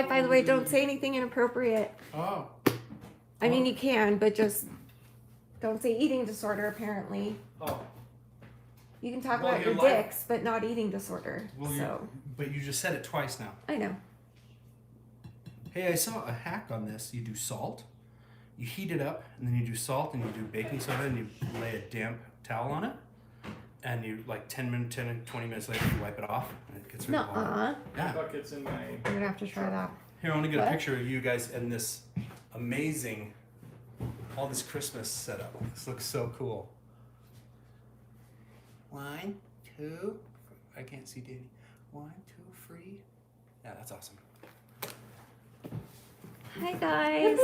live, by the way. Don't say anything inappropriate. Oh. I mean, you can, but just don't say eating disorder, apparently. Oh. You can talk Well, about your you're live. dicks, but not eating disorder. Well, but you just said it twice now. I know. Hey, I saw a hack on this. You do salt, you heat it up, and then you do salt, and you do baking soda, and you lay a damp towel on it, and you like 10 and 20 minutes later you wipe it off, and it gets rid of all that. Nuh-uh. Yeah. Buckets in my. I'm gonna have to try that. Here, I want to get What? a picture of you guys in this amazing, all this Christmas setup. This looks so cool. 1, 2, I can't see Danny. 1, 2, 3. Yeah, that's awesome. Hi, guys.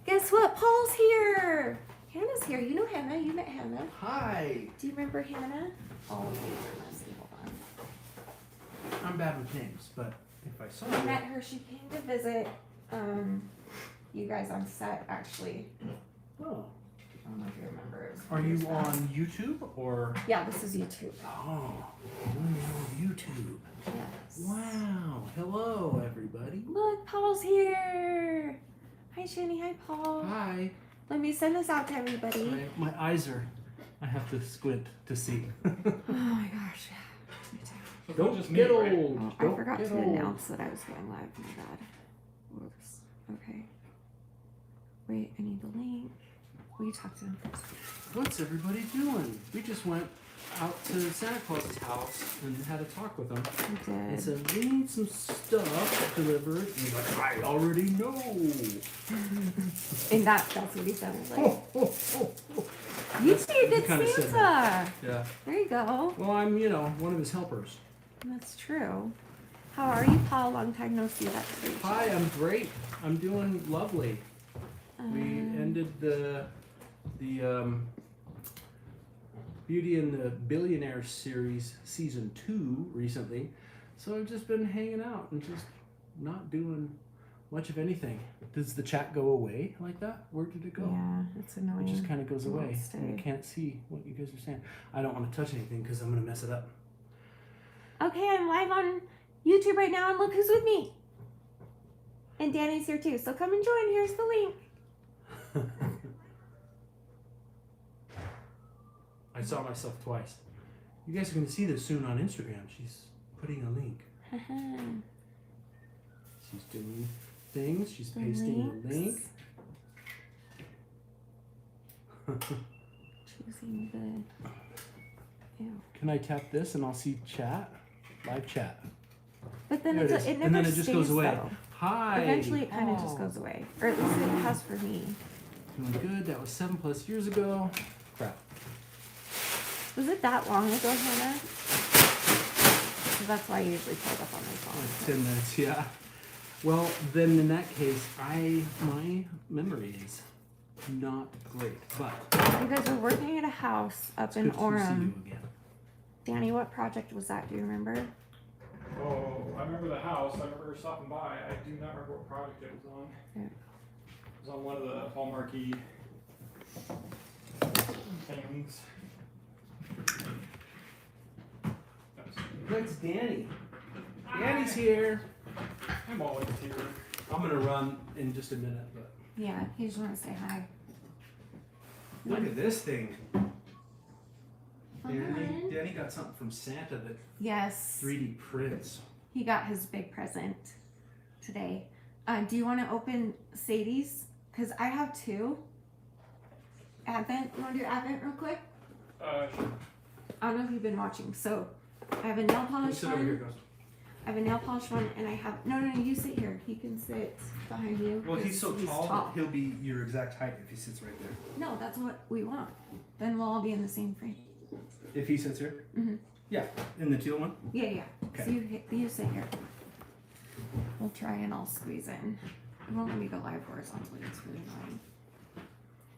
Guess what? Paul's here. Hannah's here. You know Hannah. You met Hannah. Hi. Do you remember Hannah? Oh, let's see. Hold on. I'm bad with names, but if I saw I you. met her. She came to visit you guys on set, actually. Oh. I don't know if you remember. It was Are years you back. on YouTube or? Yeah, this is YouTube. Oh, you're on YouTube. Yes. Wow. Hello, everybody. Look, Paul's here. Hi, Shanny. Hi, Paul. Hi. Let me send this out to everybody. My eyes are. I have to squint to see. Oh my gosh. Me too. So Don't just get me, right? old. Oh, I Don't forgot get to old. announce that I was going live. My bad. Whoops. Okay. Wait, I need the link. Will you talk to him first? What's everybody doing? We just went out to Santa Claus's house and had a talk with him. I And did. said, we need some stuff delivered. And he's like, I already know. And that's what he sounded like. Oh. You That's- be a good he kinda said Santa. Yeah. There you go. Well, I'm, one of his helpers. That's true. How are you, Paul? Long time no see. That's great. Hi, I'm great. I'm doing lovely. We ended the Beauty and the Billionaire series season 2 recently, so I've just been hanging out and just not doing much of anything. Does the chat go away like that? Where did it go? Yeah, it's annoying. It just kind of goes It won't away, stay. and I can't see what you guys are saying. I don't want to touch anything because I'm gonna mess it up. Okay, I'm live on YouTube right now, and look who's with me. And Danny's here too, so come and join. Here's the link. I saw myself twice. You guys are gonna see this soon on Instagram. She's putting a link. She's doing things. She's The pasting the link. links. Choosing the. Ew. Can I tap this and I'll see chat? Live chat. But then There it it's, is. it never And then it just stays, goes away. though. Hi. Eventually, it kind of Oh. just goes away, or at least it has for me. Doing good. That was 7+ years ago. Crap. Was it that long ago, Hannah? 'Cause that's why I usually pull it up on my phone. Like 10 minutes, yeah. Well, then in that case, my memory is not great, but You guys were working at a house up it's in good to see Orem. you again. Danny, what project was that? Do you remember? Oh, I remember the house. I remember her stopping by. I do not remember what project it was on. Yeah. It was on one of the Hallmarky things. That's Danny. Danny's here. I'm always here. I'm gonna run in just a minute, but Yeah, he just want to say hi. look at this thing. Danny, Fun. Danny got something from Santa that Yes. 3D prints. He got his big present today. Do you want to open Sadie's? Because I have 2. Advent. You want to do Advent real quick? Sure. I don't know if you've been watching. So I have a nail polish Sit over here, one. Ghost. I have a nail polish one, and I have no. You sit here. He can sit behind you. Well, he's 'cause so tall that he'll be your exact height if he sits right there. No, that's what we want. Then we'll all be in the same frame. If he sits here? Mhm. Yeah, in the teal one? Yeah, yeah. Okay. So you sit here. We'll try and I'll squeeze in. It won't let me go live horizontally. It's really annoying.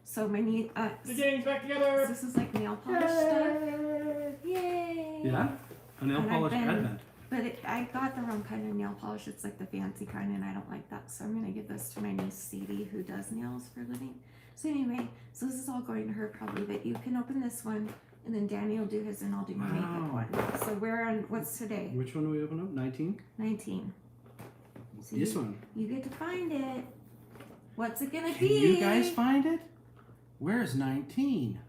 So my knee. The gang's back together. This is like nail polish stuff. Yay! Yeah? A nail And I've polish been- advent. But I got the wrong kind of nail polish. It's like the fancy kind, and I don't like that. So I'm gonna give this to my niece Sadie, who does nails for a living. So anyway, so this is all going to her probably, but you can open this one, and then Danny will do his, and I'll do my makeup Wow. one. So we're on what's today? Which one do we open up? 19? 19. So This one. You get to find it. What's it gonna Can be? you guys find it? Where's 19?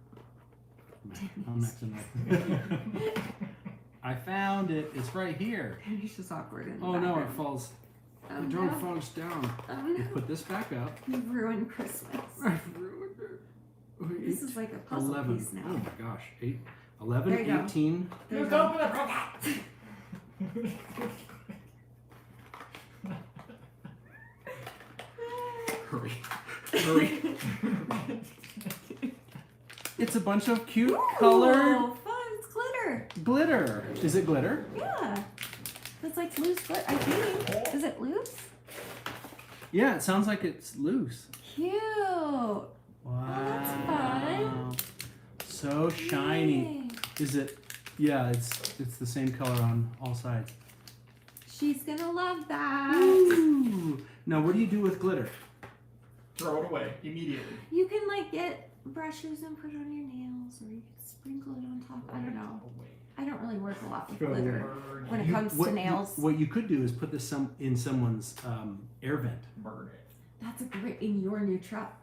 I'm next in line. I found it. It's right here. It's just awkward. In the Oh no, it background. falls. Oh, The drone no. falls down. Oh You no. put this back up. You've ruined Christmas. I've ruined it. This is like a puzzle 11. piece now. Oh my gosh. 11, There you go. 18. There you Just go. open it, Hurry. Hurry. It's a bunch of cute colored Oh, fun! It's glitter. glitter. Is it glitter? Yeah. It's like loose glitter. I think. Is it loose? Yeah, it sounds like it's loose. Cute. Wow. that's fun. So shiny. Yay. Is it? Yeah, it's the same color on all sides. She's gonna love that. Ooh. Now, what do you do with glitter? Throw it away immediately. You can like get brushes and put it on your nails, or you can sprinkle it on top. I don't know. Away. I don't really work a lot with Throw it glitter Burn when it. it comes to nails. What you could do is put this in someone's air vent. Burn it. That's a great in your new truck.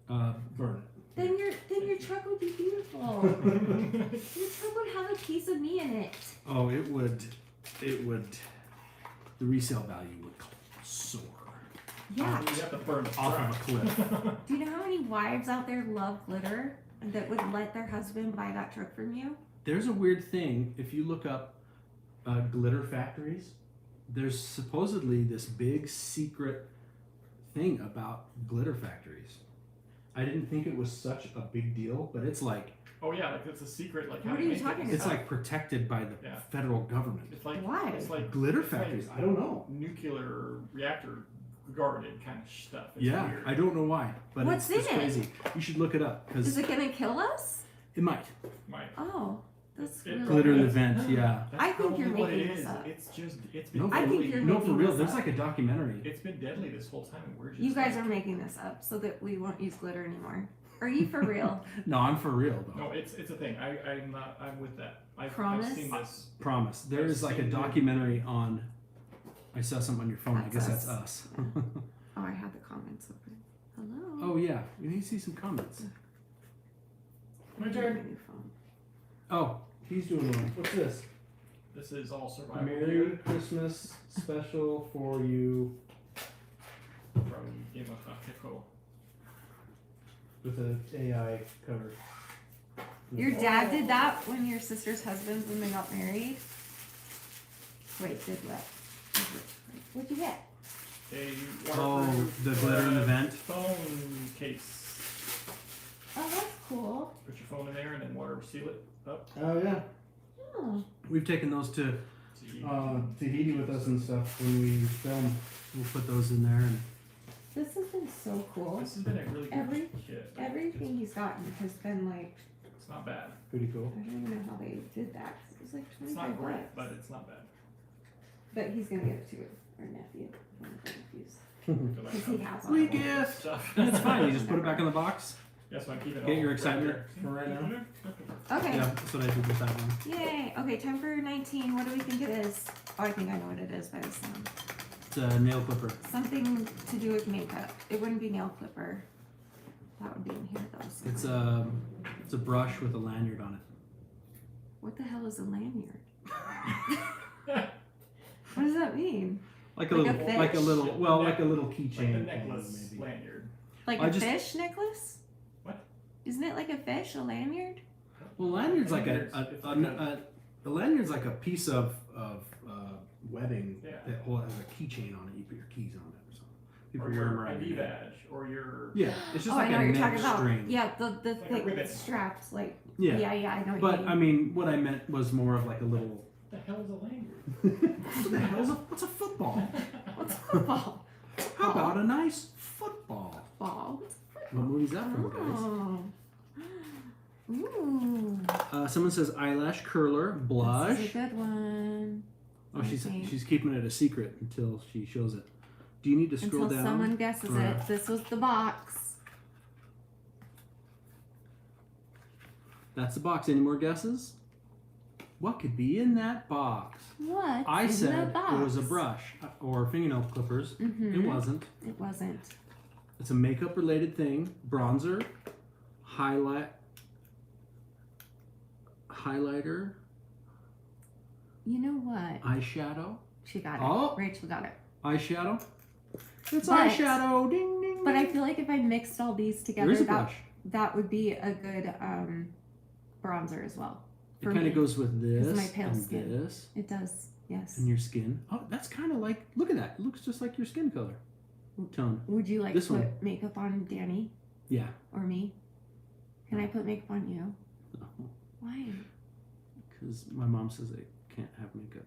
Burn Then your truck would be beautiful. Your truck would have a piece of me in it. Oh, it would. The resale value would soar Yeah. You have to burn the off truck. of a cliff. Do you know how many wives out there love glitter that would let their husband buy that truck from you? There's a weird thing. If you look up glitter factories, there's supposedly this big secret thing about glitter factories. I didn't think it was such a big deal, but it's like Oh yeah, like it's a secret. Like how What to are you make talking it. it's like protected by the Yeah. federal government. It's like Why? It's like Glitter it's like factories. I don't know. nuclear reactor guarded kind of stuff. It's Yeah, weird. I don't know why, but What's it's in it? crazy. You should look it up because Is it gonna kill us? it might. Might. Oh, that's It- really Glitter in the weird. vent, yeah. That's I think you're probably what making it this is. up. It's just it's been No, I think deadly. you're no, for making real. this There's up. like a documentary. It's been deadly this whole time, and we're just You guys like, are making this up so that we won't use glitter anymore. Are you for real? No, I'm for real though. No, it's a thing. I'm with that. I've Promise? seen this. Promise. There I've is like a seen it. documentary on. I saw something on your phone. I That's guess that's us. us. Oh, I had the comments open. Hello. Oh yeah, you need to see some comments. My My turn. new phone. Oh, he's doing one. What's this? This is all survival Merry gear Christmas special for you from Game of Pickle. with an AI cover. Your dad did that when your sister's husband, when they got married? Wait, did what? What'd you get? A Oh, waterproof, the glitter in the vent. phone case. Oh, that's cool. Put your phone in there and then water seal it up. Oh yeah. Oh. We've taken those to See, Tahiti with us and stuff when we film. We'll put those in there and This has been so cool. this has been a really good Every- kit. Everything he's gotten has been like, It's not bad. pretty cool. I don't even know how they did that. It was like It's 25 not great, bucks. but it's not bad. But he's gonna give it to our nephew. One of our nephews. Good luck. Because he has all Sweet of them. gift. Stuff. That's fine. You just put it back in the box. Yes, I'm keeping it Get all your right excitement there. for right now. Okay. Yeah, that's what I did with that one. Yay. Okay, time for 19. What do we think it is? Oh, I think I know what it is by the sound. It's a nail clipper. Something to do with makeup. It wouldn't be nail clipper. That would be in here though. It's somewhere. a brush with a lanyard on it. What the hell is a lanyard? What does that mean? Like a Like a little, fish? like a little, well, Like like a little Like the keychain thing, necklace maybe. lanyard. Like I a just- fish necklace? What? Isn't it like a fish, a lanyard? Well, lanyard's like It's like a lanyard's like a piece of webbing Yeah. that has a keychain on it. You put your keys on it or something. People or wear them your around ID your neck. badge, or your Yeah, it's just Oh, like I know a what you're neck talking about. string. Yeah, the like a thick ribbon. straps, like Yeah. yeah, I know what But you I mean. mean, what I meant was more of like a little. what the hell is a lanyard? What the hell is what's a football? What's football? How about a nice football? Ball. What movie's that from, guys? Oh. Ooh. Someone says eyelash curler, blush. This is a good one. Oh, she's Okay. she's keeping it a secret until she shows it. Do you need to scroll Until down? someone guesses Or- it. This was the box. That's the box. Any more guesses? what could be in that box? What? I in said the box? it was a brush or fingernail clippers. Mhm. It wasn't. It wasn't. It's a makeup related thing. Bronzer, highlighter, You know what? eyeshadow. She got it. Oh. Rachel got it. Eyeshadow. It's But- eyeshadow. Ding ding. But I ding. feel like if I mixed all these together, There is a that, brush. that would be a good bronzer as well. It for kind me. of goes with this my pale and skin. this It does. Yes. and your skin. Oh, that's kind of like. Look at that. It looks just like your skin color tone. Would you like This to put one. makeup on Danny Yeah. or me? Can I put makeup on you? Why? Because my mom says I can't have makeup.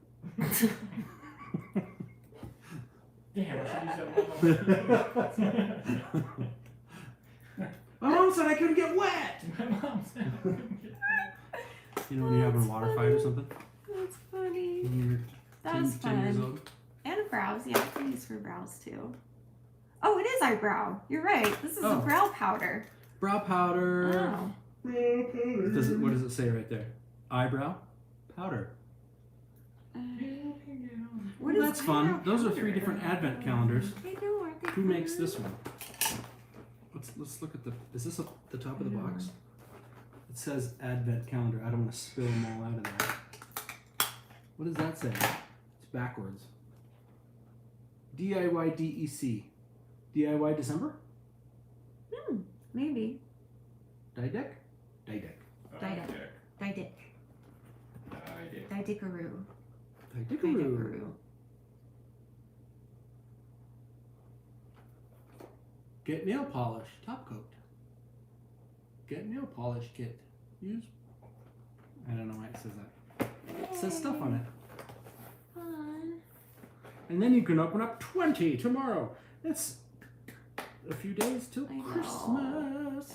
Damn, you said My mom said I couldn't get wet. my mom said. You know when you're having a That's water funny. fight or something? That's funny. When you're That was 10 years fun. old? And brows. Yeah, I can use for brows too. Oh, it is eyebrow. You're right. This is Oh. a brow powder. Brow powder. Oh. What does it say right there? Eyebrow powder. What Well, is that's fun. eyebrow Those are powder? 3 different advent calendars. I know, aren't they Who makes fun? this one? Let's look at the. Is this the top of the box? It says advent calendar. I don't want to spill them all out of there. What does that say? It's backwards. DIY DEC. DIY December? Maybe. Dideck? Dideck. Didick. Didickaroo. Didickaroo. Didickaroo. Get nail polish. Top coat. Get nail polish kit. Use. I don't know why it says that. It says stuff on it. Fun. And then you can open up 20 tomorrow. It's a few days till I know. Christmas.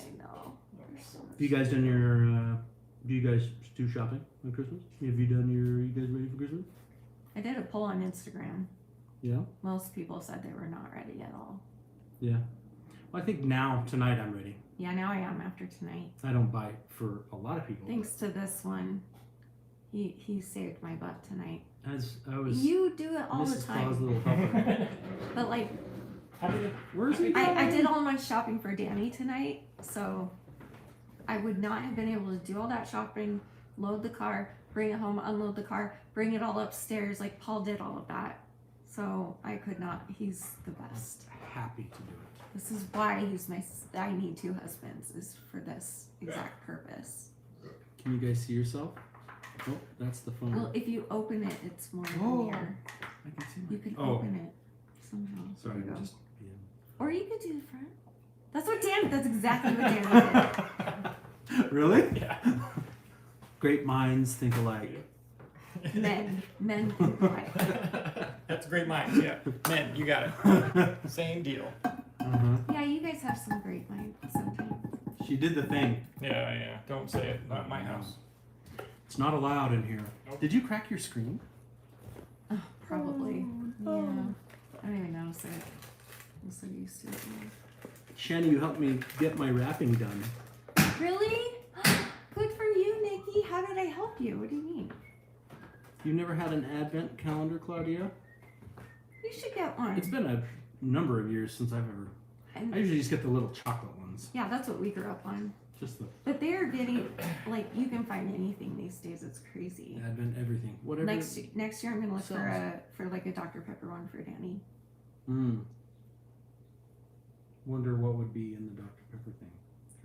I know. There's so much. Have you guys done your? Do you guys do shopping on Christmas? Have you done your? You guys ready for Christmas? I did a poll on Instagram. Yeah. Most people said they were not ready at all. Yeah. Well, I think now tonight I'm ready. Yeah, now I am after tonight. I don't buy for a lot of people. Thanks to this one, he saved my butt tonight. As I was. You do it all Mrs. the time. Claus' little helper. But like, Where's he? I did all my shopping for Danny tonight, so I would not have been able to do all that shopping, load the car, bring it home, unload the car, bring it all upstairs. Like Paul did all of that, so I could not. He's the best. Happy to do it. This is why he's my. I need 2 husbands. Is for this exact purpose. Can you guys see yourself? Oh, that's the phone. Well, if you open it, it's more Oh. linear. I can see You my. can Oh. open it somehow. Sorry, There you I'm go. just being. Or you could do the front. That's what Dan. That's exactly what Dan did. Really? Yeah. Great minds think alike. Men think alike. That's great minds, yeah. Men, you got it. Same deal. Uh-huh. Yeah, you guys have some great minds sometimes. She did the thing. Yeah. Don't say it. Not my house. It's not allowed in here. Nope. Did you crack your screen? Oh, probably. Oh. Yeah. I don't even notice it. I'm so used to it now. Shanny, you helped me get my wrapping done. Really? Good for you, Nikki. How did I help you? What do you mean? You never had an advent calendar, Claudia? You should get one. It's been a number of years since I've ever. And I usually just get the little chocolate ones. yeah, that's what we grew up on. Just the But they're getting like you can find anything these days. It's crazy. advent everything. Whatever. Next year I'm gonna look for Sells. for like a Dr. Pepper one for Danny. Wonder what would be in the Dr. Pepper thing.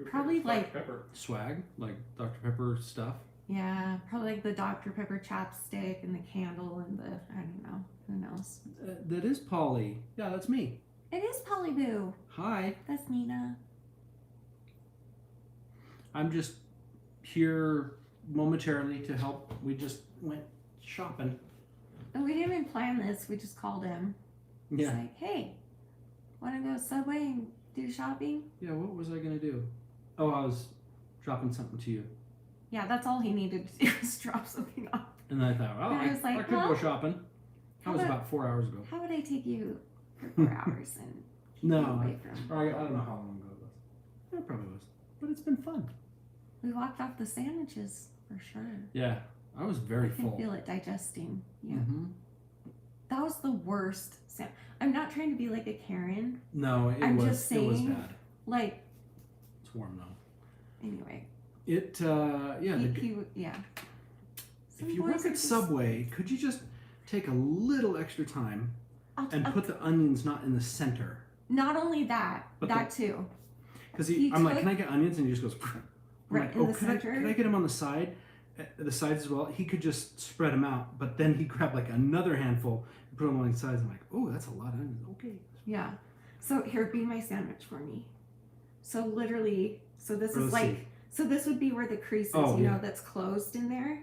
Probably like- pepper. Swag? Like Dr. Pepper stuff? Yeah, probably like the Dr. Pepper chapstick and the candle and the I don't know. Who knows? That is Polly. Yeah, that's me. It is Polly Boo. Hi. That's Nina. I'm just here momentarily to help. We just went shopping. And we didn't even plan this. We just called him. It's Yeah. like, hey, want to go to Subway and do shopping? Yeah, what was I going to do? Oh, I was dropping something to you. Yeah, that's all he needed to do was drop something off. And I thought, well, And I was like, I could well, go shopping. That how was about- about 4 hours ago. How would I take you for 4 hours and keep No, you away from? I don't know how long ago it was. Yeah, it probably was. But it's been fun. We walked off the sandwiches for sure. Yeah. I was very I can full. feel it digesting. Yeah. Mm-hmm. That was the worst sound. I'm not trying to be like a Karen. No, I'm was. just It was saying, bad. Like, It's warm though. anyway. It. Yeah. Yeah. If Some you boys work are at just- Subway, could you just take a little extra time and put the onions not in the center? Not only that, But that too. Because He I'm like, took- can I get onions? And he just goes, I'm Right like, in the could center? I get them on the side? The sides as well. He could just spread them out, but then he grabbed like another handful and put them on the sides. I'm like, oh, that's a lot of onions. Okay. Yeah. So here, be my sandwich for me. So literally, so this is Let's like, see. so this would be where the crease is, Oh, you yeah. know, that's closed in there.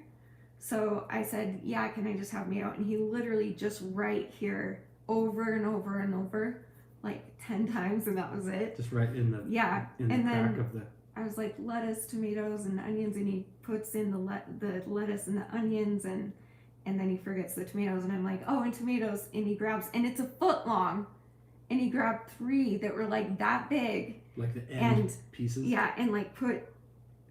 So I said, yeah, can I just have me out? And he literally just right here, over and over and over, like 10 times, and that was it. Just right in the Yeah. in the And crack then of the. I was like, lettuce, tomatoes, and onions, and he puts in the lettuce and the onions, and then he forgets the tomatoes, and I'm like, oh, and tomatoes, and he grabs, and it's a foot long, and he grabbed 3 that were like that big, Like the end and pieces. yeah, and like put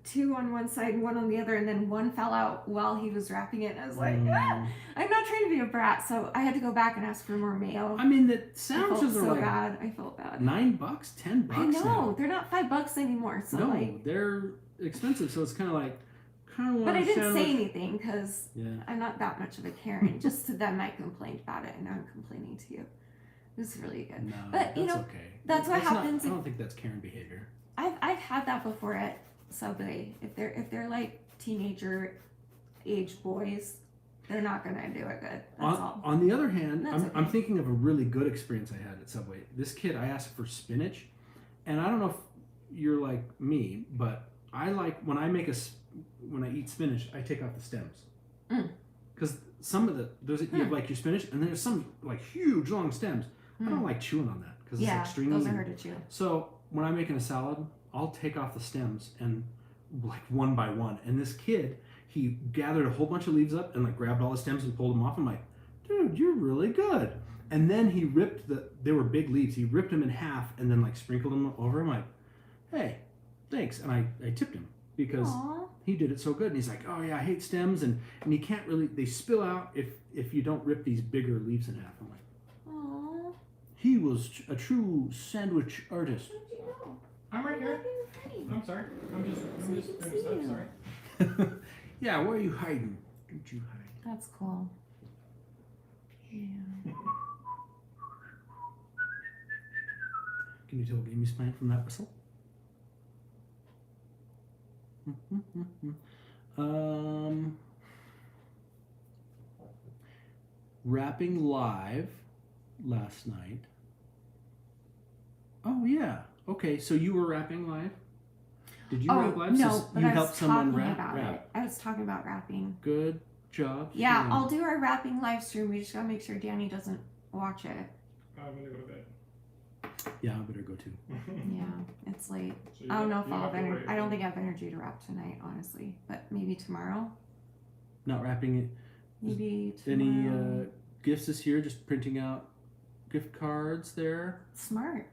2 on one side, 1 on the other, and then 1 fell out while he was wrapping it, and I was like, ah! I'm not trying to be a brat, so I had to go back and ask for more mayo. I mean, the I felt sandwiches are so like bad. I felt bad. $9, $10 I know now. they're not $5 anymore, so No, like. they're expensive, so it's kind of like, But I didn't say anything because Yeah. I'm not that much of a Karen. Just to them, I complained about it, and now I'm complaining to you. It was really good. No, But, you that's know, okay. that's what happens I if- don't think that's Karen behavior. I've had that before at Subway. If they're like teenager age boys, they're not gonna do it good. That's all. On the other hand, That's I'm okay. thinking of a really good experience I had at Subway. This kid, I asked for spinach, and I don't know if you're like me, but I like when I eat spinach, I take off the stems. Because some of you have like your spinach, and there's some like huge long stems. I don't like chewing on that because Yeah, it's like stringy. those are hard to chew. So when I'm making a salad, I'll take off the stems and like one by one. And this kid, he gathered a whole bunch of leaves up and like grabbed all the stems and pulled them off. I'm like, dude, you're really good. And then he ripped they were big leaves. He ripped them in half and then like sprinkled them over. I'm like, hey, thanks. And I tipped him because Aww. he did it so good. And he's like, oh yeah, I hate stems. And you can't really, they spill out if you don't rip these bigger leaves in half. I'm like, Aww. he was a true sandwich artist. How'd you know? I'm right here. Hiding. I'm sorry. I'm just So you can doing stuff. see Sorry. Yeah, where are you hiding? Don't you hide? That's cool. Yeah. Can you tell what game he's playing from that whistle? Rapping live last night. Oh yeah. Okay, so you were rapping live? Did you rap live? No, So but you I was helped someone talking rap? about it. I was talking about rapping. Good job. Yeah, Shanny. I'll do our rapping live stream. We just gotta make sure Danny doesn't watch it. I'm gonna go to bed. Yeah, I better go too. Yeah, it's late. So you I don't know if you I'll have to energy. wait. I don't think I have energy to rap tonight, honestly. But maybe tomorrow. Not rapping it. Maybe Any tomorrow. gifts this year? Just printing out gift cards there. Smart.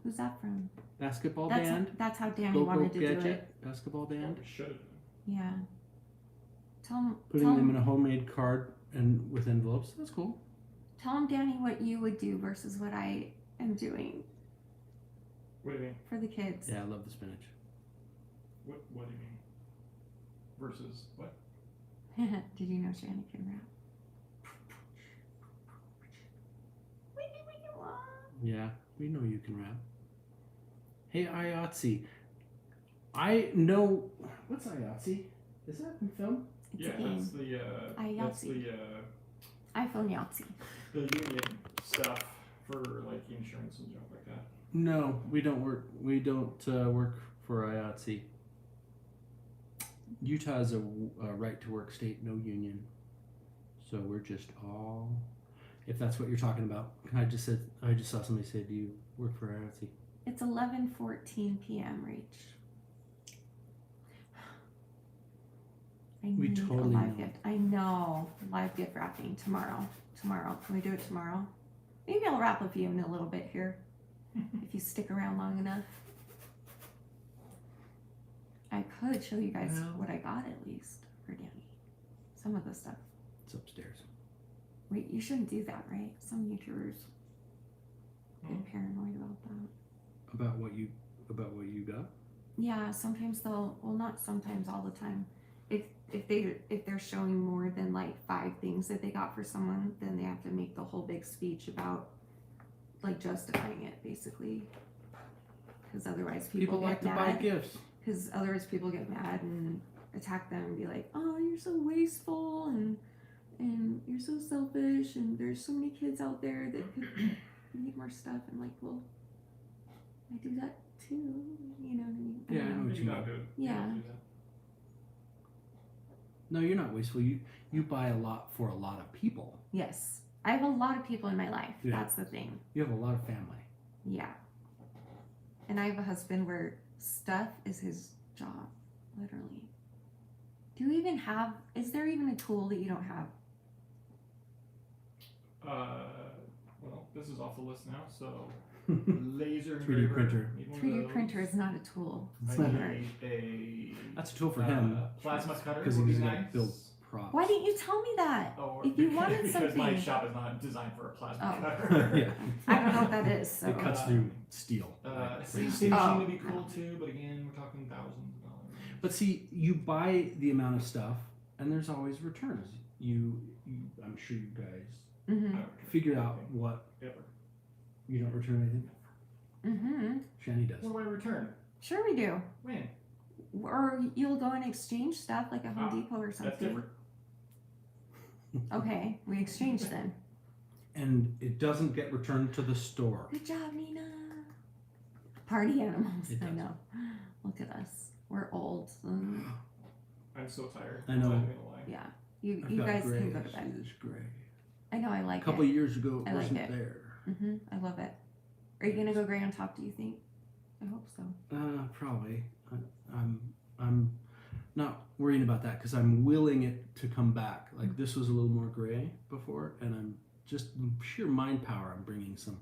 Who's that from? Basketball That's band. that's how Danny Go wanted to Gadget. do it. Basketball band. We should. Yeah. Tell him. Putting them in a homemade card and with envelopes. That's cool. Tell him, Danny, what you would do versus what I am doing What do you mean? for the kids. Yeah, I love the spinach. What do you mean? Versus what? Did you know Shanny can rap? Yeah, we know you can rap. Hey, IOTC. I know. What's IOTC? Is that in film? It's Yeah, a game. that's the that's Yahtzee. iPhone Yahtzee. the union stuff for like insurance and junk like that. No, we don't work. We don't work for IOTC. Utah is a right to work state, no union. So we're just all. If that's what you're talking about, I just saw somebody say, "Do you work for IOTC?" It's 11:14 p.m. Reach. I We need totally a live know. gift. I know. Live gift wrapping tomorrow. Tomorrow. Can we do it tomorrow? Maybe I'll wrap with you in a little bit here. If you stick around long enough. I could show you guys Well. what I got at least for Danny. Some of the stuff. It's upstairs. Wait, you shouldn't do that, right? Some YouTubers get paranoid about that. About what you got? Yeah, sometimes they'll. Well, not sometimes. All the time. If they're showing more than like 5 things that they got for someone, then they have to make the whole big speech about like justifying it, basically. Because otherwise people like get to mad. buy gifts. Because otherwise people get mad and attack them and be like, "Oh, you're so wasteful and you're so selfish and there's so many kids out there that could need more stuff." And like, well, I do that too. You know what I mean? Yeah, I know what Maybe you not mean. good. Yeah. Do that. No, you're not wasteful. You buy a lot for a lot of people. Yes. I have a lot of people in my life. Yeah. That's the thing. You have a lot of family. Yeah. And I have a husband where stuff is his job, literally. Do you even have, is there even a tool that you don't have? Well, this is off the list now, so laser 3D engraver. printer. Need one of 3D those. printer is not a tool. I It's not need a That's a tool for him plasma cutter because would he's be going to nice. build props. Why didn't you tell me that? Or If you wanted because my something- shop is not designed for a plasma Oh. cutter. Yeah. I don't know what that is. So. It cuts through steel. CNC Oh. machine would be cool too, but again, we're talking thousands of dollars. But see, you buy the amount of stuff, and there's always returns. I'm sure you guys Mm-hmm. figure out what Ever. you don't return anything. Mm-hmm. Shanny does. What do I return? Sure we do. When? Or you'll go and exchange stuff like a Home Ah, Depot or That's something. different. Okay, we exchange then. And it doesn't get returned to the store. Good job, Nina. Party animals. It I does. know. Look at us. We're old. I'm so tired. I know. I'm not gonna lie. Yeah. You I've you got guys gray. can go to See bed. this gray. I know I like A couple it. years ago, it I like wasn't it. there. I love it. Are you gonna go gray on top? Do you think? I hope so. Probably. I'm not worrying about that because I'm willing it to come back. Like this was a little more gray before, and I'm just sheer mind power. I'm bringing some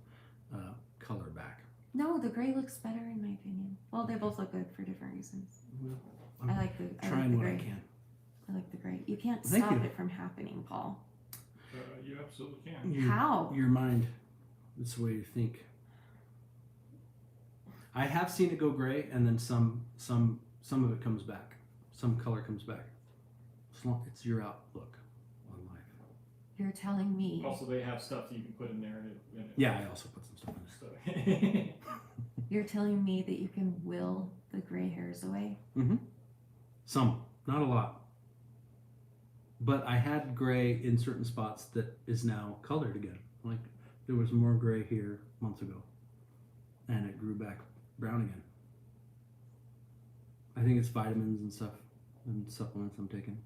color back. No, the gray looks better in my opinion. Well, they both look good for different reasons. Well, I I'm like the trying what I gray. can. I like the gray. You can't Thank stop you. it from happening, Paul. You absolutely can. How? Your mind. That's the way you think. I have seen it go gray, and then some of it comes back. Some color comes back. It's your outlook on life. You're telling me. Also, they have stuff that you can put in there. And it Yeah, I also put some stuff in there. So, You're telling me that you can will the gray hairs away. Some, not a lot. But I had gray in certain spots that is now colored again. Like there was more gray here months ago, and it grew back brown again. I think it's vitamins and stuff and supplements I'm taking.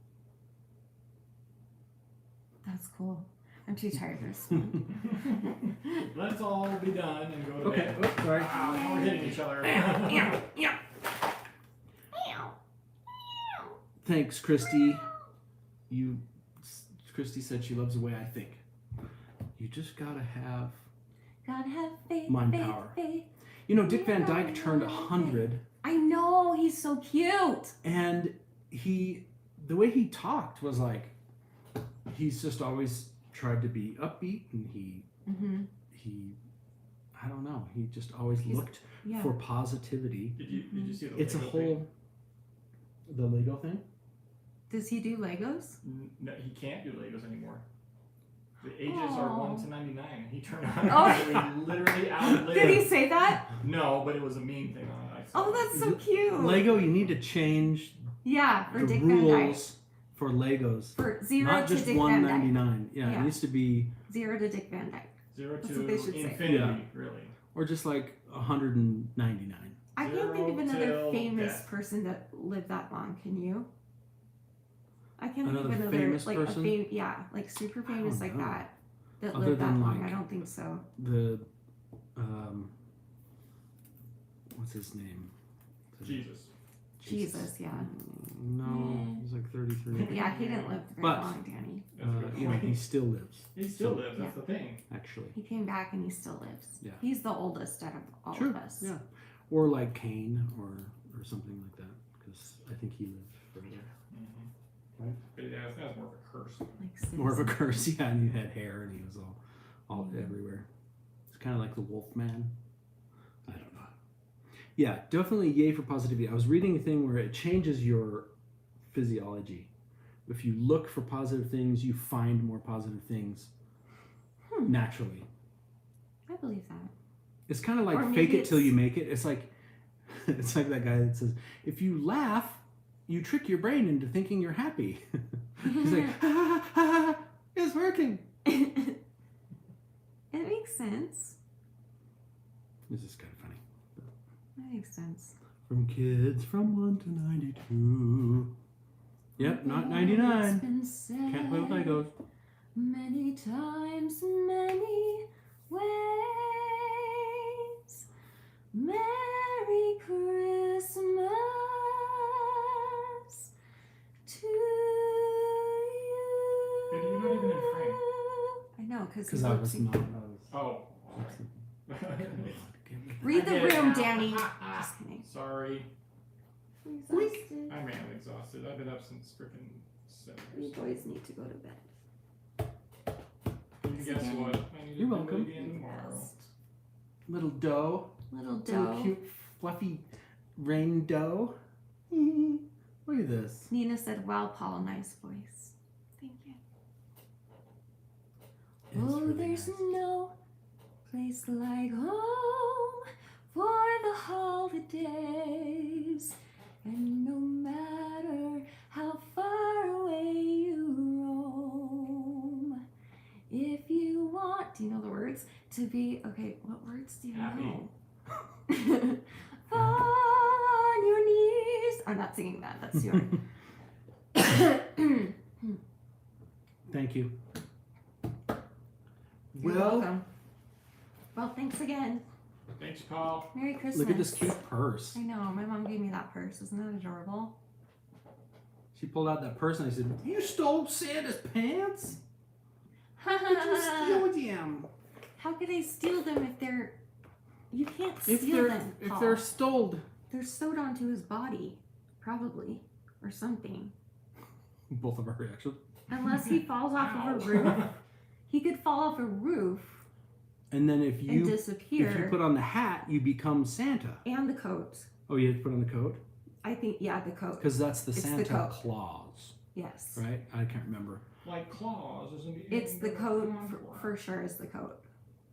That's cool. I'm too tired to respond. let's all be done and go to Okay. bed. Oops, sorry. Now we're hitting each other. Thanks, Christy. Christy said she loves the way I think. You just gotta have. Gotta have faith. Mind faith, power. faith. You know, Dick Van Dyke turned 100, I know, he's so cute. and the way he talked was like, he's just always tried to be upbeat, and he, I don't know, he just always looked Yeah. for positivity. Did you see the It's a Lego whole, the Lego thing. Does he do Legos? thing? No, he can't do Legos anymore. The ages are 1 to 99. He turned 100. Oh. So he literally outlived. Did he say that? No, but it was a meme thing on it. I saw Oh, it. that's so cute. Lego, you need to change Yeah, for the Dick Van Dyke. rules for Legos. For 0 Not to just Dick Van Dyke. $1.99. Yeah, Yeah. it needs to be, 0 to Dick Van Dyke. 0 That's to what they should say. infinity, Yeah. really. or just like $199. I can't think of 0 another till famous death. person that lived that long. Can you? I can't Another think of another famous like person? yeah, like super famous like know. that Other lived that than, long. like- I don't think so. The what's his name? Jesus. Jesus, yeah. No, Yeah. he's like 33. Yeah, he didn't live very But- long, Danny. That's a good You know, point. he still lives. He still so- lives. That's the thing. Actually, He came back and he still lives. Yeah. He's the oldest out of all Sure, of us. yeah. Or like Kane, or something like that, because I think he lived forever. Mhm. But yeah, that was more of a curse. Like More of a Simpsons. curse, yeah. And he had hair, and he was all everywhere. It's kind of like the Wolf Man. I don't know. Yeah, definitely yay for positivity. I was reading a thing where it changes your physiology. If you look for positive things, you find more positive things naturally. I believe that. It's kind of Or like maybe fake it till it's- you make it. It's like that guy that says, if you laugh, you trick your brain into thinking you're happy. He's like, ha, ha, ha, ha, it's working. It makes sense. This is kind of funny. That makes sense. From kids from 1 to 92. Yep, not It's 99. been said Can't play with Legos. many times, many ways. Merry Christmas to you. But you're not even in frame. I know, because Because I was not. Oh. Read I the get it room, now. Danny. Just kidding. Sorry. Exhausted. I am exhausted. I've been up since freaking 7 You years. boys need to go to bed. And guess Again. what? I need You're to welcome. be in tomorrow. Little dough. Little Little dough. cute, fluffy rain dough. Look at this. Nina said, "Wow, Paul, nice voice." Thank you. It's Oh, really there's nice. no place like home for the holidays, and no matter how far away you roam, if you want, do you know the words? To be okay. What words do you Happy. know? Fall on your knees. I'm not singing that. That's yours. Thank you. You're Well, welcome. Well, thanks again. Thanks, Paul. Merry Christmas. look at this cute purse. I know. My mom gave me that purse. Isn't that adorable? She pulled out that purse and I said, "You stole Santa's pants? How did you steal them? How could I steal them if they're... You can't If steal they're them, if Paul. they're stoled." They're sewed onto his body. Probably. Or something. Both of our reactions. Unless he falls off of a roof. He could fall off a roof And then if and you disappear. put on the hat, you become Santa. And the coat. Oh, you have to put on the coat? I think, yeah, the coat. Because that's the It's the Santa coat. Claus, Yes. right? I can't remember. Like claws, isn't it? It's the coat. For sure is the coat.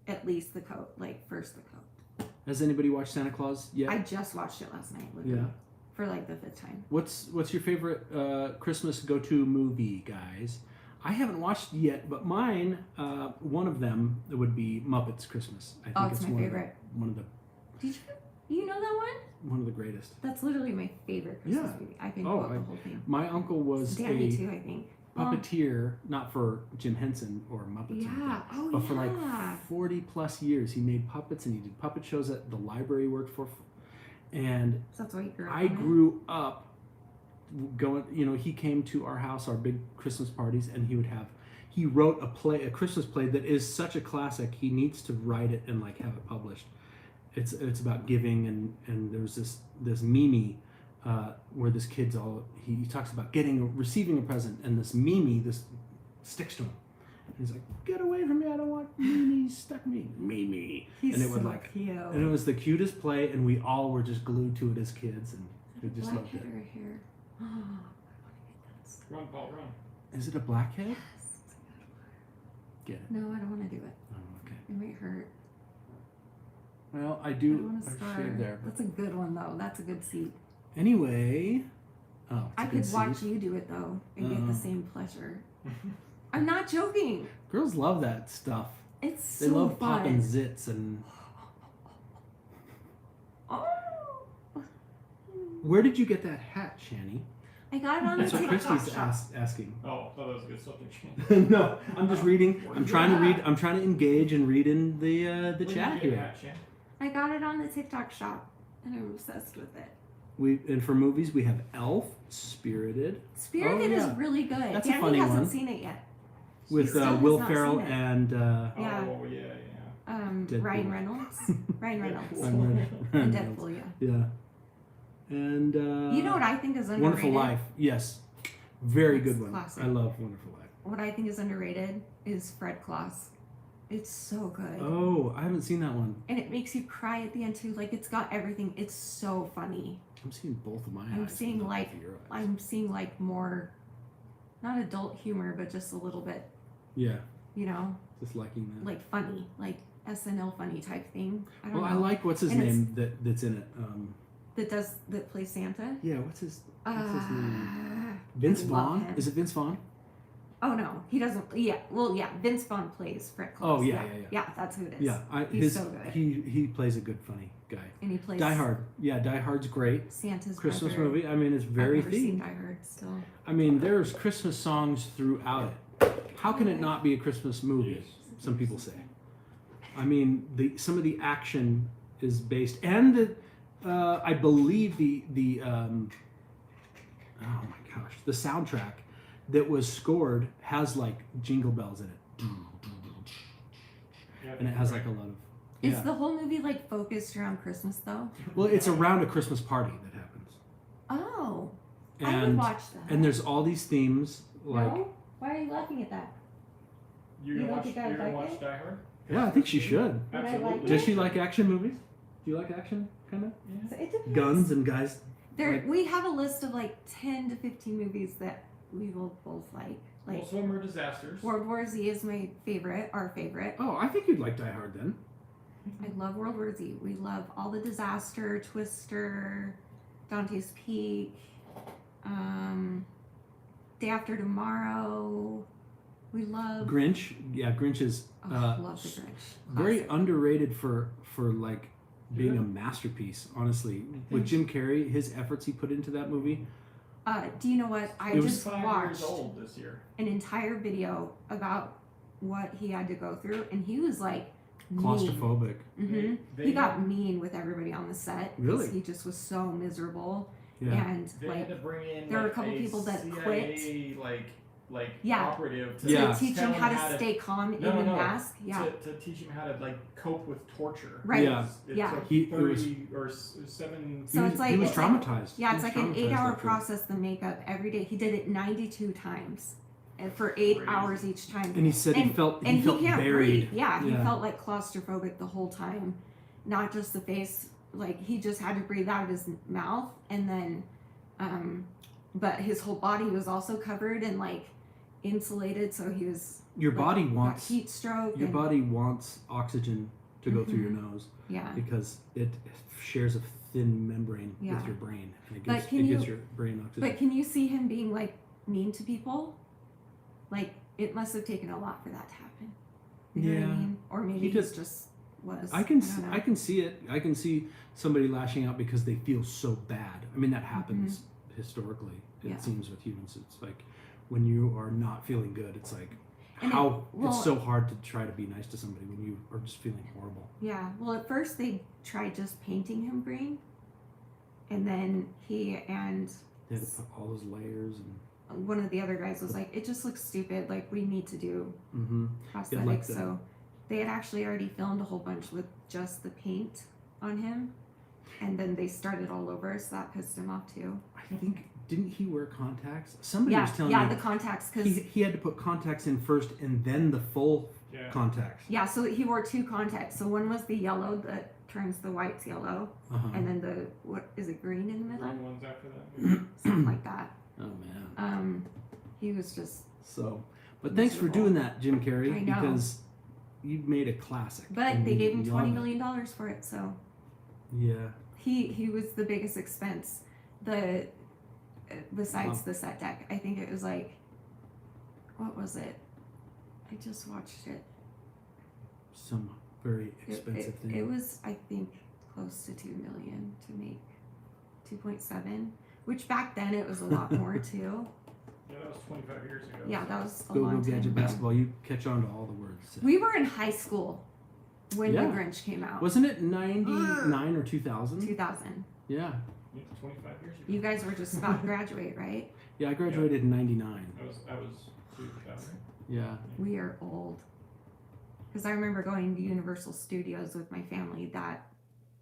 At least the coat. Like, first the coat. Has anybody watched Santa Claus yet? I just watched it last night with Yeah. you. For like the 5th time. What's your favorite Christmas go-to movie, guys? I haven't watched it yet, but mine, one of them would be Muppets Christmas. I think It's my one favorite. Of the Did you know that one? one of the greatest. That's literally my favorite Christmas Yeah. movie. I can Oh, quote the whole thing. My uncle was Danny a too, I think. Well, puppeteer, not for Jim Henson or Muppets, or anything, yeah. Oh, but yeah. for like 40 plus years, he made puppets and he did puppet shows at the library he worked for. And So that's why you grew up. I on it? grew up going, he came to our house, our big Christmas parties, and he wrote a Christmas play that is such a classic. He needs to write it and like have it published. It's about giving, and there's this Mimi where this kid's he talks about receiving a present, and this Mimi sticks to him. And he's like, "Get away from me! I don't want Mimi stuck me, Mimi." He's and it would so like, cute. and it was the cutest play, and we all were just glued to it as kids, and we just loved it. Black hair or hair. Oh, I want to Run, Paul, run. Is it a blackhead? get this. Get it. No, I don't want to do it. Oh, okay. It might hurt. Well, I I do. don't want to I scar. shaved there. That's a good one though. That's a good seat. Anyway. Oh, it's a I good could watch seed. you do it though and get Uh-uh. the same pleasure. I'm not joking. Girls love that stuff. It's They so love fun. popping zits and. Oh. Where did you get that hat, Shanny? I got it on the That's what TikTok Christy's shop. asking. Oh, I thought that was a good subject change. No, I'm just reading. I'm trying to Yeah. read. I'm trying to engage and read in the Where did chat you get here. that, Shan? I got it on the TikTok shop, and I'm obsessed with it. And for movies we have Elf, Spirited, Spirited yeah. is really good. That's a Danny funny hasn't one. seen it yet. with still has Will not Ferrell seen it. and Yeah. Oh, yeah, yeah. Deadpool. Ryan Reynolds. Ryan Reynolds. Ryan And Deadpool, yeah. Yeah. And You know what I think is underrated? Wonderful Life. Yes. Very It's good one. classic. I love Wonderful Life. What I think is underrated is Fred Claus. It's so good. Oh, I haven't seen that one. And it makes you cry at the end too. Like it's got everything. It's so funny. I'm seeing both of my eyes. I'm seeing not like both of your eyes. I'm seeing like more, not adult humor, but just a little bit, Yeah, you know, just liking that. like funny, like SNL funny type thing. I don't Well, know. I like what's his And name that's in it. that plays Santa. Yeah, what's his name? I Vince love Vaughn? him. Is it Vince Vaughn? Oh no, he doesn't. Yeah, well, yeah, Vince Vaughn plays Fred Claus. Oh, yeah. Yeah, that's who it is. Yeah, He's so good. He plays a good funny guy. And he plays Die Hard. Yeah, Die Hard's great. Santa's Christmas brother. movie. I mean, it's very I've never seen themed. Die Hard still. I mean, there's Christmas songs throughout it. How can it not be a Christmas movie? Some people say. I mean, some of the action is based, and I believe the oh my gosh, the soundtrack that was scored has like jingle bells in it, Yeah, and it has like a lot of. Is Yeah. the whole movie like focused around Christmas though? Well, it's around a Christmas party that happens, Oh, I would and watch that. and there's all these themes like. No? Why are you laughing at that? You're You gonna don't watch. think I You're gonna would like watch it? Die Hard. Yeah, I think she should. Would I like Absolutely. Does she like action movies? Do you like action, kind of? Yeah. So it depends. Guns and guys. There, like- we have a list of like 10 to 15 movies that we will both like. Like Most of them are disasters. World War Z is my favorite, our favorite. Oh, I think you'd like Die Hard then. I love World War Z. We love all the disaster, Twister, Dante's Peak, Day After Tomorrow. We love. Grinch. Yeah, Grinch is Oh, love the Grinch. very Classic. underrated for like being a masterpiece. Honestly, with Jim Carrey, his efforts he put into that movie. Do you know what? I It was just 5 watched years old this year. an entire video about what he had to go through, and he was like mean. Claustrophobic. hmm They He got had- mean with everybody on the set. 'Cause Really? He just was so miserable. Yeah. And They like had to bring in there were a like, couple people that CIA, like Yeah. operative to Yeah. to teach tell him how to stay calm No, in the no. mask. Yeah. to teach him how to like cope with torture. Right. Yeah. It Yeah. took It 30 or 7. So he it's was, like- he was it's like- traumatized. Yeah, He it's was like an traumatized 8-hour after. process, the makeup every day. He did it 92 times. And for 8 Crazy. hours each time. And he said he felt and he felt can't buried. breathe. Yeah, he Yeah. felt like claustrophobic the whole time. Not just the face, like he just had to breathe out of his mouth, and then but his whole body was also covered and like insulated, so he was Your like, body got wants heat stroke. your and, body wants oxygen to go through your nose Yeah. because it shares a thin membrane Yeah. with your brain, and it But gives, can it gives you- your brain oxygen. But can you see him being like mean to people? Like it must have taken a lot for that to happen. You know what Yeah. I mean? Or maybe He he's did- just was. I can don't know. I can see it. I can see somebody lashing out because they feel so bad. I mean that happens historically. It Yeah. seems with humans. It's like when you are not feeling good, it's like And how well- it's so hard to try to be nice to somebody when you are just feeling horrible. Yeah. Well, at first they tried just painting him green, and then he and They had to put all those layers and one of the other guys was like, "It just looks stupid. Like we need to do prosthetics." Yeah, like the- So they had actually already filmed a whole bunch with just the paint on him, and then they started all over. So that pissed him off too. I think didn't he wear contacts? Somebody Yeah. was telling Yeah. me The contacts, he, because he had to put contacts in first and then the full Yeah. contacts. yeah. So he wore 2 contacts. So one was the yellow that turns the white to yellow, Uh-huh. and then the what is it, green in the middle, Green ones after that. something like that. Oh man. He was just. So, but thanks for Miserable. doing that, Jim Carrey, I know. because you made a classic. But and they we gave him love $20 it. million for it, so Yeah. he was the biggest expense. The besides Wow. the set deck, I think it was like, what was it? I just watched it. Some very It, expensive it, thing. it was, I think, close to 2 million to make 2.7, which back then it was a lot more too. Yeah, that was 25 years ago. Yeah, that was a Go long time Gadget ago. Basketball. You catch on to all the words. We were in high school when Yeah. The Grinch came out. Wasn't it 99 or 2000? 2000. Yeah. Yeah, 25 years ago. You guys were just about to graduate, right? Yeah, I graduated in 99. I was 2000, right? Yeah. We are old. Because I remember going to Universal Studios with my family that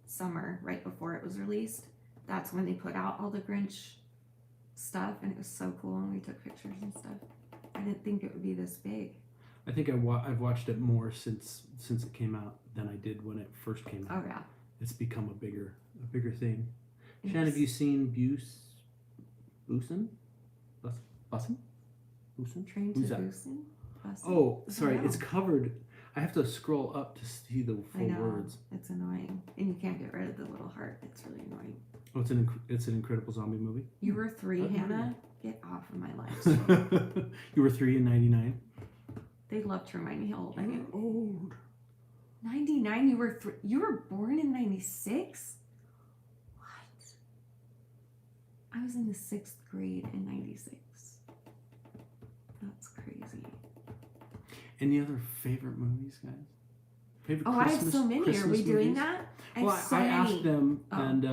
summer, right before it was released. That's when they put out all the Grinch stuff, and it was so cool, and we took pictures and stuff. I didn't think it would be this big. I think I've watched it more since it came out than I did when it first came out. Oh yeah. It's become a bigger thing. Yes. Shannon, have you seen Busan? Train to Who's that? Busan? Busan? Oh, I don't sorry, know. it's covered. I have to scroll up to see the I full know. words. It's annoying, and you can't get rid of the little heart. It's really annoying. Oh, it's an incredible zombie movie. You were 3, Oh, Hannah. Get off of my life. You were 3 in '99. They love to remind me how old I am. Old. 99. You were born in 96. What? I was in the 6th grade in 96. That's crazy. Any other favorite movies, guys? Favorite Oh, I have so many. Are Christmas we doing movies? that? I have Well, so I many. asked them, Oh. and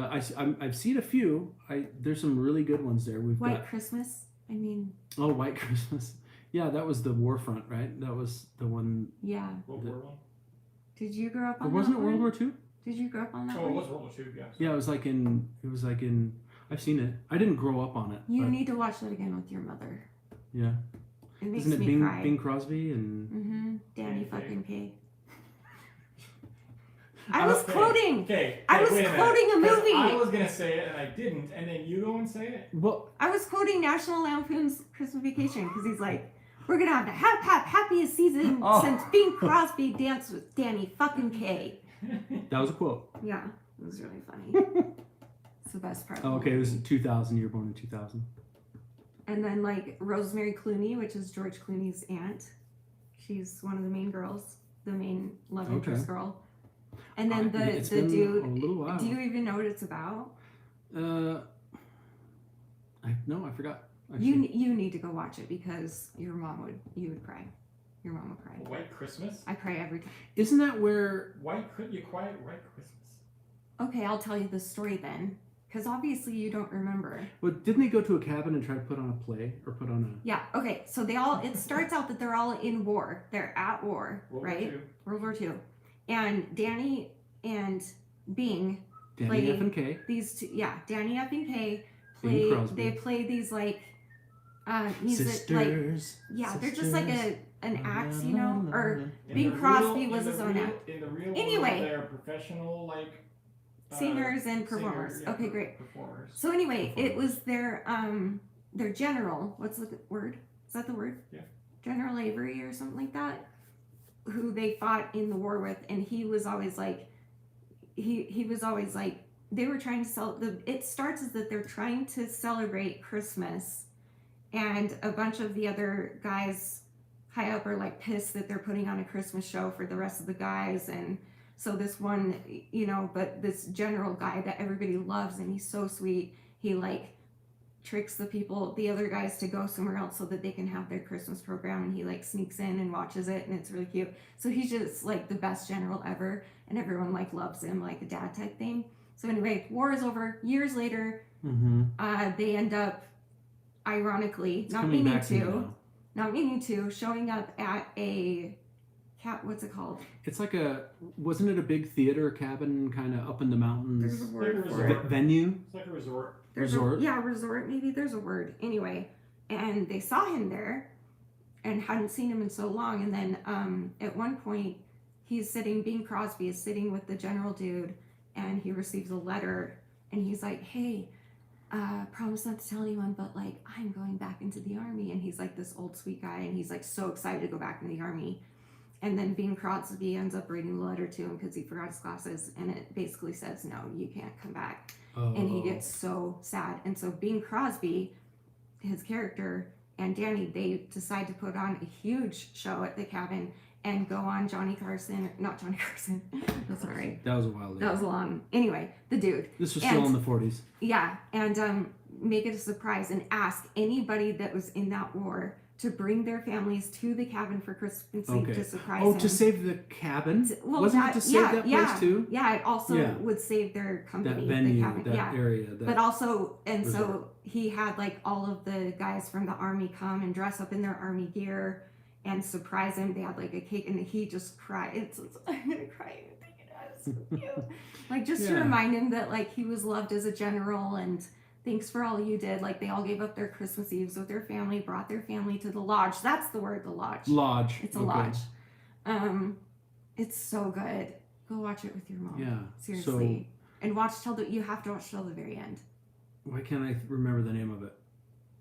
I've seen a few. There's some really good ones there. We've White got Christmas. I mean, White Christmas. Yeah, that was the war front, right? That was the one. yeah. World War One. Did you grow up Or on wasn't that it World one? War II? Did you grow up on that Oh, it one? was World War Two. Yeah. Yeah, it was like in. I've seen it. I didn't grow up on it. You but need to watch that again with your mother. yeah. It makes Isn't it me cry. Bing Crosby and? Mm-hmm. Danny Danny fucking K. I I was Okay. quoting. Okay. I was wait a minute. quoting a 'Cause movie. I was gonna say it and I didn't, and then you go and say it. Well, I was quoting National Lampoon's Christmas Vacation because he's like, "We're gonna have the happiest season Oh. since Bing Crosby danced with Danny fucking K." that was a quote. Yeah, it was really funny. It's the best part. of the Oh, okay, it was movie. 2000. You were born in 2000. And then like Rosemary Clooney, which is George Clooney's aunt. She's one of the main girls, the main love Okay. interest girl. And then It's the been dude. a little while. Do you even know what it's about? No, I forgot. You actually. you need to go watch it because you would cry. Your mom would cry. White Christmas. I cry every time. Isn't that where? You quiet White Christmas. Okay, I'll tell you the story then, because obviously you don't remember. Well, didn't they go to a cabin and try to put on a play or put on a? Yeah. Okay. So it starts out that they're all in war. They're at war, World right? War II. World War II, and Danny and Bing Danny Play- F and K. these two, yeah, Danny F and K Bing play. Crosby. They play these like music like Sisters. yeah, they're just like an act, you know, or In Bing the Crosby real- was in his the own real- act. In the real Anyway. world, they're professional singers and performers. singers, yeah, Okay, great. Performers. So anyway, it was their general. What's the word? Is that the word? Yeah. General Avery or something like that, who they fought in the war with, and he was always like, he was always like, they were trying to it starts as that they're trying to celebrate Christmas, and a bunch of the other guys high up are like pissed that they're putting on a Christmas show for the rest of the guys, and so this one, but this general guy that everybody loves, and he's so sweet, he like tricks the other guys to go somewhere else so that they can have their Christmas program, and he like sneaks in and watches it, and it's really cute. So he's just like the best general ever, and everyone like loves him, like a dad type thing. So anyway, war is over. Years later, Mm-hmm. they end up, ironically, It's not coming meaning back to me to, now. showing up at a what's it called? It's like wasn't it a big theater cabin kind of up in the mountains? There's a word There's for a it. word. Venue? It's like a resort. Resort? Resort. Maybe there's a word. Anyway, and they saw him there, and hadn't seen him in so long. And then at one point, Bing Crosby is sitting with the general dude, and he receives a letter, and he's like, "Hey, promise not to tell anyone, but like I'm going back into the army." And he's like this old sweet guy, and he's like so excited to go back in the army. And then Bing Crosby ends up reading the letter to him because he forgot his glasses, and it basically says, "No, you can't come back." Oh. And he gets so sad. And so Bing Crosby, his character, and Danny, they decide to put on a huge show at the cabin and go on not Johnny Carson. That's all right. That was a while later. That was a long. Anyway, the dude. This was still and- in the 40s. Yeah, and make it a surprise and ask anybody that was in that war to bring their families to the cabin for Christmas Eve Okay. to surprise Oh, him. to save the cabin? Well, Wasn't that- it to save yeah, that place yeah. too? Yeah, it also Yeah. would save their company, That venue, the cabin. that yeah. area. But also, and so resort. he had like all of the guys from the army come and dress up in their army gear and surprise him. They had like a cake, and he just cried. I'm gonna cry even thinking about it. It's so cute. Like just to Yeah. remind him that like he was loved as a general, and Thanks for all you did. Like they all gave up their Christmas Eves with their family, brought their family to the lodge. That's the word, the lodge. Lodge. It's a Okay. lodge. It's so good. Go watch it with your mom. Yeah. Seriously. And watch you have to watch till the very end. Why can't I remember the name of it?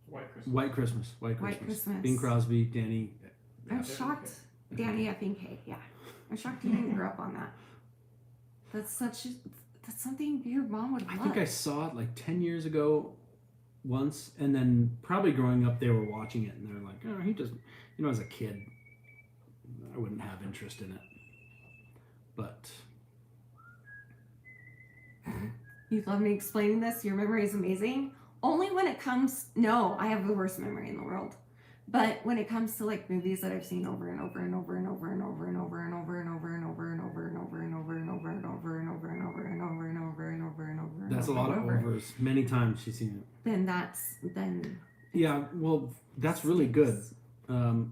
White Christmas. White Christmas. White Christmas. White Christmas. Bing Crosby, Danny. I'm shocked. Danny effing K. Yeah. I'm shocked you didn't grow up on that. That's something your mom would love. I think I saw it like 10 years ago once, and then probably growing up they were watching it and they're like, oh, he doesn't, as a kid I wouldn't have interest in it. But You love me explaining this. Your memory is amazing. Only when it comes, no, I have the worst memory in the world. But when it comes to like movies that I've seen over and over and over and over and over and over and over and over and over and over and over and over and over and over and over and over and over and over and over and over. that's a lot of overs. Many times she's seen it. Then Yeah, well, that's really good.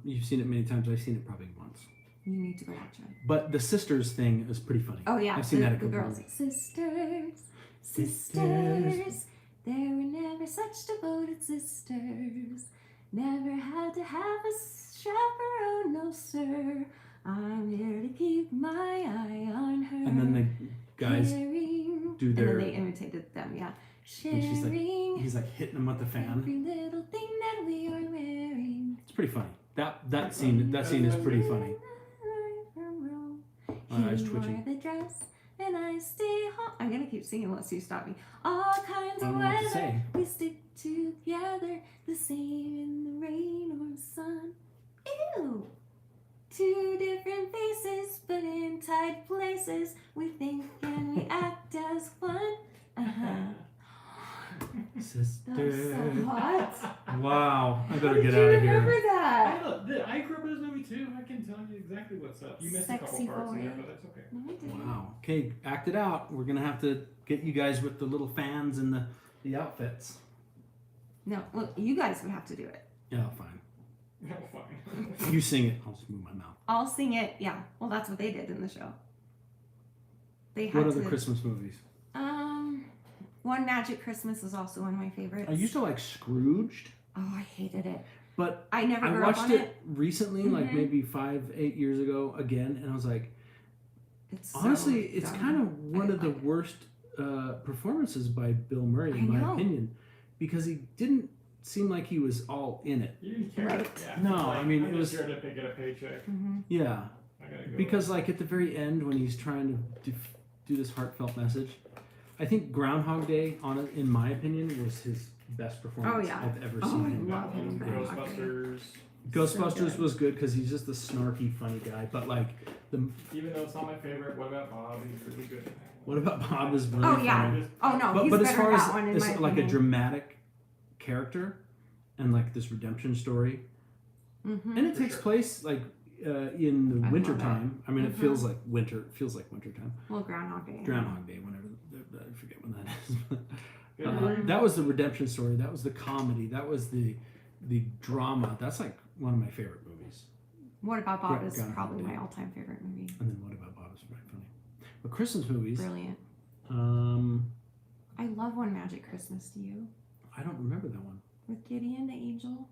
You've seen it many times. I've seen it probably once. you need to go watch it. But the sisters thing is pretty funny. Oh yeah, I've seen that a the couple girls. times. Sisters, there were never such devoted sisters. Never had to have a chaperone, no sir. I'm here to keep my eye on her. And then the guys do their. And then they imitated them, yeah. And she's like, Sharing he's like hitting them with the fan. every little thing that we are wearing. It's pretty funny. That scene is pretty funny. My eyes He wore twitching. the dress and I stay home. I'm gonna keep singing unless you stop me. All kinds I of don't know what to weather, say. we stick together, the same in the rain or the sun. Ew. Two different faces, but in tight places. We think and we act as one. Sister. That was so hot. Wow, I How better did get you out of remember here. that? I grew up in this movie too. I can tell you exactly what's up. You missed a Sexy couple parts in there, boy. but that's okay. No, I didn't. Wow. Okay, act it out. We're gonna have to get you guys with the little fans and the outfits. No, well, you guys would have to do it. Yeah, fine. No, fine. You sing it. I'll just move my mouth. I'll sing it. Yeah. Well, that's what they did in the show. They had What to. other Christmas movies? One Magic Christmas is also one of my favorites. I used to like Scrooged, Oh, I hated it. but I never I grew up watched on it recently, like Mhm. maybe 5-8 years ago again, and I was like, It's so honestly, it's dumb. kind of one I of the like it. worst performances by Bill Murray, in I my know. opinion, because he didn't seem like he was all in it. You didn't care. Right. Yeah. No, Like, I mean, I'm it just was- here to get a paycheck. Mhm. Yeah, I gotta go. because like at the very end when he's trying to do this heartfelt message, I think Groundhog Day, in my opinion, was his best performance yeah. I've ever Oh, seen. I him. love him in Groundhog Day. Ghostbusters. Ghostbusters good. was good because he's just a snarky, funny guy. But like, Even though it's not my favorite, what about Bob? He's really good in that what one. about Bob is really Oh, funny. yeah. Oh no, he's But as better far at as that one in it's my like a opinion. dramatic character and like this redemption story, Mhm. and it For takes sure. place like in the I winter love it. time. I mean, it Mhm. feels like winter. It feels like winter time. Well, Groundhog Day. Groundhog Day, whenever I forget when that is. February. That was the redemption story. That was the comedy. That was the drama. That's like one of my favorite movies. What About Bob is Groundhog probably Day. my all-time favorite movie. And then What About Bob is quite funny. But Christmas movies, Brilliant. I I love One Magic Christmas. Do you? don't remember that one. With Gideon the angel.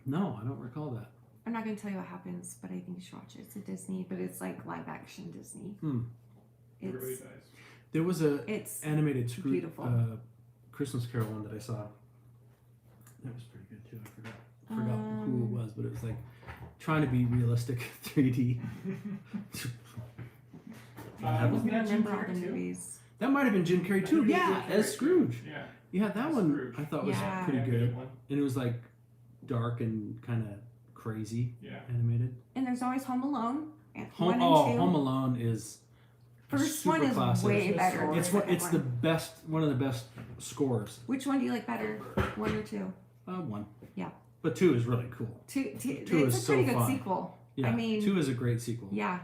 No, I don't recall that. I'm not gonna tell you what happens, but I think you should watch it. It's a Disney, but it's like live action Disney. Everybody It's dies. There was a it's animated beautiful. Christmas Carol one that I saw. That was pretty good too. I forgot who it was, but it was like trying to be realistic 3D. I Wasn't don't that Jim remember all the Carrey too? movies. That might have been Jim Carrey I too. think it was Yeah, Jim Carrey as too. Scrooge. Yeah. Yeah, that As one Scrooge. I thought was Yeah. pretty Yeah, good, one. and it was like dark and kind of crazy Yeah. animated. And there's always Home Alone. And Home, one and oh, two. Home Alone is a First super one is classic. way Christmas better. Story. than It's the what it's the second best, one of the best scores. Which one do you like better? One or two? One. Yeah. But 2 is really cool. Two Two it's is a pretty so good fun. sequel. Yeah. I mean, 2 is a great sequel. Yeah.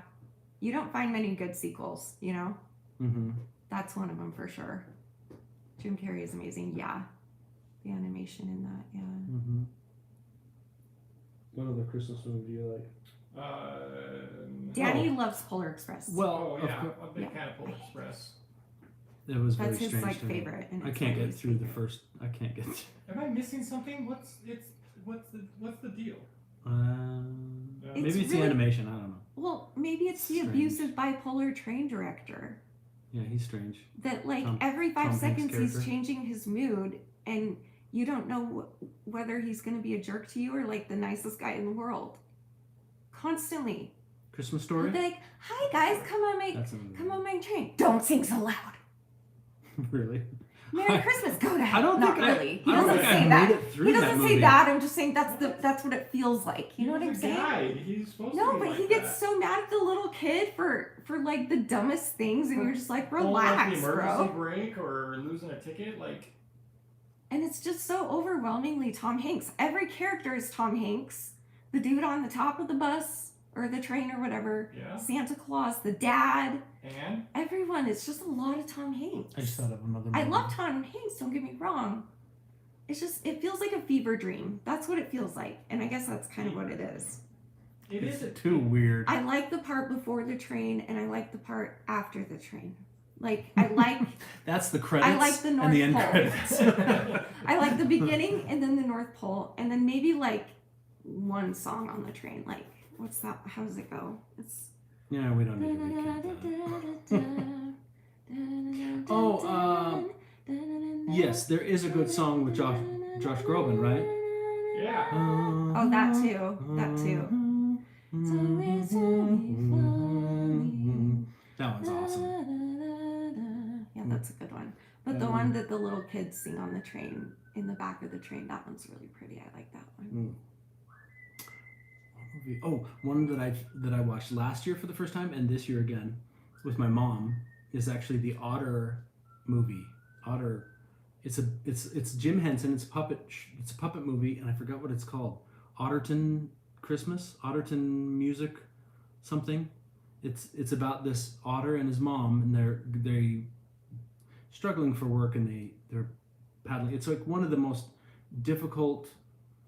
You don't find many good sequels, you know? Mm-hmm. That's one of them for sure. Jim Carrey is amazing. Yeah. The animation in that, yeah. Mm-hmm. What other Christmas movie do you like? Danny loves Polar Express. Well, Oh of yeah, course. a big Yeah. Catapult Express. It was That's very his strange like to me. favorite. And I it's can't get always through the favorite. first. I can't get. Am I missing something? What's the deal? It's Maybe it's the really- animation. I don't know. Well, maybe it's the Strange. abusive bipolar train director Yeah, he's strange. that like Tom- every 5 Tom Hanks' seconds he's character. changing his mood, and you don't know whether he's going to be a jerk to you or like the nicest guy in the world. Constantly. Christmas He'll Story. be like, "Hi guys, come on my train. Don't sing so loud. Really? Merry Christmas. Go to hell." I don't Not think really. I He don't doesn't think say I that. made it through He that doesn't movie. say that. I'm just saying that's what it feels like. You know what I'm He's a saying? guide. He's supposed to No, be but like he gets that. so mad at the little kid for like the dumbest things, and you're just like, Pulling like relax, the emergency bro. brake or losing a ticket, like. And it's just so overwhelmingly Tom Hanks. Every character is Tom Hanks. The dude on the top of the bus or the train or whatever. Yeah. Santa Claus, the dad, And everyone. It's just a lot of Tom Hanks. I just thought of another. I movie. love Tom Hanks, don't get me wrong. It's just, it feels like a fever dream. That's what it feels like. And I guess that's kind of what it is. it It's is too weird. I like the part before the train and I like the part after the train. Like, I like That's the credits. like the and the end North Pole. credits. I like the beginning and then the North Pole and then maybe like one song on the train. Like, what's that? How does it go? It's Yeah, we don't need to recap that. Oh, yes, there is a good song with Josh Groban, right? Yeah. Oh, that too. That too. That one's awesome. Yeah, that's a good one. But the one that the little kids sing on the train, in the back of the train, that one's really pretty. I like that one. What movie? Oh, one that I watched last year for the first time and this year again with my mom is actually the Otter movie. Otter. It's Jim Henson. It's a puppet movie, and I forgot what it's called. Otterton Christmas, Otterton Music, something. It's about this otter and his mom, and they're struggling for work, and they're paddling. It's like one of the most difficult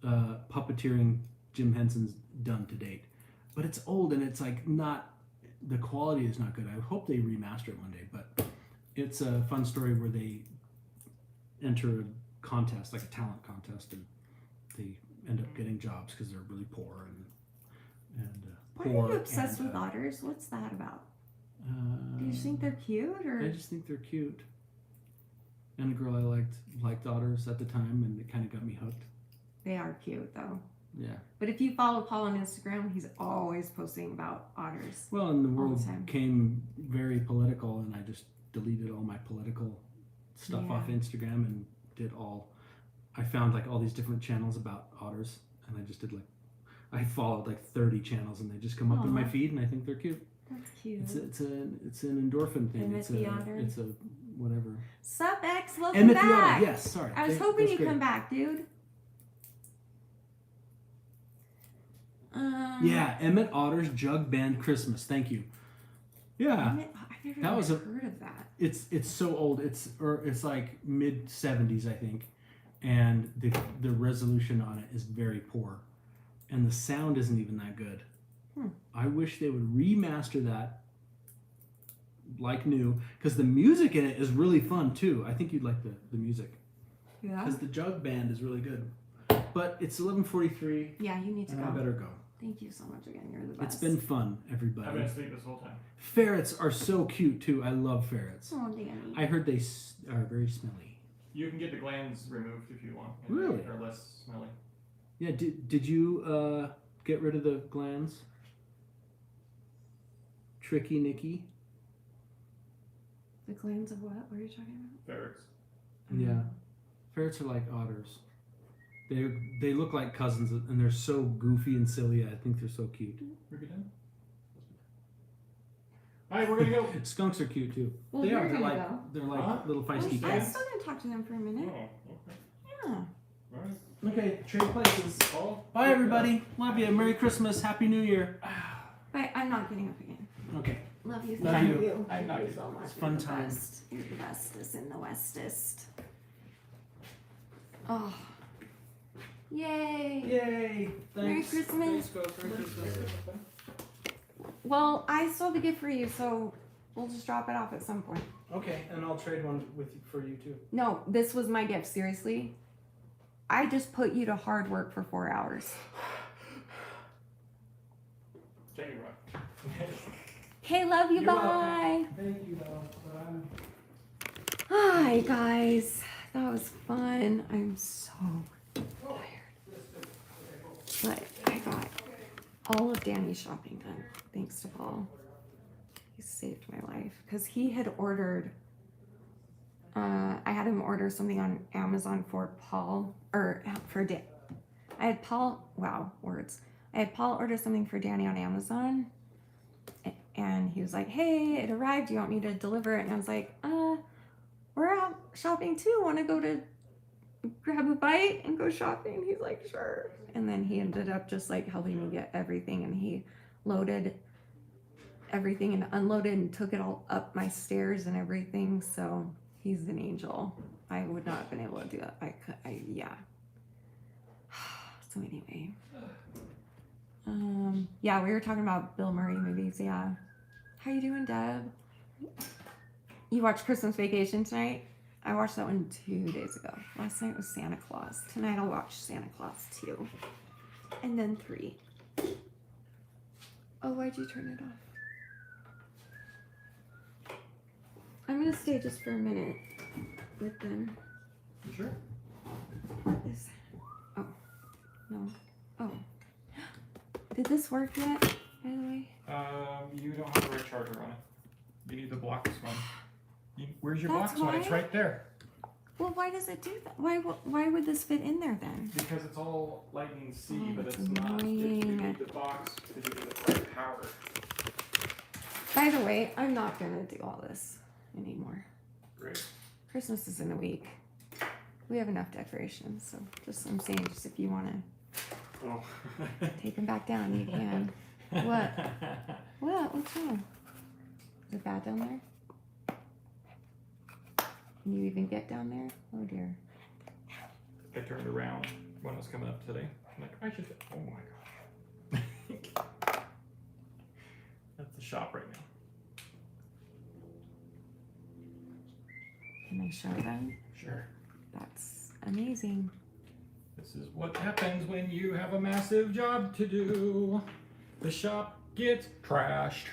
puppeteering Jim Henson's done to date, but it's old and it's like not, the quality is not good. I hope they remaster it one day, but it's a fun story where they enter a contest, like a talent contest, and they end up getting jobs because they're really poor and Why poor. are you obsessed and, with otters? What's that about? Uh, Do you just think they're cute, or I just think they're cute. And a girl I liked otters at the time, and it kind of got me hooked. they are cute though? Yeah. But if you follow Paul on Instagram, he's always posting about otters. Well, and the All the world time. came very political, and I just deleted all my political stuff Yeah. off Instagram and I found like all these different channels about otters, and I just did I followed like 30 channels, and they just come up in my Aw. feed, and I think they're cute. That's cute. It's an endorphin thing. Emmett the otter. It's a whatever. Sup, X? Welcome Emmett the back. otter. Yes, sorry. I was Thank- hoping that's you'd great. come back, dude. Yeah, Emmett Otter's Jug Band Christmas. Thank you. Yeah. I've never That was heard of that. It's so old. It's like mid 70s, I think, and the resolution on it is very poor, and the sound isn't even that good. I wish they would remaster that like new, because the music in it is really fun too. I think you'd like the music, Yeah. because the Jug Band is really good. But it's 11:43, Yeah, you need to and go. I better go. Thank you so much again. You're the best. It's been fun, I've everybody. been asleep this whole time. Ferrets are so cute too. I love ferrets. Oh, Danny. I heard they are very smelly. You can get the glands removed if you want. Really? They're less smelly. Yeah, did you get rid of the glands? Tricky Nicky? The glands of what? What are you talking Ferrets. about? Yeah. Ferrets are like otters. They look like cousins, and they're so goofy and silly. I think they're so cute. Rip it down. Alright, we're gonna go. Skunks are cute too. Well, they we're are. They're gonna like go. they're like Huh? little feisty I cats. still didn't talk to them for a minute. Oh, okay. Yeah. Alright. Okay, trade places. Oh, Bye everybody. Love you. Merry Christmas. Happy New Year. But I'm not getting up again. Okay. Love you. Love Thank you. you. I'm not Thank you getting so much. It's fun You're the time. best. You're the bestest in the westest. Oh. Yay. Yay. Merry Thanks. Christmas. Thanks, folks. Merry Christmas. Well, I still have a gift for you, so We'll just drop it off at some point. Okay, and I'll trade one for you too. No, this was my gift. Seriously, I just put you to hard work for 4 hours. Jamie, what? Okay, love you. You're Bye. Thank you, though. Hi guys, that was fun. I'm so tired, but I got all of Danny's shopping done thanks to Paul. He saved my life because he had ordered. I had him order something on Amazon for Paul or for Dan. I had Paul. Wow, words. I had Paul order something for Danny on Amazon, and he was like, "Hey, it arrived. Do you want me to deliver it?" And I was like, we're out shopping too. Want to go to grab a bite and go shopping?" He's like, "Sure." And then he ended up just like helping me get everything, and he loaded everything and unloaded and took it all up my stairs and everything. So he's an angel. I would not have been able to do that. Yeah. So anyway, yeah, we were talking about Bill Murray movies. Yeah. How you doing, Deb? You watched Christmas Vacation tonight? I watched that one 2 days ago. Last night was Santa Claus. Tonight I'll watch Santa Claus 2. And then 3. Oh, why'd you turn it off? I'm gonna stay just for a minute with them. You sure? What is that? Oh, no. Oh. Did this work yet, by the way? You don't have the right charger on it. You need the box one. Where's your That's box one? It's why? right there. Well, why does it do that? Why would this fit in there then? Because it's all Lightning C, Oh, but that's it's not. You annoying. need the box to do the right power. By the way, I'm not gonna do all this anymore. Great. Christmas is in a week. We have enough decorations, so I'm saying, just if you wanna Oh. take them back down, you can. What? What? What's wrong? Is it bad down there? Can you even get down there? Oh dear. I turned around when I was coming up today. I'm like, I should. Oh my gosh. That's the shop right now. Can I show them? Sure. That's amazing. This is what happens when you have a massive job to do. The shop gets trashed.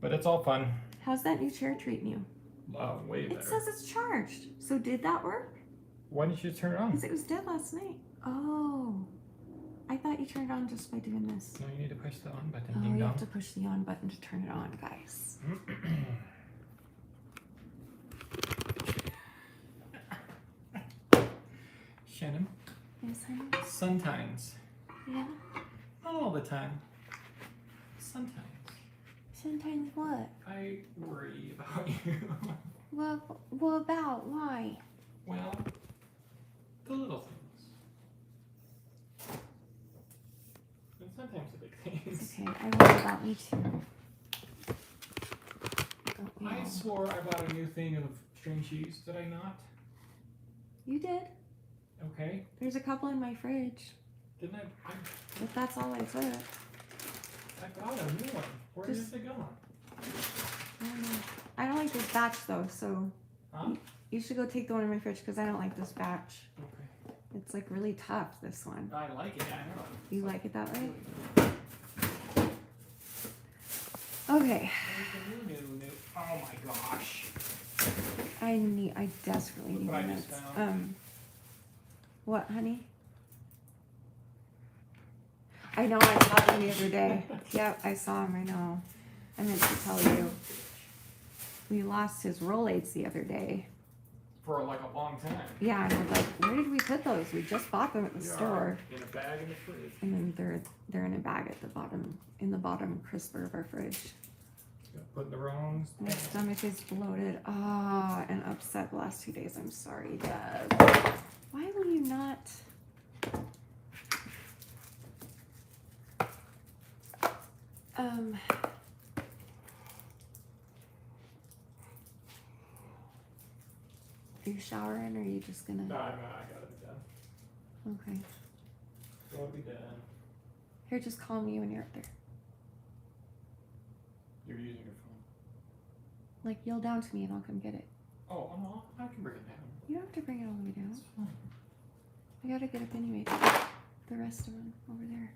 But it's all fun. How's that new chair treating you? Way better. It says it's charged. So did that work? Why didn't you turn it on? Because it was dead last night. Oh. I thought you turned it on just by doing this. No, you need to push the on button. Oh, Ding you dong. have to push the on button to turn it on, guys. Shannon, Yes, honey? sometimes, Yeah? not all the time, sometimes Sometimes what? I worry about you. What about? Why? Well, the little things. And sometimes the big It's things. okay. I worry about me too. Don't we I all? swore I bought a new thing of string cheese. Did I not? You did. Okay. There's a couple in my fridge, Didn't I? but that's all I took. I got a new one. Where Just- did it go? I don't know. I don't like this batch though, so Huh? you should go take the one in my fridge because I don't like this batch. Okay. It's like really tough, this one. I like it. I know. You like it that way? Okay. New. Oh my gosh. I desperately need Look what I the just notes. found. What, honey? I know, I saw them the other day. Yep, I saw him, I know. I meant to tell you. We lost his Rolaids the other day. For like a long time. Yeah, and we're like, where did we put those? We just bought them at the store. In a bag in the fridge. And then they're in a bag at the bottom, in the bottom crisper of our fridge. Put in the wrong. My stomach is bloated. Ah, and upset the last 2 days. I'm sorry, Deb. Why will you not? Are you showering or are you just gonna? No, I gotta be done. Okay. Gotta be done. Here, just call me when you're up there. You're using your phone. Like, yell down to me and I'll come get it. Oh, no, I can bring it down. You don't have to bring it all the way down. It's fine. I gotta get up anyway. The rest of them over there.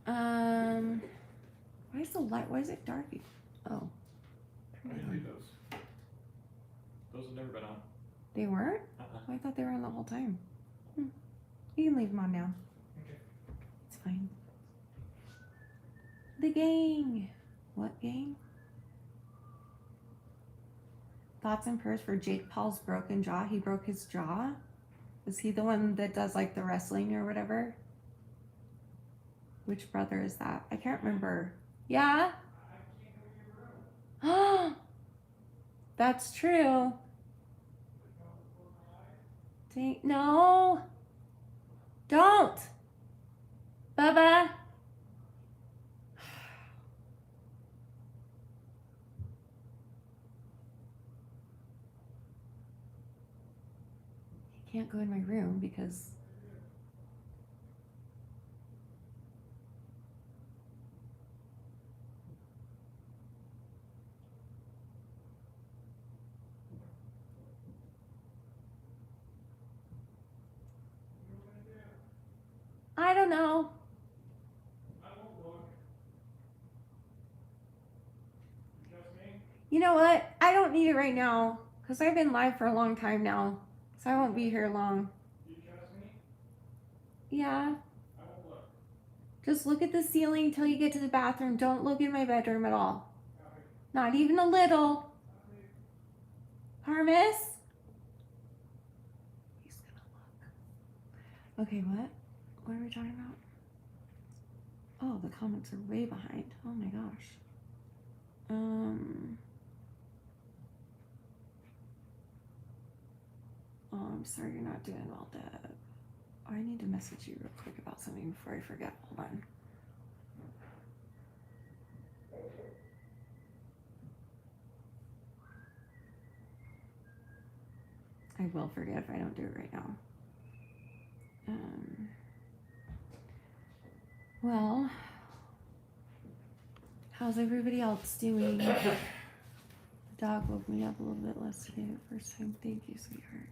Oh. Why is the light? Why is it dark? Oh. I didn't leave those. Those have never been on. They weren't? Uh-uh. I thought they were on the whole time. You can leave them on now. Okay. It's fine. The gang. What gang? Thoughts and prayers for Jake Paul's broken jaw. He broke his jaw. Is he the one that does like the wrestling or whatever? Which brother is that? I can't remember. Yeah? Oh, that's true. Dang, no. Don't. Bubba. He can't go in my room because I don't know. You know what? I don't need it right now because I've been live for a long time now, so I won't be here long. Yeah. Just look at the ceiling until you get to the bathroom. Don't look in my bedroom at all. Not even a little. Harmus? He's gonna look. Okay, what? What are we talking about? Oh, the comments are way behind. Oh my gosh. Oh, I'm sorry you're not doing well, Deb. I need to message you real quick about something before I forget. Hold on. I will forget if I don't do it right now. Well, how's everybody else doing? The dog woke me up a little bit less today the first time. Thank you, sweetheart.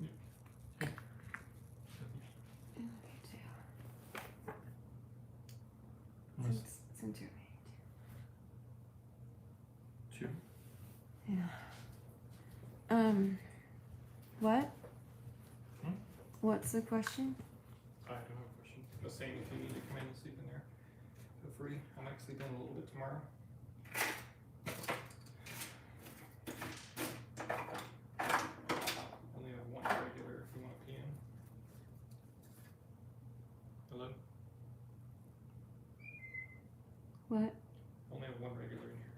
And you too. Since you're late. Sure. Yeah. What? What's the question? I don't have a question. Just saying if you need to come in and sleep in there, feel free. I might sleep in a little bit tomorrow. Only have one regular if you want to pee in. Hello? What? Only have one regular in here.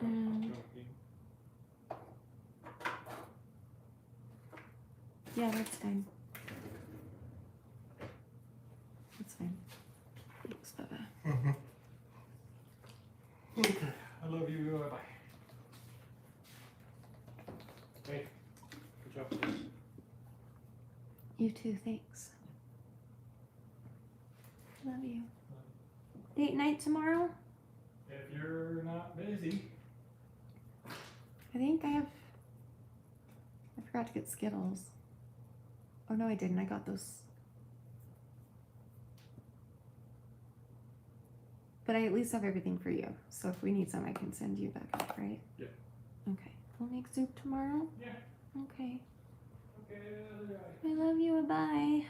Um, You want to pee in? Yeah, that's fine. That's fine. Thanks, Bubba. Okay. I love you. Bye. Hey, good job. You too, thanks. Love you. Date night tomorrow? If you're not busy. I think I forgot to get Skittles. Oh no, I didn't. I got those. But I at least have everything for you. So if we need some, I can send you back up, right? Yeah. Okay. We'll make soup tomorrow? Yeah. Okay. Okay. I love you. Bye.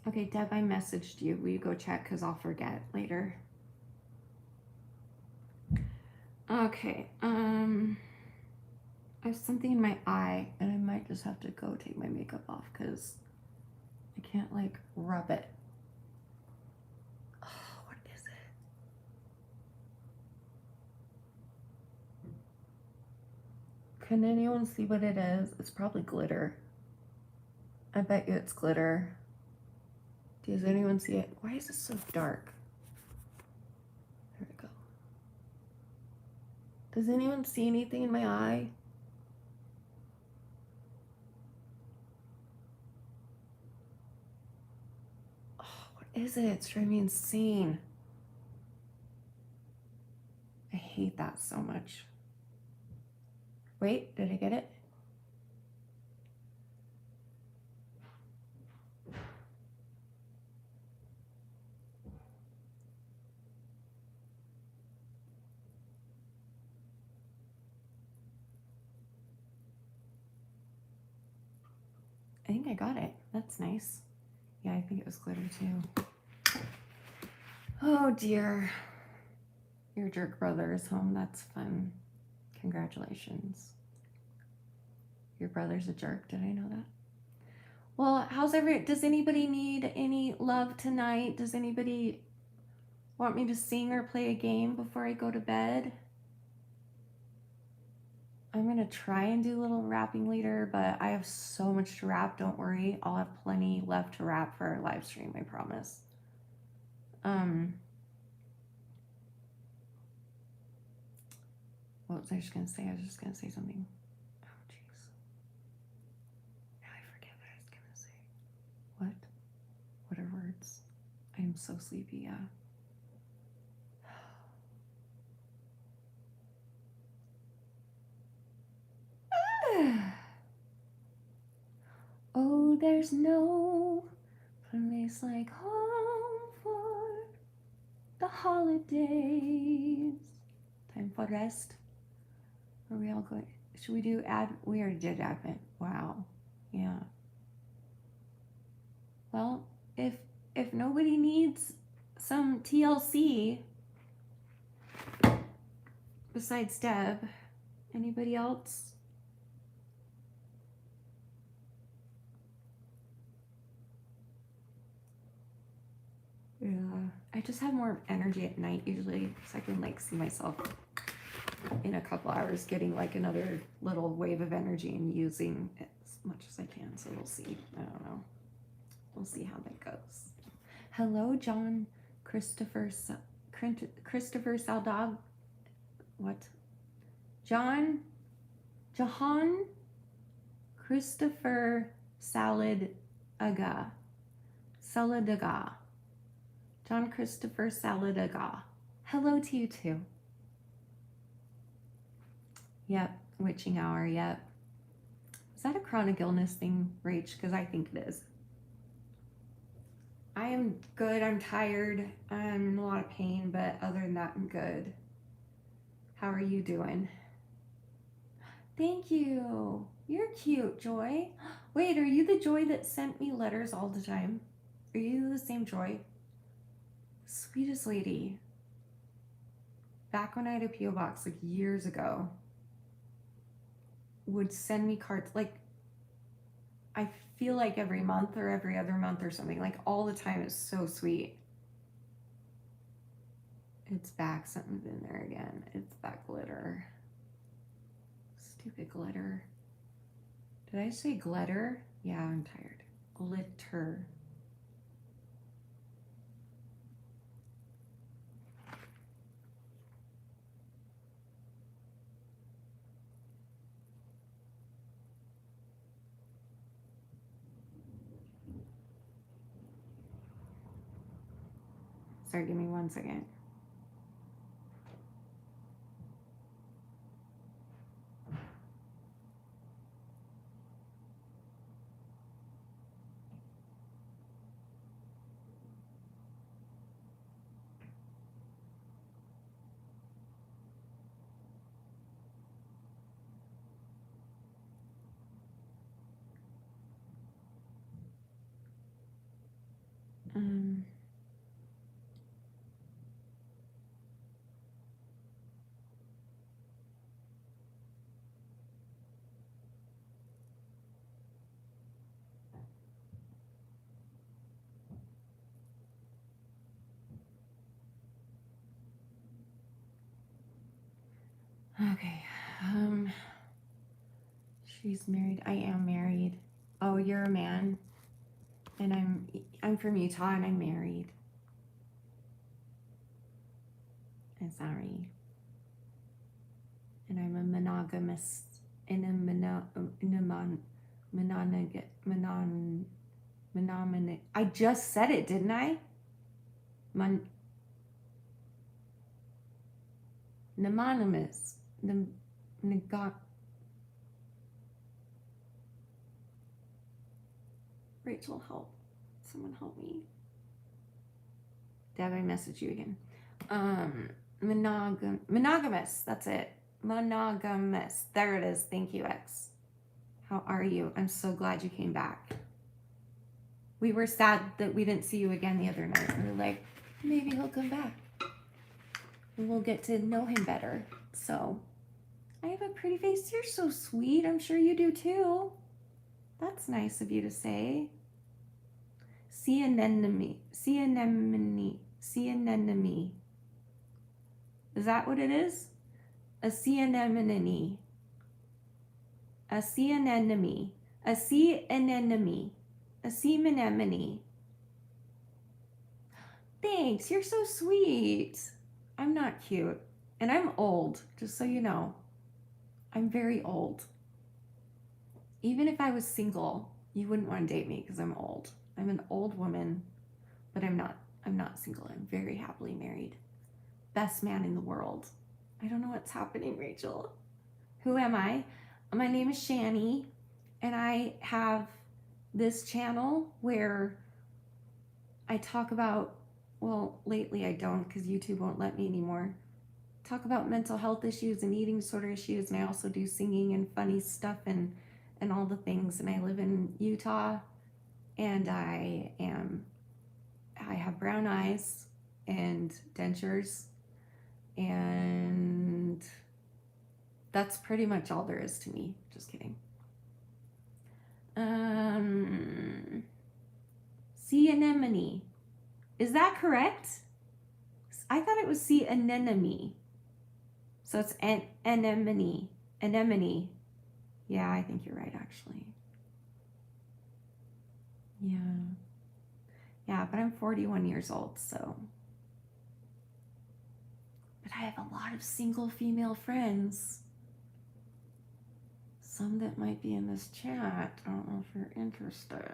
Okay, Deb, I messaged you. Will you go check? Because I'll forget later. Okay, I have something in my eye, and I might just have to go take my makeup off because I can't like rub it. Oh, what is it? Can anyone see what it is? It's probably glitter. I bet you it's glitter. Does anyone see it? Why is it so dark? There we go. Does anyone see anything in my eye? Oh, what is it? It's driving me insane. I hate that so much. Wait, did I get it? I think I got it. That's nice. Yeah, I think it was glitter too. Oh dear. Your jerk brother is home. That's fun. Congratulations. Your brother's a jerk. Did I know that? Well, does anybody need any love tonight? Does anybody want me to sing or play a game before I go to bed? I'm gonna try and do a little rapping later, but I have so much to rap. Don't worry, I'll have plenty left to rap for our live stream. I promise. What was I just gonna say? I was just gonna say something. Oh, jeez. Now I forget what I was gonna say. What? What are words? I am so sleepy. Yeah. Oh, there's no place like home for the holidays. Time for rest. Are we all going? Should we do ad? We already did advent. Wow. Yeah. Well, if nobody needs some TLC besides Deb, anybody else? Yeah, I just have more energy at night usually, so I can like see myself in a couple hours getting like another little wave of energy and using it as much as I can. So we'll see. I don't know. We'll see how that goes. Hello, John Christopher Saldog. What? Jahan Christopher Saladaga. John Christopher Saladaga. Hello to you too. Yep, witching hour, yep. Is that a chronic illness thing, Rach? Because I think it is. I am good, I'm tired, I'm in a lot of pain, but other than that, I'm good. How are you doing? Thank you. You're cute, Joy. Wait, are you the Joy that sent me letters all the time? Are you the same Joy? Sweetest lady. Back when I had a P.O. box like years ago, would send me cards like I feel like every month or every other month or something, like all the time. It's so sweet. It's back. Something's in there again. It's that glitter. Stupid glitter. Did I say glitter? Yeah, I'm tired. Glitter. Sorry, give me 1 second. Okay. She's married. I am married. Oh, you're a man. And I'm from Utah and I'm married. I'm sorry. And I'm a monogamous and a I just said it, didn't I? Mononymous. Rachel, help. Someone help me. Deb, I message you again. Monogamous. That's it. Monogamous. There it is. Thank you, X. How are you? I'm so glad you came back. We were sad that we didn't see you again the other night. We were like, maybe he'll come back. And we'll get to know him better. So, I have a pretty face. You're so sweet. I'm sure you do too. That's nice of you to say. Sea anemone. Sea anemone. Sea anemone. Is that what it is? A sea anemone. A sea anemone. A sea anemone. A sea anemone. Thanks. You're so sweet. I'm not cute. And I'm old, just so you know. I'm very old. Even if I was single, you wouldn't want to date me because I'm old. I'm an old woman, but I'm not single. I'm very happily married. Best man in the world. I don't know what's happening, Rachel. Who am I? My name is Shanny, and I have this channel where I talk about, well, lately I don't because YouTube won't let me anymore. Talk about mental health issues and eating disorder issues, and I also do singing and funny stuff and all the things. And I live in Utah, and I have brown eyes and dentures, and that's pretty much all there is to me. Just kidding. Sea anemone. Is that correct? I thought it was sea anemone. So it's anemone. Anemone. Yeah, I think you're right, actually. Yeah. Yeah, but I'm 41 years old, so. But I have a lot of single female friends. Some that might be in this chat. I don't know if you're interested.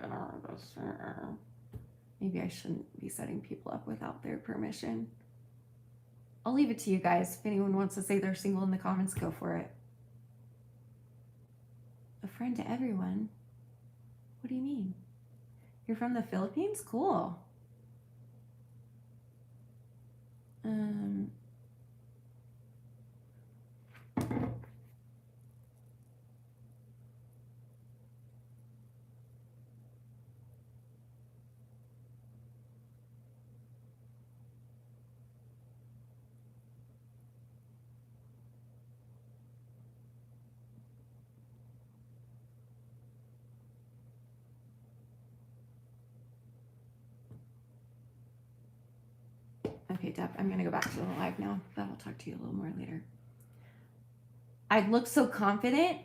Maybe I shouldn't be setting people up without their permission. I'll leave it to you guys. If anyone wants to say they're single in the comments, go for it. A friend to everyone? What do you mean? You're from the Philippines? Cool. Okay, Deb, I'm going to go back to the live now, but I'll talk to you a little more later. I look so confident.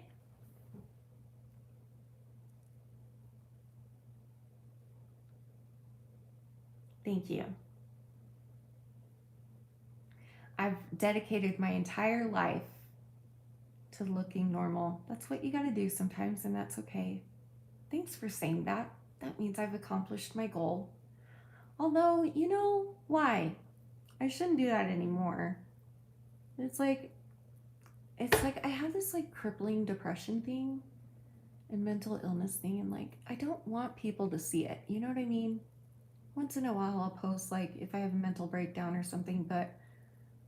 Thank you. I've dedicated my entire life to looking normal. That's what you got to do sometimes, and that's okay. Thanks for saying that. That means I've accomplished my goal. Although, you know why? I shouldn't do that anymore. It's like I have this like crippling depression thing and mental illness thing, and like I don't want people to see it. You know what I mean? Once in a while I'll post like if I have a mental breakdown or something, but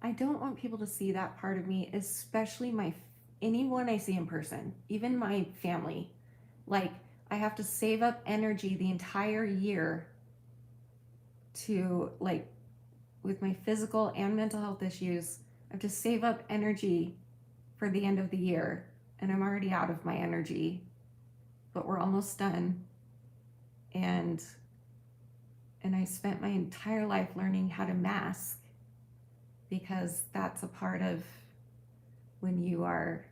I don't want people to see that part of me, especially anyone I see in person, even my family. Like I have to save up energy the entire year to like with my physical and mental health issues. I have to save up energy for the end of the year, and I'm already out of my energy, but we're almost done. And I spent my entire life learning how to mask, because that's a part of when you are,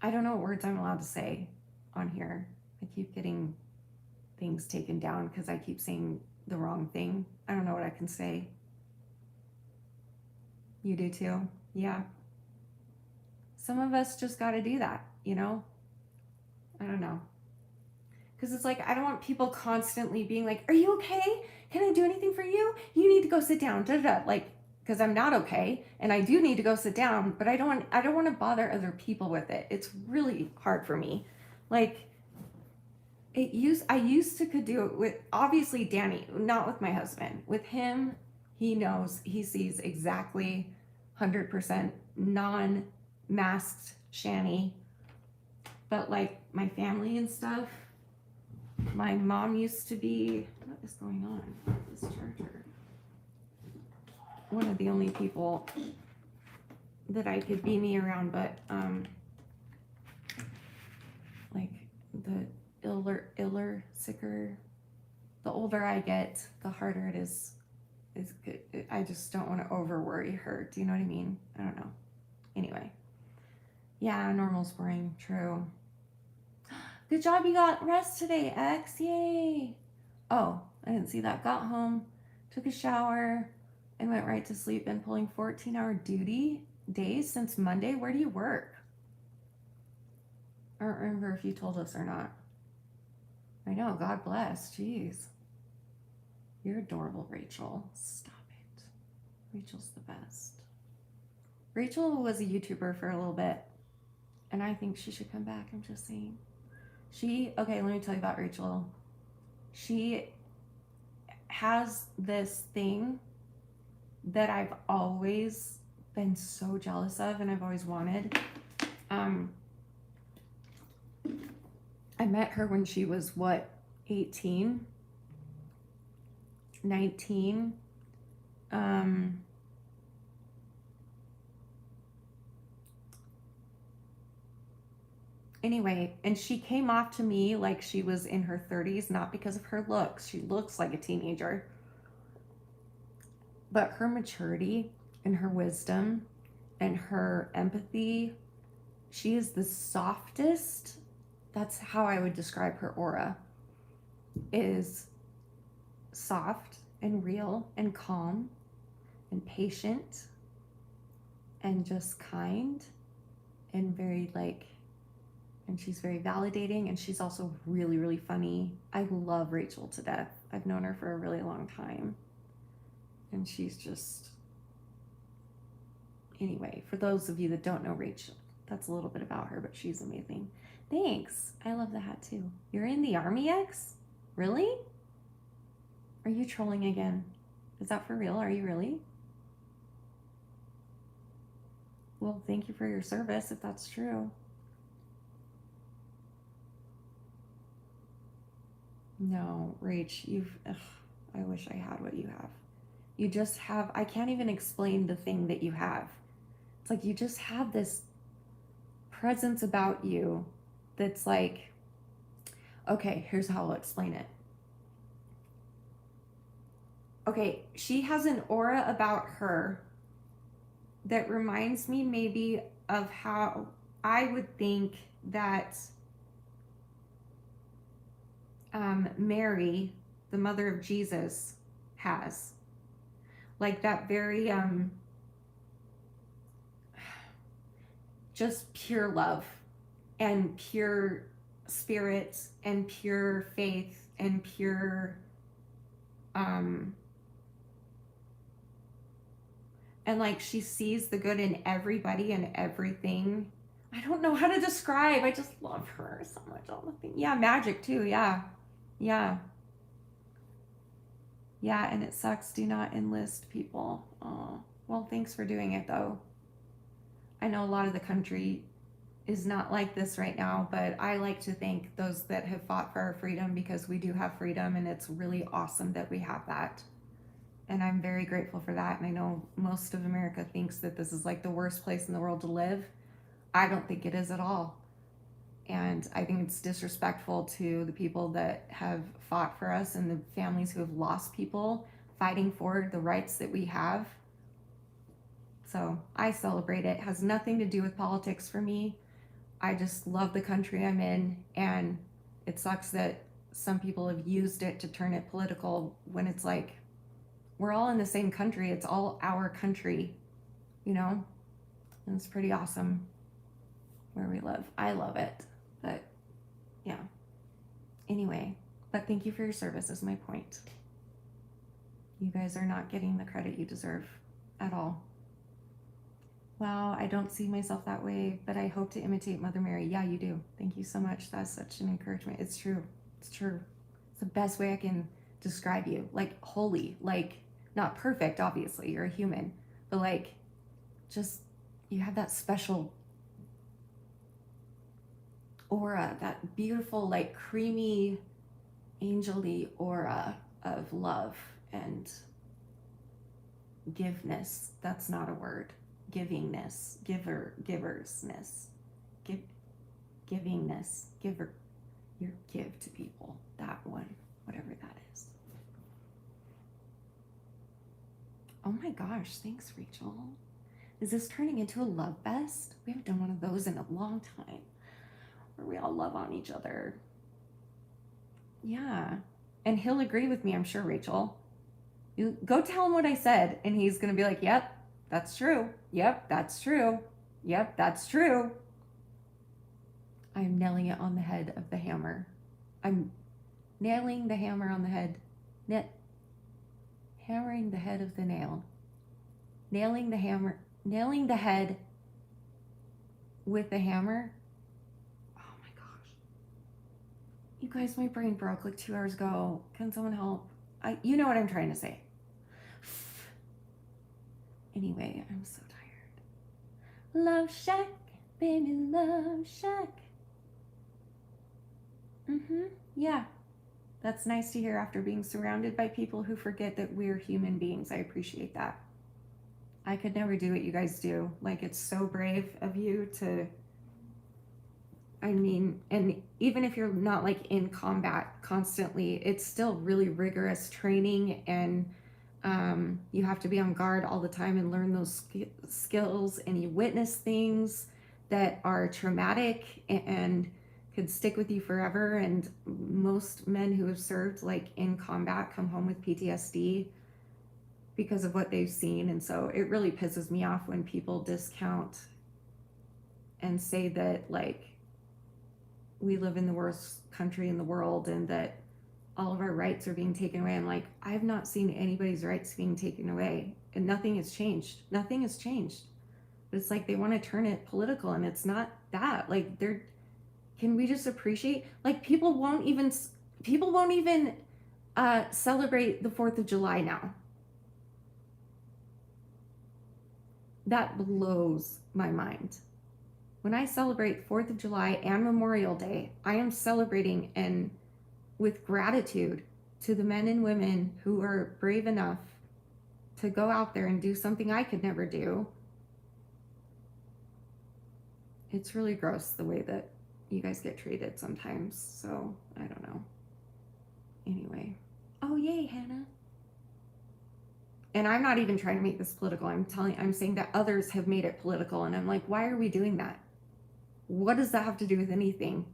I don't know what words I'm allowed to say on here. I keep getting things taken down because I keep saying the wrong thing. I don't know what I can say. You do too? Yeah. Some of us just got to do that, you know? I don't know. Because it's like, I don't want people constantly being like, are you okay? Can I do anything for you? You need to go sit down. Da, da, da. Like, because I'm not okay and I do need to go sit down, but I don't want to bother other people with it. It's really hard for me. Like, I used to could do it with, obviously, Danny, not with my husband. With him, he knows, he sees exactly 100% non-masked Shanny. But like my family and stuff, my mom used to be, what is going on with this charger? One of the only people that I could be me around, but like the sicker, the older I get, the harder it is good. I just don't want to over worry her. Do you know what I mean? I don't know. Anyway. Yeah, normal's boring. True. Good job, you got rest today, X. Yay. Oh, I didn't see that. Got home, took a shower, and went right to sleep. Been pulling 14-hour duty days since Monday. Where do you work? I don't remember if you told us or not. I know, God bless. Jeez. You're adorable, Rachel. Stop it. Rachel's the best. Rachel was a YouTuber for a little bit, and I think she should come back. I'm just saying. Okay, let me tell you about Rachel. She has this thing that I've always been so jealous of and I've always wanted. I met her when she was, 18? 19? Anyway, and she came off to me like she was in her 30s, not because of her looks. She looks like a teenager. But her maturity and her wisdom and her empathy, she is the softest. That's how I would describe her aura. Is soft and real and calm and patient and just kind and very and she's very validating, and she's also really, really funny. I love Rachel to death. I've known her for a really long time. And she's just... Anyway, for those of you that don't know Rachel, that's a little bit about her, but she's amazing. Thanks. I love the hat too. You're in the Army, X? Really? Are you trolling again? Is that for real? Are you really? Well, thank you for your service, if that's true. No, Rach, I wish I had what you have. You just have, I can't even explain the thing that you have. It's like you just have this presence about you that's like, okay, here's how I'll explain it. Okay, she has an aura about her that reminds me maybe of how I would think that Mary, the mother of Jesus, has. Like that very just pure love and pure spirit and pure faith and pure and like she sees the good in everybody and everything. I don't know how to describe. I just love her so much. All the things. Yeah, magic too. Yeah. Yeah, and it sucks. Do not enlist people. Oh, well, thanks for doing it though. I know a lot of the country is not like this right now, but I like to thank those that have fought for our freedom, because we do have freedom, and it's really awesome that we have that. And I'm very grateful for that. And I know most of America thinks that this is like the worst place in the world to live. I don't think it is at all. And I think it's disrespectful to the people that have fought for us and the families who have lost people fighting for the rights that we have. So I celebrate it. It has nothing to do with politics for me. I just love the country I'm in, and it sucks that some people have used it to turn it political when it's like, we're all in the same country. It's all our country, you know? And it's pretty awesome where we live. I love it. But yeah. Anyway, but thank you for your service is my point. You guys are not getting the credit you deserve at all. Wow, I don't see myself that way, but I hope to imitate Mother Mary. Yeah, you do. Thank you so much. That's such an encouragement. It's true. It's true. It's the best way I can describe you. Like holy, like not perfect, obviously. You're a human, but like just you have that special aura, that beautiful, like creamy, angel-y aura of love and giveness. That's not a word. Givingness, giversness, givingness, giver, your give to people, that one, whatever that is. Oh my gosh, thanks, Rachel. Is this turning into a love fest? We haven't done one of those in a long time, where we all love on each other. Yeah, and he'll agree with me, I'm sure, Rachel. You go tell him what I said, and he's gonna be like, yep, that's true. Yep, that's true. Yep, that's true. I am nailing it on the head of the hammer. I'm nailing the hammer on the head. Hammering the head of the nail. Nailing the hammer. Nailing the head with the hammer. Oh my gosh. You guys, my brain broke like 2 hours ago. Can someone help? You know what I'm trying to say. Anyway, I'm so tired. Love Shack, baby, Love Shack. Yeah. That's nice to hear after being surrounded by people who forget that we're human beings. I appreciate that. I could never do what you guys do. Like, it's so brave of you to, I mean, and even if you're not like in combat constantly, it's still really rigorous training, and you have to be on guard all the time and learn those skills, and you witness things that are traumatic and could stick with you forever. And most men who have served like in combat come home with PTSD because of what they've seen. And so it really pisses me off when people discount and say that like we live in the worst country in the world and that all of our rights are being taken away. I'm like, I've not seen anybody's rights being taken away, and nothing has changed. Nothing has changed. But it's like they want to turn it political, and it's not that. Like, can we just appreciate? Like, people won't even celebrate the 4th of July now. That blows my mind. When I celebrate 4th of July and Memorial Day, I am celebrating and with gratitude to the men and women who are brave enough to go out there and do something I could never do. It's really gross the way that you guys get treated sometimes. So I don't know. Anyway. Oh, yay, Hannah. And I'm not even trying to make this political. I'm saying that others have made it political. And I'm like, why are we doing that? What does that have to do with anything?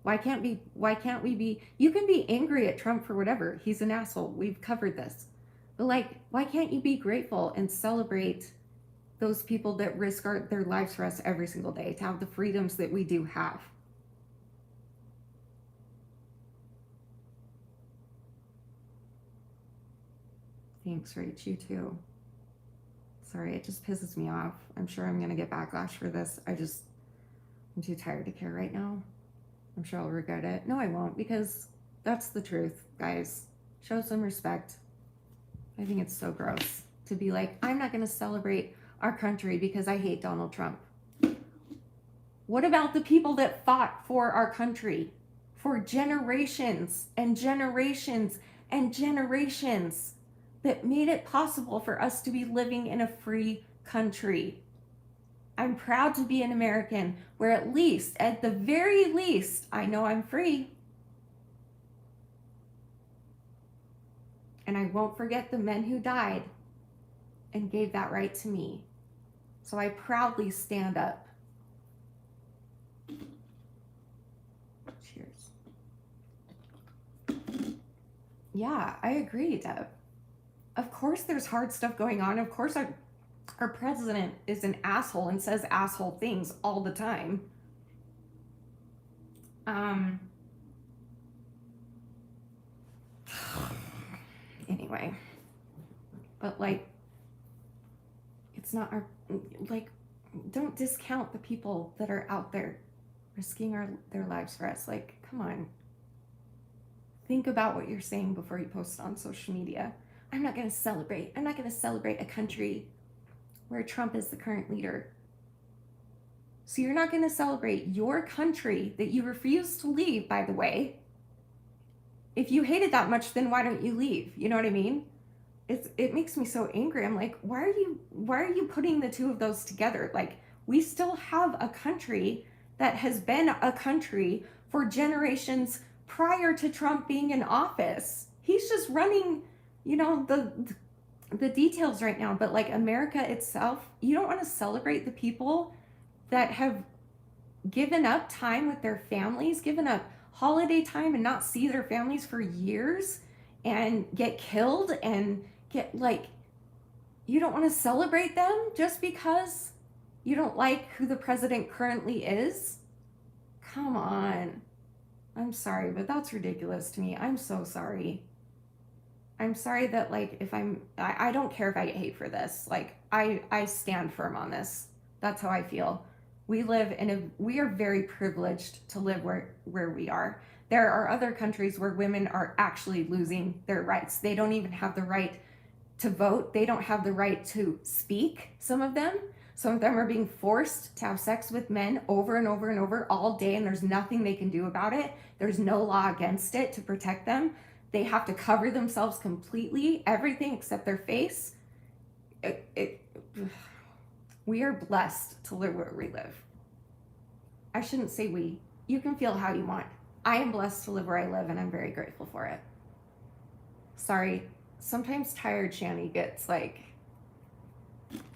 Why can't we be, you can be angry at Trump for whatever. He's an asshole. We've covered this. But like, why can't you be grateful and celebrate those people that risk their lives for us every single day to have the freedoms that we do have? Thanks, Rach. You too. Sorry, it just pisses me off. I'm sure I'm going to get backlash for this. I'm too tired to care right now. I'm sure I'll regret it. No, I won't, because that's the truth, guys. Show some respect. I think it's so gross to be like, I'm not going to celebrate our country because I hate Donald Trump. What about the people that fought for our country for generations and generations and generations that made it possible for us to be living in a free country? I'm proud to be an American where at the very least, I know I'm free. And I won't forget the men who died and gave that right to me. So I proudly stand up. Cheers. Yeah, I agree, Deb. Of course there's hard stuff going on. Of course our president is an asshole and says asshole things all the time. Anyway, but like, it's not our, like, don't discount the people that are out there risking their lives for us. Like, come on. Think about what you're saying before you post it on social media. I'm not going to celebrate a country where Trump is the current leader. So you're not going to celebrate your country that you refuse to leave, by the way. If you hate it that much, then why don't you leave? You know what I mean? It makes me so angry. I'm like, why are you putting the two of those together? Like, we still have a country that has been a country for generations prior to Trump being in office. He's just running, you know, the details right now. But like, America itself, you don't want to celebrate the people that have given up time with their families, given up holiday time and not see their families for years and get killed and get, like, you don't want to celebrate them just because you don't like who the president currently is? Come on. I'm sorry, but that's ridiculous to me. I'm so sorry. I'm sorry that, like, if I don't care if I get hate for this. Like, I stand firm on this. That's how I feel. We are very privileged to live where we are. There are other countries where women are actually losing their rights. They don't even have the right to vote. They don't have the right to speak, some of them. Some of them are being forced to have sex with men over and over and over all day, and there's nothing they can do about it. There's no law against it to protect them. They have to cover themselves completely, everything except their face. We are blessed to live where we live. I shouldn't say we. You can feel how you want. I am blessed to live where I live, and I'm very grateful for it. Sorry, sometimes tired Shanny gets like,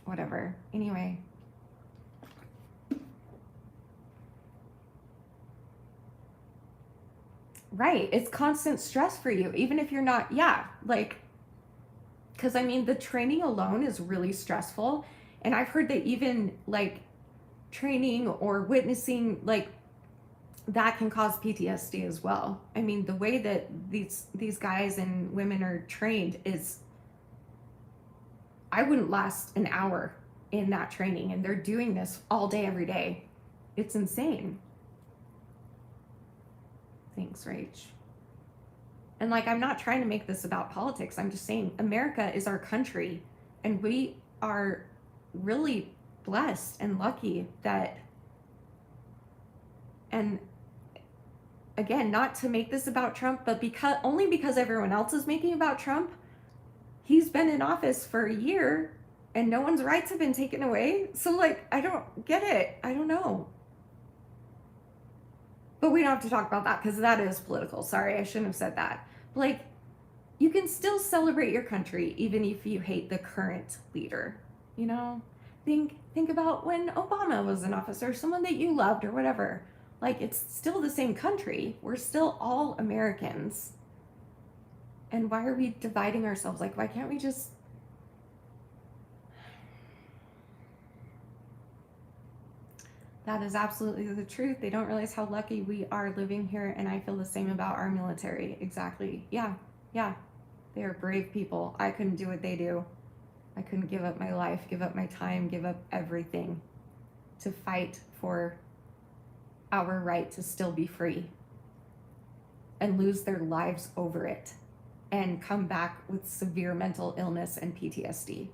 whatever. Anyway. Right, it's constant stress for you, even if you're not, yeah, like, because I mean, the training alone is really stressful. And I've heard that even like training or witnessing, like, that can cause PTSD as well. I mean, the way that these guys and women are trained is, I wouldn't last an hour in that training, and they're doing this all day, every day. It's insane. Thanks, Rach. And like, I'm not trying to make this about politics. I'm just saying America is our country, and we are really blessed and lucky that, and again, not to make this about Trump, but only because everyone else is making about Trump, he's been in office for a year and no one's rights have been taken away. So like, I don't get it. I don't know. But we don't have to talk about that because that is political. Sorry, I shouldn't have said that. But like, you can still celebrate your country even if you hate the current leader. You know, think about when Obama was in office, or someone that you loved or whatever. Like, it's still the same country. We're still all Americans. And why are we dividing ourselves? Like, why can't we just... That is absolutely the truth. They don't realize how lucky we are living here, and I feel the same about our military. Exactly. Yeah. They are brave people. I couldn't do what they do. I couldn't give up my life, give up my time, give up everything to fight for our right to still be free, and lose their lives over it and come back with severe mental illness and PTSD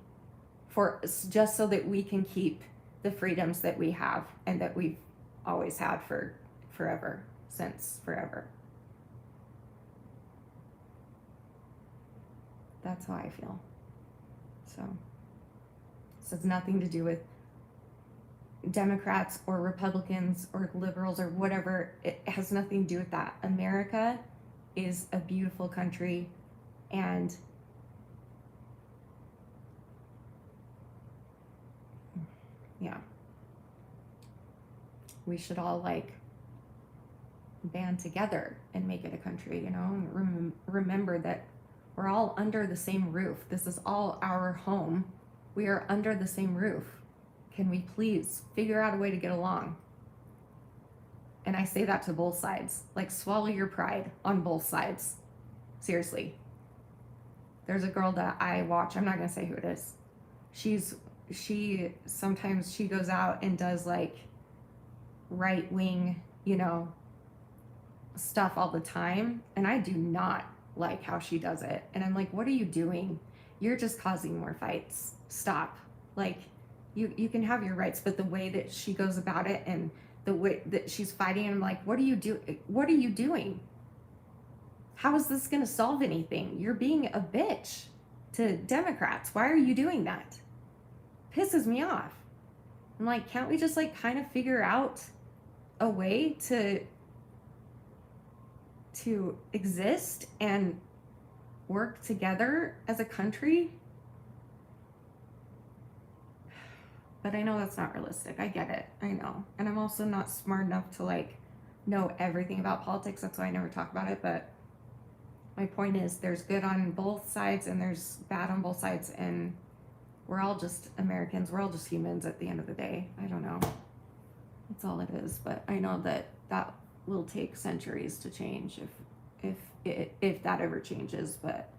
just so that we can keep the freedoms that we have and that we've always had for forever, since forever. That's how I feel. So this has nothing to do with Democrats or Republicans or liberals or whatever. It has nothing to do with that. America is a beautiful country, and Yeah. We should all like band together and make it a country, you know, and remember that we're all under the same roof. This is all our home. We are under the same roof. Can we please figure out a way to get along? And I say that to both sides. Like, swallow your pride on both sides. Seriously. There's a girl that I watch. I'm not going to say who it is. She sometimes she goes out and does like right wing, you know, stuff all the time. And I do not like how she does it. And I'm like, what are you doing? You're just causing more fights. Stop. Like, you can have your rights, but the way that she goes about it and the way that she's fighting, I'm like, what are you doing? How is this going to solve anything? You're being a bitch to Democrats. Why are you doing that? Pisses me off. I'm like, can't we just like kind of figure out a way to exist and work together as a country? But I know that's not realistic. I get it. I know. And I'm also not smart enough to like know everything about politics. That's why I never talk about it. But my point is there's good on both sides and there's bad on both sides. And we're all just Americans. We're all just humans at the end of the day. I don't know. That's all it is. But I know that will take centuries to change if that ever changes. But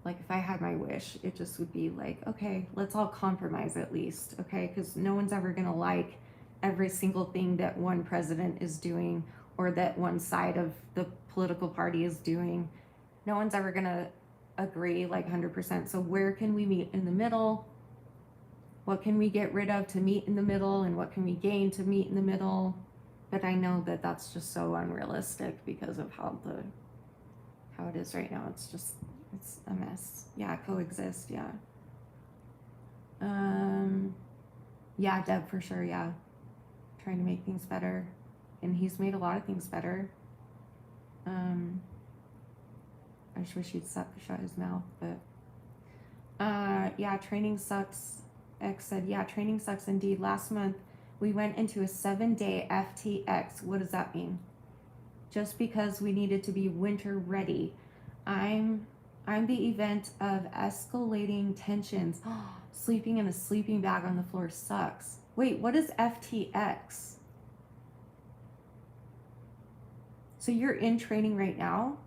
like, if I had my wish, it just would be like, okay, let's all compromise at least, okay? Because no one's ever gonna like every single thing that one president is doing or that one side of the political party is doing. No one's ever gonna agree like 100%. So where can we meet in the middle? What can we get rid of to meet in the middle? And what can we gain to meet in the middle? But I know that that's just so unrealistic because of how it is right now. It's a mess. Yeah, coexist. Yeah. Yeah, Deb, for sure. Yeah. Trying to make things better. And he's made a lot of things better. I just wish he'd shut his mouth, but yeah, training sucks. X said, yeah, training sucks indeed. Last month we went into a 7-day FTX. What does that mean? Just because we needed to be winter ready. I'm the event of escalating tensions. Sleeping in a sleeping bag on the floor sucks. Wait, what is FTX? So you're in training right now?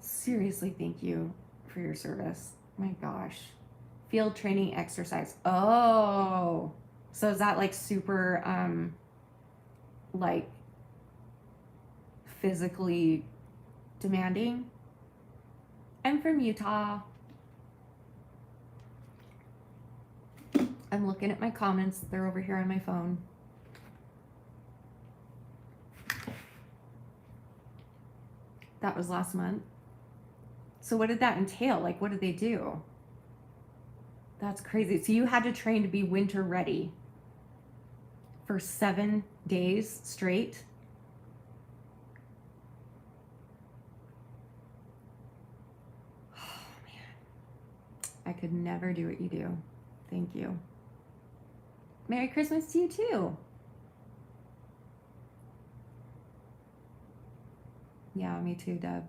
Seriously, thank you for your service. My gosh. Field training exercise. Oh. So is that like super like physically demanding? I'm from Utah. I'm looking at my comments. They're over here on my phone. That was last month. So what did that entail? Like, what did they do? That's crazy. So you had to train to be winter ready for 7 days straight? Oh, man. I could never do what you do. Thank you. Merry Christmas to you, too. Yeah, me too, Deb.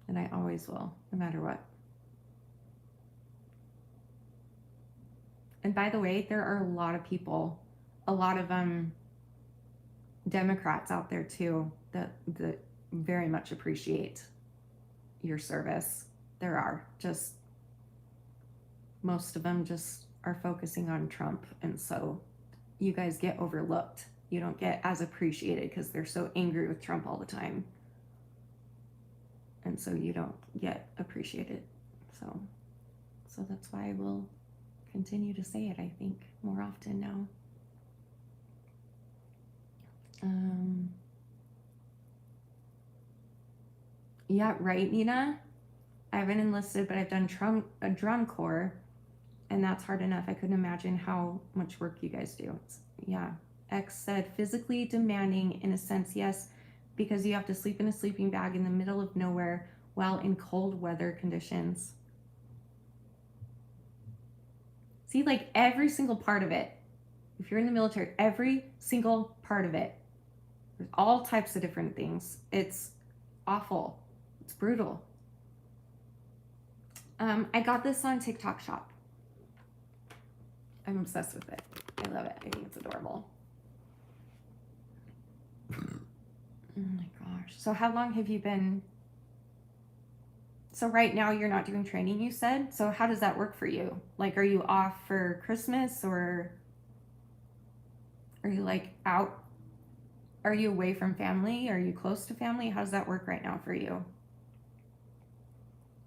And I always will, no matter what. And by the way, there are a lot of people, a lot of Democrats out there too that very much appreciate your service. There are, just most of them just are focusing on Trump, and so you guys get overlooked. You don't get as appreciated because they're so angry with Trump all the time. And so you don't get appreciated. So that's why I will continue to say it, I think, more often now. Yeah, right, Nina? I haven't enlisted, but I've done a drum corps, and that's hard enough. I couldn't imagine how much work you guys do. Yeah. X said, physically demanding in a sense, yes, because you have to sleep in a sleeping bag in the middle of nowhere while in cold weather conditions. See, like every single part of it. If you're in the military, every single part of it. There's all types of different things. It's awful. It's brutal. I got this on TikTok Shop. I'm obsessed with it. I love it. I think it's adorable. Oh my gosh. So how long have you been? So right now you're not doing training, you said? So how does that work for you? Like, are you off for Christmas, or are you like out? Are you away from family? Are you close to family? How does that work right now for you?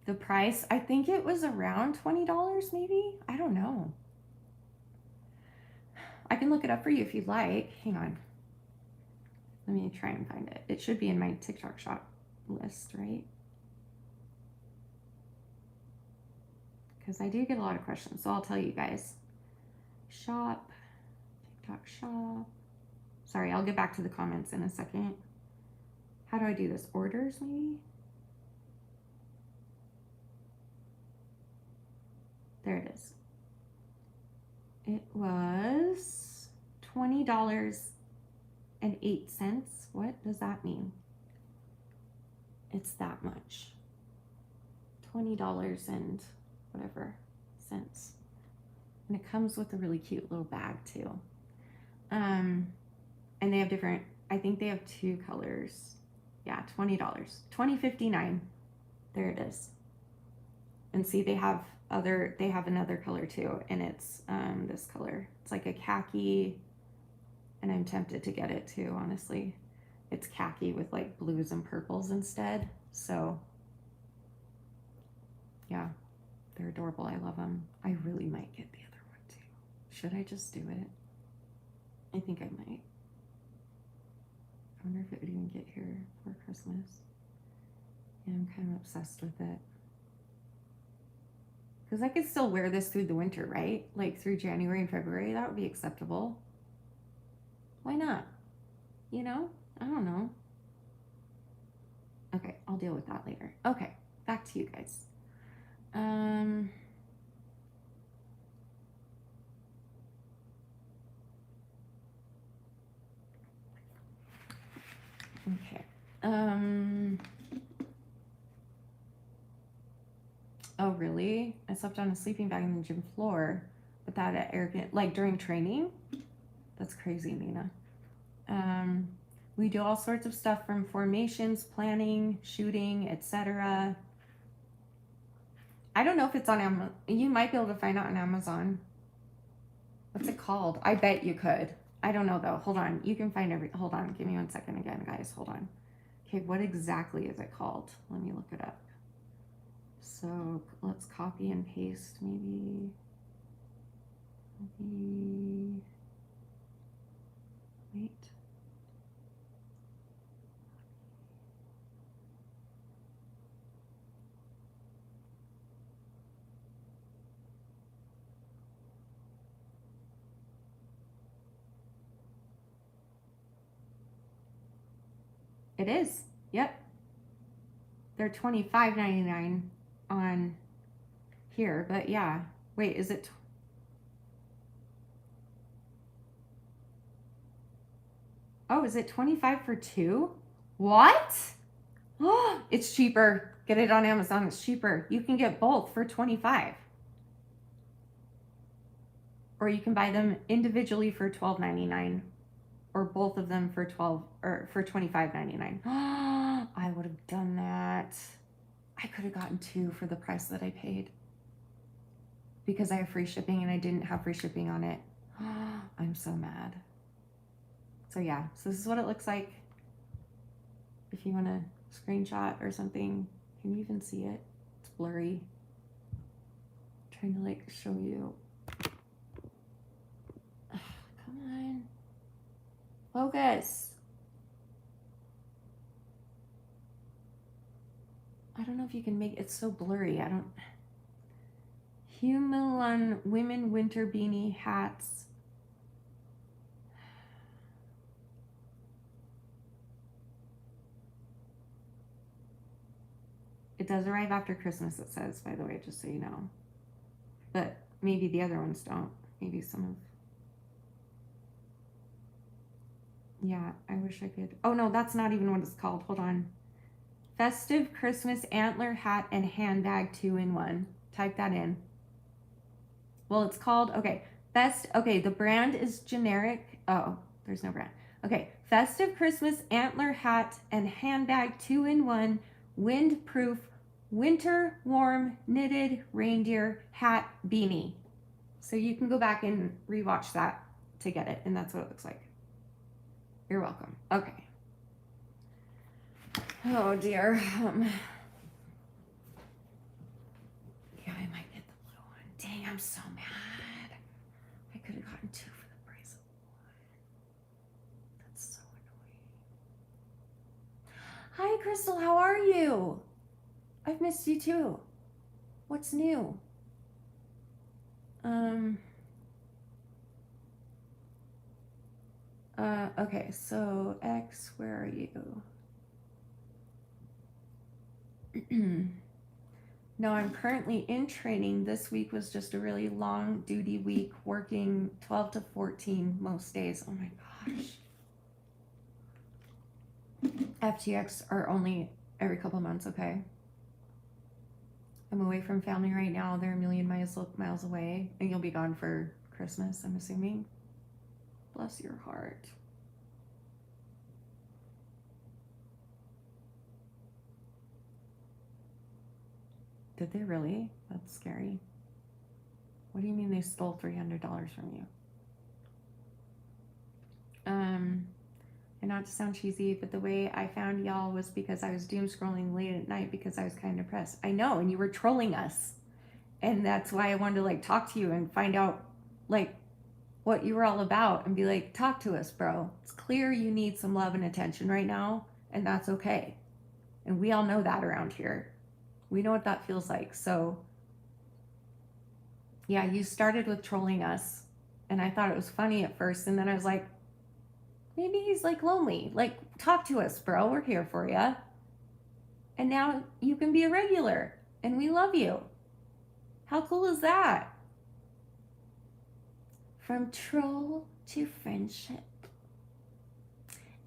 The price, I think it was around $20 maybe. I don't know. I can look it up for you if you'd like. Hang on. Let me try and find it. It should be in my TikTok Shop list, right? Because I do get a lot of questions, so I'll tell you guys. Shop, TikTok Shop. Sorry, I'll get back to the comments in a second. How do I do this? Orders, maybe? There it is. It was $20.08. What does that mean? It's that much. $20 and whatever cents. And it comes with a really cute little bag too. And they have different, I think they have 2 colors. Yeah, $20. $20.59. There it is. And see, they have another color too, and it's this color. It's like a khaki, and I'm tempted to get it too, honestly. It's khaki with like blues and purples instead. So yeah, they're adorable. I love them. I really might get the other one too. Should I just do it? I think I might. I wonder if it would even get here for Christmas. Yeah, I'm kind of obsessed with it. Because I could still wear this through the winter, right? Like through January and February, that would be acceptable. Why not? You know? I don't know. Okay, I'll deal with that later. Okay, back to you guys. Okay. Oh, really? I slept on a sleeping bag on the gym floor, but that arrogant, like during training? That's crazy, Nina. We do all sorts of stuff from formations, planning, shooting, etc. I don't know if it's on Amazon. You might be able to find out on Amazon. What's it called? I bet you could. I don't know though. Hold on. You can find hold on. Give me 1 second again, guys. Hold on. Okay, what exactly is it called? Let me look it up. So let's copy and paste maybe. Wait. It is. Yep. They're $25.99 on here, but yeah. Wait, is it? Oh, is it 25 for 2? What? Oh, it's cheaper. Get it on Amazon. It's cheaper. You can get both for 25. Or you can buy them individually for $12.99. Or both of them for $25.99. I would have done that. I could have gotten 2 for the price that I paid. Because I have free shipping and I didn't have free shipping on it. I'm so mad. So yeah, so this is what it looks like. If you want to screenshot or something, can you even see it? It's blurry. I'm trying to like show you. Come on. Focus. I don't know if you can make it's so blurry. I don't. Human women winter beanie hats. It does arrive after Christmas, it says, by the way, just so you know. But maybe the other ones don't. Maybe some of. Yeah, I wish I could. Oh no, that's not even what it's called. Hold on. Festive Christmas antler hat and handbag 2-in-1. Type that in. Well, it's called, okay, the brand is generic. Oh, there's no brand. Okay, Festive Christmas antler hat and handbag 2-in-1, windproof, winter warm knitted reindeer hat beanie. So you can go back and rewatch that to get it, and that's what it looks like. You're welcome. Okay. Oh dear. Yeah, I might get the blue one. Dang, I'm so mad. I could have gotten 2 for the price of 1. That's so annoying. Hi, Crystal. How are you? I've missed you too. What's new? Okay, so X, where are you? No, I'm currently in training. This week was just a really long duty week, working 12 to 14 most days. Oh my gosh. FTX are only every couple months, okay? I'm away from family right now. They're a million miles away, and you'll be gone for Christmas, I'm assuming. Bless your heart. Did they really? That's scary. What do you mean they stole $300 from you? And not to sound cheesy, but the way I found y'all was because I was doom scrolling late at night because I was kind of depressed. I know, and you were trolling us. And that's why I wanted to like talk to you and find out like what you were all about and be like, talk to us, bro. It's clear you need some love and attention right now, and that's okay. And we all know that around here. We know what that feels like. So yeah, you started with trolling us, and I thought it was funny at first, and then I was like, maybe he's like lonely. Like, talk to us, bro. We're here for you. And now you can be a regular, and we love you. How cool is that? From troll to friendship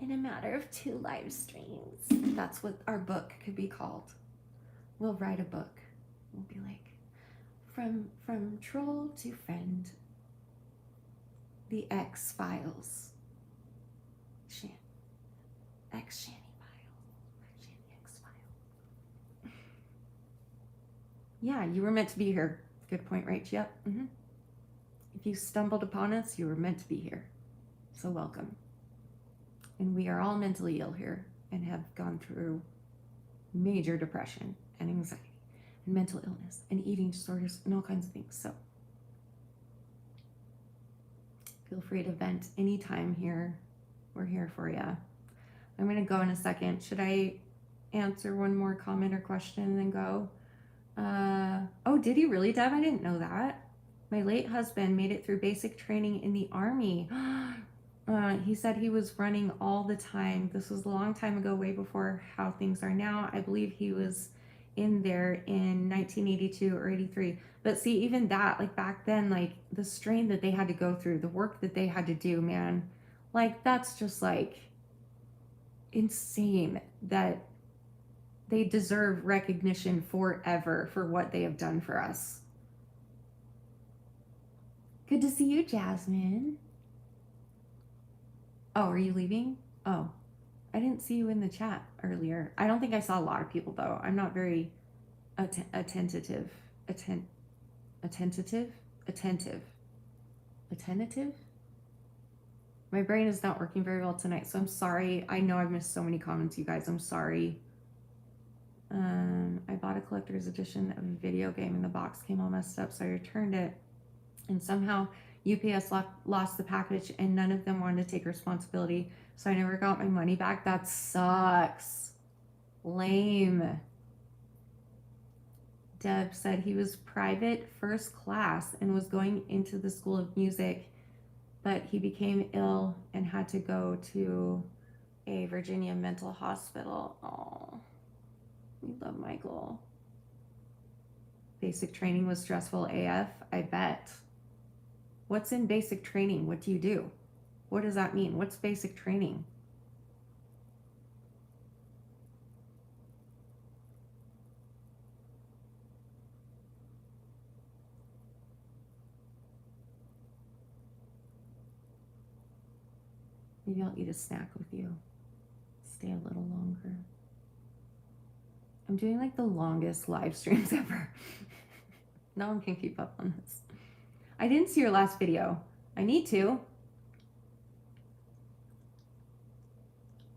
in a matter of 2 live streams. That's what our book could be called. We'll write a book. We'll be like, from troll to friend, the X-Files. Shanny File. Shanny X-File. Yeah, you were meant to be here. Good point, Rach. Yep. Mm-hmm. If you stumbled upon us, you were meant to be here. So welcome. And we are all mentally ill here and have gone through major depression and anxiety and mental illness and eating disorders and all kinds of things. So feel free to vent anytime here. We're here for you. I'm going to go in a second. Should I answer one more comment or question and then go? Oh, did he really, Deb? I didn't know that. My late husband made it through basic training in the Army. He said he was running all the time. This was a long time ago, way before how things are now. I believe he was in there in 1982 or 83. But see, even that, like back then, like the strain that they had to go through, the work that they had to do, man, like that's just like insane that they deserve recognition forever for what they have done for us. Good to see you, Jasmine. Oh, are you leaving? Oh, I didn't see you in the chat earlier. I don't think I saw a lot of people though. I'm not very attentive. My brain is not working very well tonight, so I'm sorry. I know I've missed so many comments, you guys. I'm sorry. I bought a collector's edition of a video game and the box came all messed up, so I returned it. And somehow UPS lost the package and none of them wanted to take responsibility, so I never got my money back. That sucks. Lame. Deb said he was private first class and was going into the School of Music, but he became ill and had to go to a Virginia mental hospital. Oh, we love Michael. Basic training was stressful AF. I bet. What's in basic training? What do you do? What does that mean? What's basic training? Maybe I'll eat a snack with you. Stay a little longer. I'm doing like the longest live streams ever. No one can keep up on this. I didn't see your last video. I need to.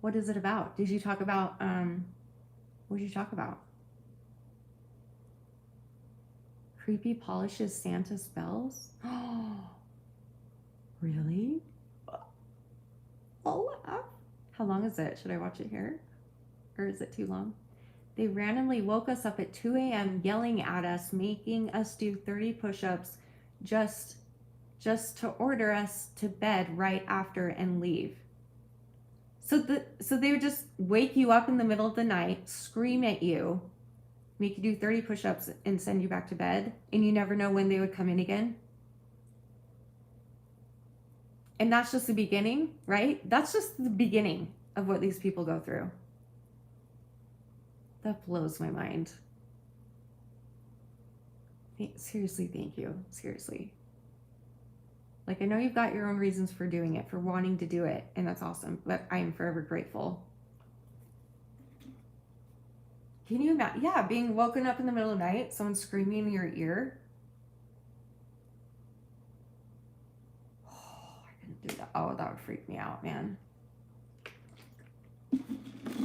What is it about? Did you talk about, what did you talk about? Creepy polishes Santa's bells? Oh, really? Oh, how long is it? Should I watch it here? Or is it too long? They randomly woke us up at 2 a.m. yelling at us, making us do 30 push-ups just to order us to bed right after and leave. So they would just wake you up in the middle of the night, scream at you, make you do 30 push-ups and send you back to bed, and you never know when they would come in again. And that's just the beginning, right? That's just the beginning of what these people go through. That blows my mind. Seriously, thank you. Seriously. Like, I know you've got your own reasons for doing it, for wanting to do it, and that's awesome, but I am forever grateful. Can you imagine? Yeah, being woken up in the middle of the night, someone screaming in your ear. Oh, I couldn't do that. Oh, that would freak me out, man.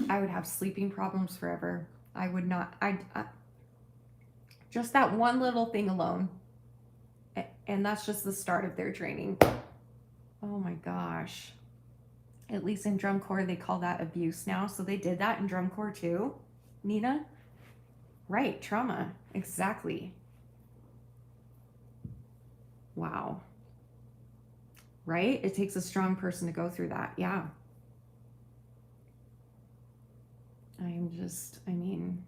I would have sleeping problems forever. I would not. Just that one little thing alone. And that's just the start of their training. Oh my gosh. At least in drum corps, they call that abuse now. So they did that in drum corps too, Nina? Right, trauma. Exactly. Wow. Right? It takes a strong person to go through that. Yeah. I mean,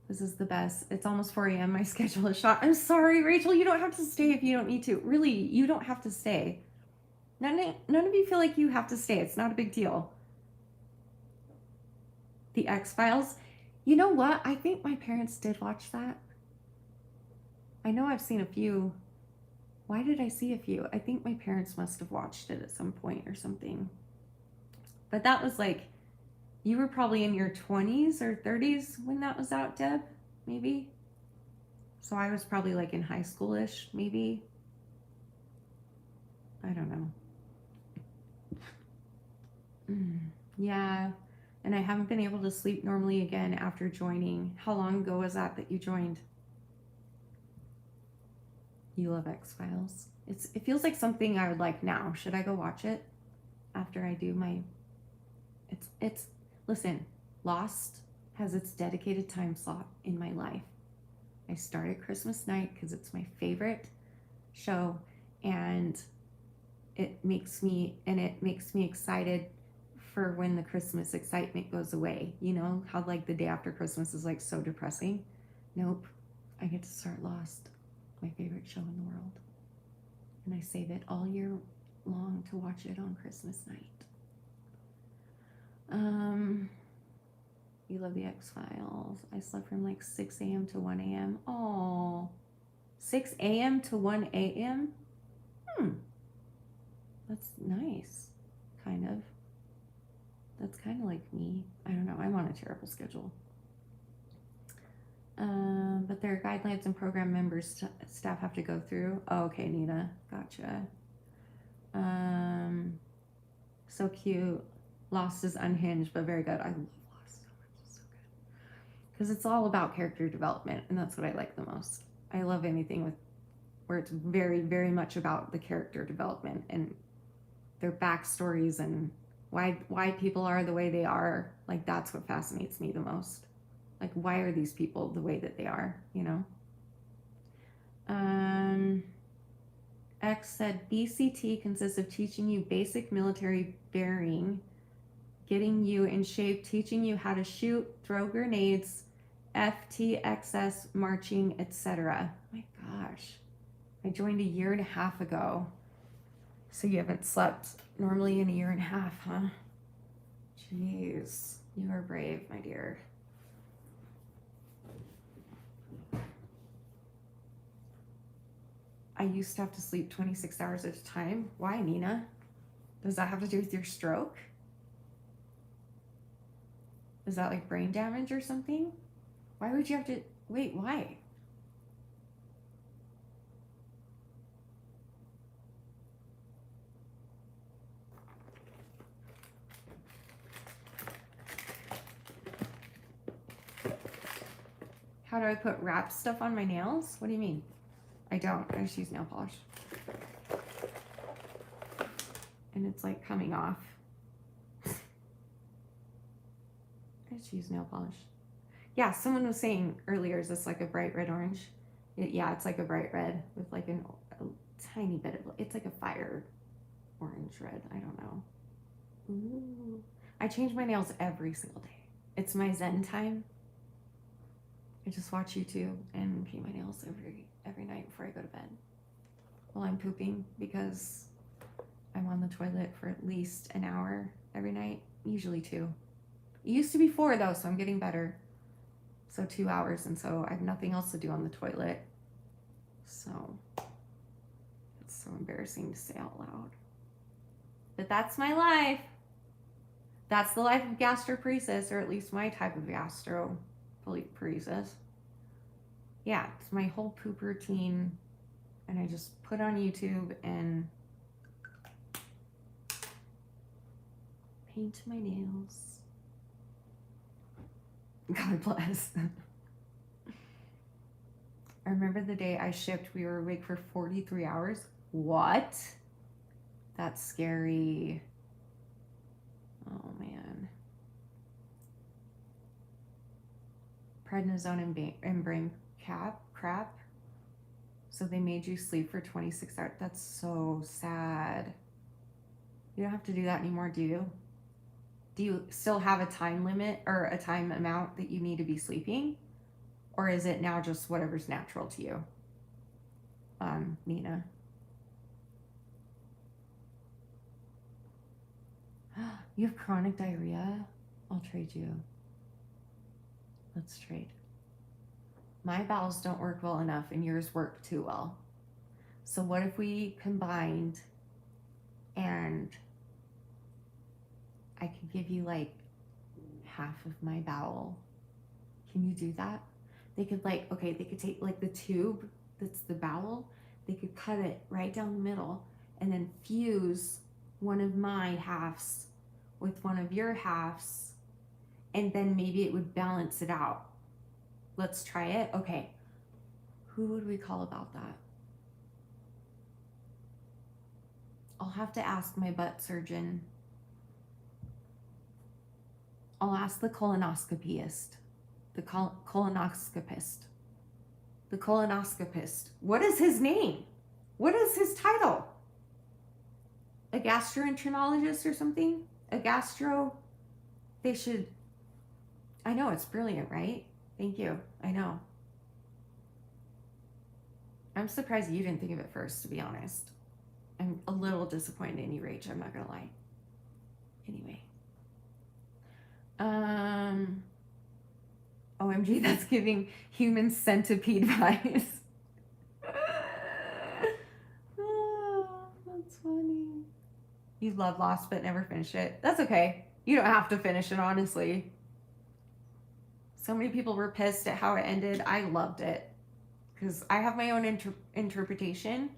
this is the best. It's almost 4 a.m. My schedule is shot. I'm sorry, Rachel. You don't have to stay if you don't need to. Really, you don't have to stay. None of you feel like you have to stay. It's not a big deal. The X-Files. You know what? I think my parents did watch that. I know I've seen a few. Why did I see a few? I think my parents must have watched it at some point or something. But that was like, you were probably in your 20s or 30s when that was out, Deb, maybe? So I was probably like in high school-ish, maybe? I don't know. Yeah, and I haven't been able to sleep normally again after joining. How long ago was that you joined? You love X-Files. It feels like something I would like now. Should I go watch it after I do my... Listen, Lost has its dedicated time slot in my life. I started Christmas night because it's my favorite show, and it makes me excited for when the Christmas excitement goes away. You know how like the day after Christmas is like so depressing? Nope. I get to start Lost, my favorite show in the world. And I save it all year long to watch it on Christmas night. You love the X-Files. I slept from like 6 a.m. to 1 a.m. Oh, 6 a.m. to 1 a.m.? That's nice, kind of. That's kind of like me. I don't know. I'm on a terrible schedule. But there are guidelines and program members staff have to go through. Oh, okay, Nina. Gotcha. So cute. Lost is unhinged, but very good. I love Lost so much. It's so good. Because it's all about character development, and that's what I like the most. I love anything where it's very, very much about the character development and their backstories and why people are the way they are. Like, that's what fascinates me the most. Like, why are these people the way that they are, you know? X said, BCT consists of teaching you basic military bearing, getting you in shape, teaching you how to shoot, throw grenades, FTXS, marching, etc. My gosh. I joined a year and a half ago. So you haven't slept normally in a year and a half, huh? Jeez. You are brave, my dear. I used to have to sleep 26 hours at a time. Why, Nina? Does that have to do with your stroke? Is that like brain damage or something? Why would you have to, wait, why? How do I put wrap stuff on my nails? What do you mean? I don't. I just use nail polish. And it's like coming off. I just use nail polish. Yeah, someone was saying earlier, is this like a bright red orange? Yeah, it's like a bright red with like a tiny bit of, it's like a fire orange red. I don't know. Ooh. I change my nails every single day. It's my zen time. I just watch YouTube and paint my nails every night before I go to bed. While I'm pooping, because I'm on the toilet for at least an hour every night, usually 2. It used to be 4 though, so I'm getting better. So 2 hours, and so I have nothing else to do on the toilet. So it's so embarrassing to say out loud. But that's my life. That's the life of gastroparesis, or at least my type of gastroparesis. Yeah, it's my whole poop routine, and I just put on YouTube and paint my nails. God bless. I remember the day I shipped, we were awake for 43 hours. What? That's scary. Oh man. Prednisone and brain crap. So they made you sleep for 26 hours. That's so sad. You don't have to do that anymore, do you? Do you still have a time limit or a time amount that you need to be sleeping? Or is it now just whatever's natural to you? Nina. You have chronic diarrhea? I'll trade you. Let's trade. My bowels don't work well enough and yours work too well. So what if we combined and I could give you like half of my bowel? Can you do that? They could like, okay, they could take like the tube that's the bowel, they could cut it right down the middle and then fuse one of my halves with one of your halves, and then maybe it would balance it out. Let's try it. Okay. Who would we call about that? I'll have to ask my butt surgeon. I'll ask the colonoscopist. The colonoscopist. The colonoscopist. What is his name? What is his title? A gastroenterologist or something? A gastro? They should. I know, it's brilliant, right? Thank you. I know. I'm surprised you didn't think of it first, to be honest. I'm a little disappointed in you, Rach. I'm not gonna lie. Anyway. OMG, that's giving human centipede vibes. Oh, that's funny. You love Lost but never finish it. That's okay. You don't have to finish it, honestly. So many people were pissed at how it ended. I loved it because I have my own interpretation,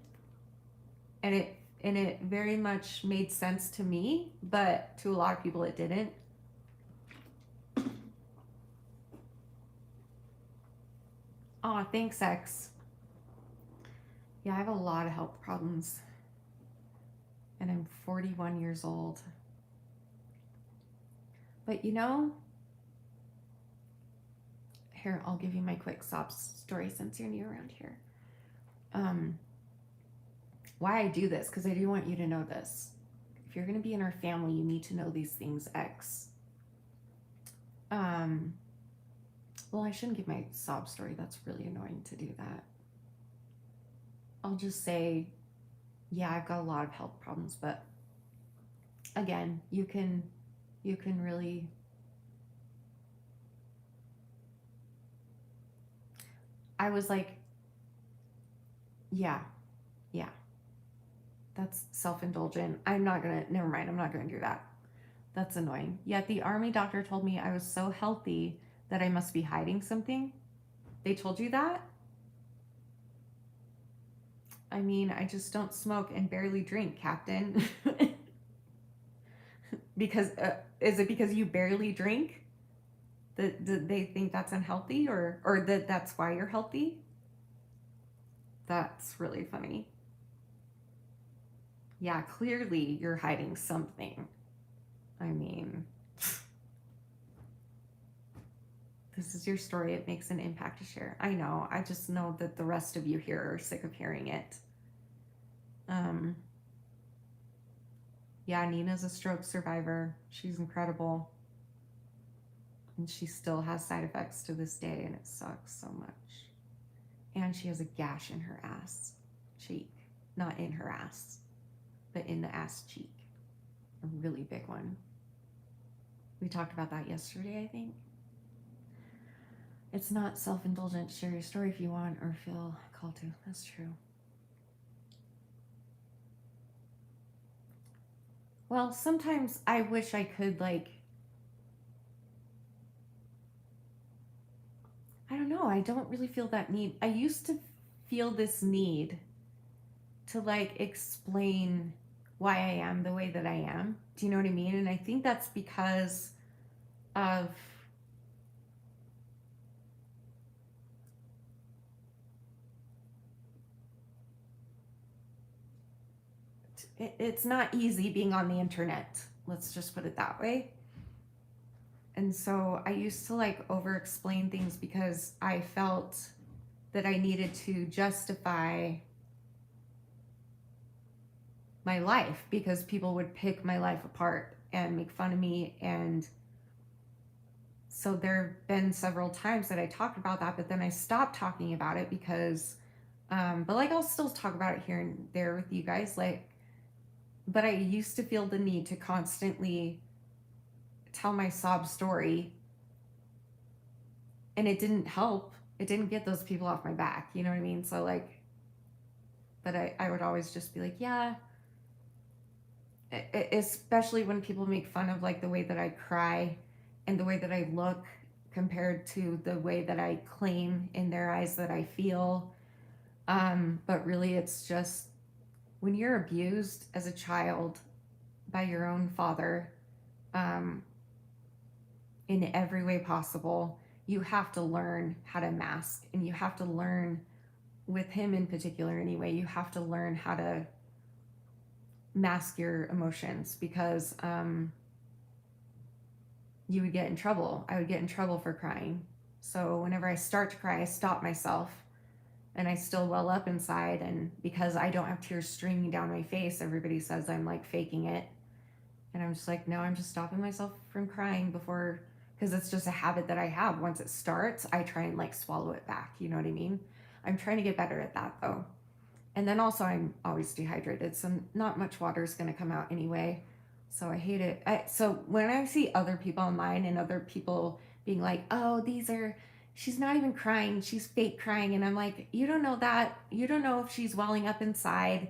and it very much made sense to me, but to a lot of people it didn't. Aw, thanks, X. Yeah, I have a lot of health problems, and I'm 41 years old. But you know, here, I'll give you my quick sob story since you're new around here. Why I do this, because I do want you to know this. If you're going to be in our family, you need to know these things, X. Well, I shouldn't give my sob story. That's really annoying to do that. I'll just say, yeah, I've got a lot of health problems, but again, you can really, I was like, yeah, that's self-indulgent. Never mind, I'm not gonna do that. That's annoying. Yet the army doctor told me I was so healthy that I must be hiding something. They told you that? I mean, I just don't smoke and barely drink, Captain. Because, is it because you barely drink? That they think that's unhealthy, or that's why you're healthy? That's really funny. Yeah, clearly you're hiding something. I mean, this is your story. It makes an impact to share. I know. I just know that the rest of you here are sick of hearing it. Yeah, Nina's a stroke survivor. She's incredible. And she still has side effects to this day, and it sucks so much. And she has a gash in her ass cheek. Not in her ass, but in the ass cheek. A really big one. We talked about that yesterday, I think. It's not self-indulgent. Share your story if you want or feel called to. That's true. Well, sometimes I wish I could, like, I don't know. I don't really feel that need. I used to feel this need to, like, explain why I am the way that I am. Do you know what I mean? And I think that's because of it's not easy being on the internet. Let's just put it that way. And so I used to, like, over explain things because I felt that I needed to justify my life because people would pick my life apart and make fun of me. And so there have been several times that I talked about that, but then I stopped talking about it because, but like, I'll still talk about it here and there with you guys. Like, but I used to feel the need to constantly tell my sob story, and it didn't help. It didn't get those people off my back. You know what I mean? So, like, but I would always just be like, yeah, especially when people make fun of, like, the way that I cry and the way that I look compared to the way that I claim in their eyes that I feel. But really, it's just when you're abused as a child by your own father, in every way possible, you have to learn how to mask, and you have to learn, with him in particular anyway, you have to learn how to mask your emotions because you would get in trouble. I would get in trouble for crying. So whenever I start to cry, I stop myself, and I still well up inside. And because I don't have tears streaming down my face, everybody says I'm, like, faking it. And I'm just like, no, I'm just stopping myself from crying before, because it's just a habit that I have. Once it starts, I try and, like, swallow it back. You know what I mean? I'm trying to get better at that, though. And then also, I'm always dehydrated, so not much water is going to come out anyway. So I hate it. So when I see other people online and other people being like, oh, she's not even crying, she's fake crying. And I'm like, you don't know that. You don't know if she's welling up inside.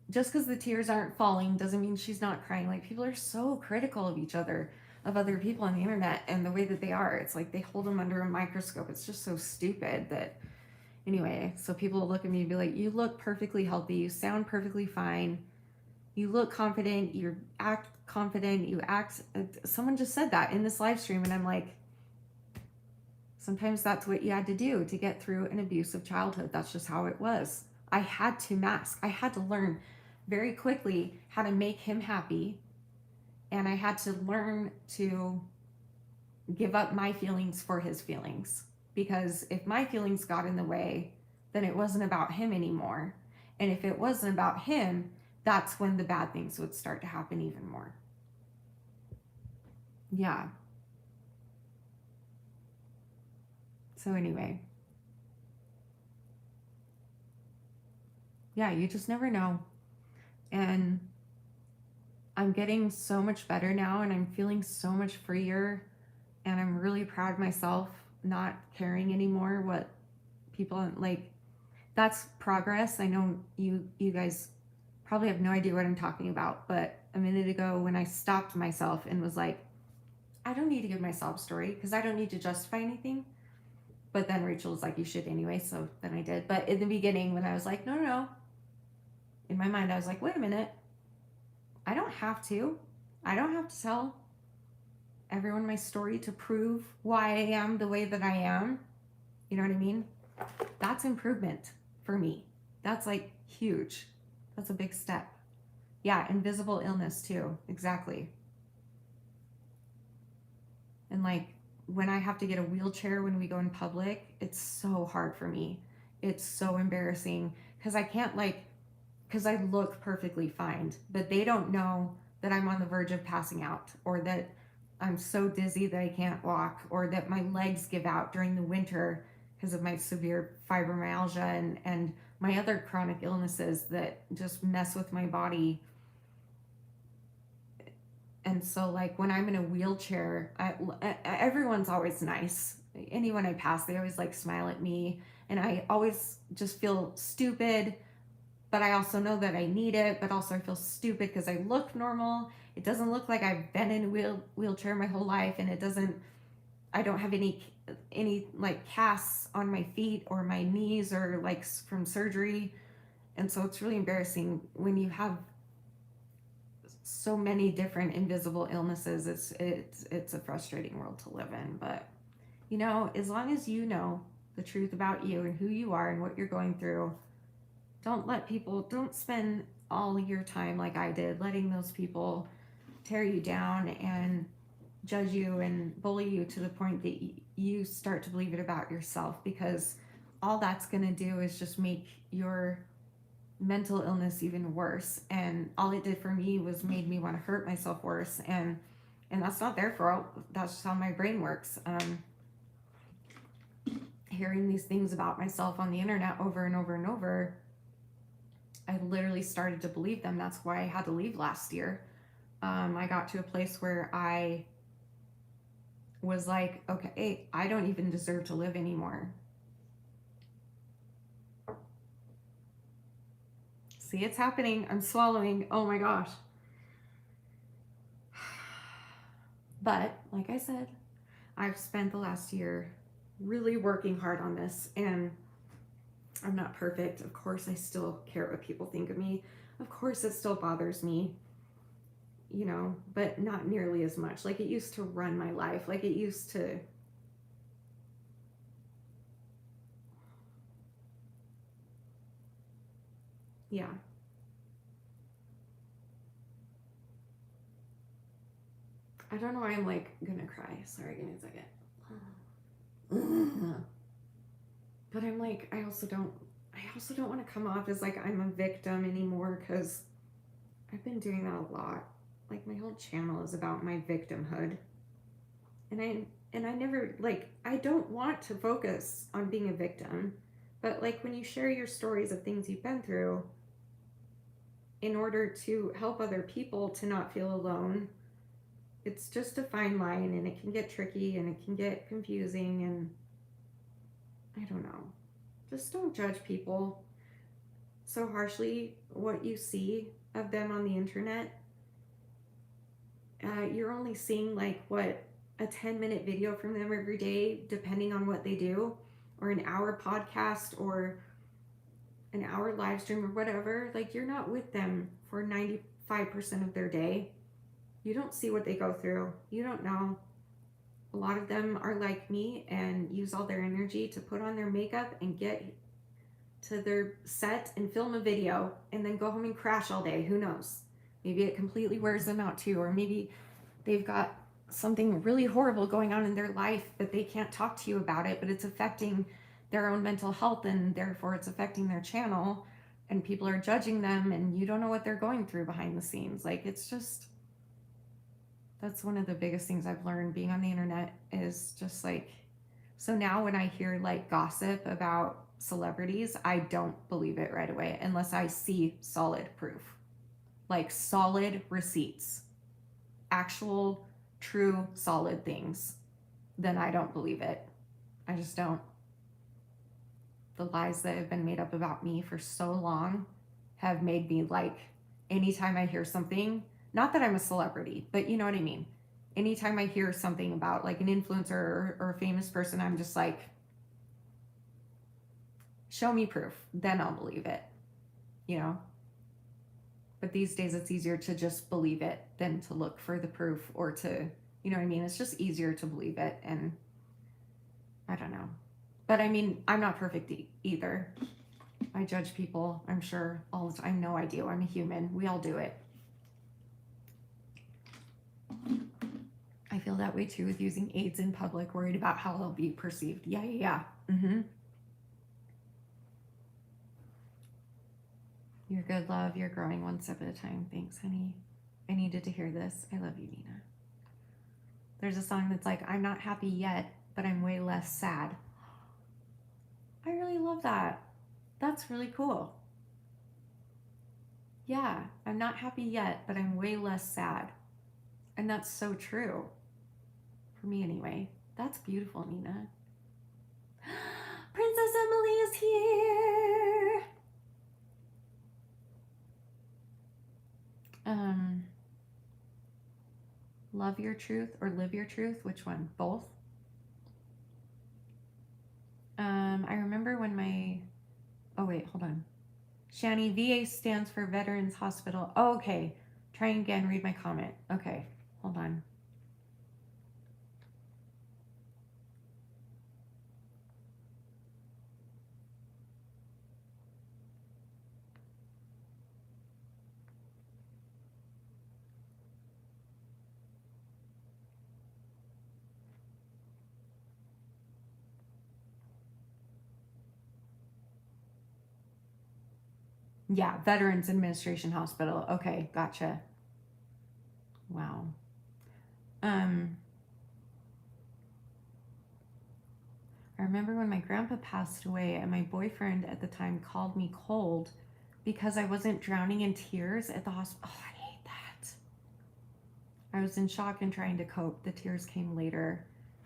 Just because the tears aren't falling doesn't mean she's not crying. Like, people are so critical of each other, of other people on the internet and the way that they are. It's like they hold them under a microscope. It's just so stupid that, anyway, so people will look at me and be like, you look perfectly healthy. You sound perfectly fine. You look confident. You act confident. You act, someone just said that in this live stream. And I'm like, sometimes that's what you had to do to get through an abusive childhood. That's just how it was. I had to mask. I had to learn very quickly how to make him happy. And I had to learn to give up my feelings for his feelings. Because if my feelings got in the way, then it wasn't about him anymore. And if it wasn't about him, that's when the bad things would start to happen even more. Yeah. So anyway. Yeah, you just never know. And I'm getting so much better now, and I'm feeling so much freer, and I'm really proud of myself not caring anymore what people like. That's progress. I know you guys probably have no idea what I'm talking about, but a minute ago when I stopped myself and was like, I don't need to give my sob story because I don't need to justify anything. But then Rachel was like, you should anyway, so then I did. But in the beginning, when I was like, no, in my mind I was like, wait a minute, I don't have to tell everyone my story to prove why I am the way that I am. You know what I mean? That's improvement for me. That's like huge. That's a big step. Yeah, invisible illness too. Exactly. And like when I have to get a wheelchair when we go in public, it's so hard for me. It's so embarrassing because I can't because I look perfectly fine, but they don't know that I'm on the verge of passing out, or that I'm so dizzy that I can't walk, or that my legs give out during the winter because of my severe fibromyalgia and my other chronic illnesses that just mess with my body. And so like when I'm in a wheelchair, everyone's always nice. Anyone I pass, they always like smile at me, and I always just feel stupid, but I also know that I need it, but also I feel stupid because I look normal. It doesn't look like I've been in a wheelchair my whole life, and I don't have any like casts on my feet or my knees or like from surgery. And so it's really embarrassing when you have so many different invisible illnesses. It's a frustrating world to live in, but you know, as long as you know the truth about you and who you are and what you're going through, don't spend all your time like I did letting those people tear you down and judge you and bully you to the point that you start to believe it about yourself, because all that's going to do is just make your mental illness even worse. And all it did for me was made me want to hurt myself worse, and that's not their fault. That's just how my brain works. Hearing these things about myself on the internet over and over and over, I literally started to believe them. That's why I had to leave last year. I got to a place where I was like, okay, I don't even deserve to live anymore. See, it's happening. I'm swallowing. Oh my gosh. But like I said, I've spent the last year really working hard on this, and I'm not perfect. Of course, I still care what people think of me. Of course, it still bothers me, you know, but not nearly as much. Like it used to run my life. Like it used to. Yeah. I don't know why I'm like gonna cry. Sorry, give me a second. But I'm like, I also don't want to come off as like I'm a victim anymore, because I've been doing that a lot. Like my whole channel is about my victimhood. And I never, like, I don't want to focus on being a victim, but like when you share your stories of things you've been through in order to help other people to not feel alone, it's just a fine line, and it can get tricky and it can get confusing, and I don't know. Just don't judge people so harshly. What you see of them on the internet, you're only seeing like what, a 10-minute video from them every day, depending on what they do, or an hour podcast or an hour live stream or whatever. Like you're not with them for 95% of their day. You don't see what they go through. You don't know. A lot of them are like me and use all their energy to put on their makeup and get to their set and film a video and then go home and crash all day. Who knows? Maybe it completely wears them out too, or maybe they've got something really horrible going on in their life, but they can't talk to you about it, but it's affecting their own mental health, and therefore it's affecting their channel. and people are judging them, and you don't know what they're going through behind the scenes. Like, it's just, that's one of the biggest things I've learned being on the internet, is just like, so now when I hear like gossip about celebrities, I don't believe it right away unless I see solid proof, like solid receipts, actual, true, solid things. Then I don't believe it. I just don't. The lies that have been made up about me for so long have made me like, anytime I hear something, not that I'm a celebrity, but you know what I mean? Anytime I hear something about like an influencer or a famous person, I'm just like, show me proof, then I'll believe it, you know? But these days it's easier to just believe it than to look for the proof, or to, you know what I mean? It's just easier to believe it, and I don't know. But I mean, I'm not perfect either. I judge people, I'm sure, all the time. I know I do. I'm a human. We all do it. I feel that way too with using aids in public, worried about how they'll be perceived. Yeah. Mm-hmm. You're good, love. You're growing one step at a time. Thanks, honey. I needed to hear this. I love you, Nina. There's a song that's like, I'm not happy yet, but I'm way less sad. I really love that. That's really cool. Yeah, I'm not happy yet, but I'm way less sad. And that's so true. For me, anyway. That's beautiful, Nina. Princess Emily is here. Love your truth or live your truth? Which one? Both? I remember when oh wait, hold on. Shanny, VA stands for Veterans Hospital. Oh, okay. Try again, read my comment. Okay, hold on. Yeah, Veterans Administration Hospital. Okay, gotcha. Wow. I remember when my grandpa passed away and my boyfriend at the time called me cold because I wasn't drowning in tears at the hospital. Oh, I hate that. I was in shock and trying to cope. The tears came later.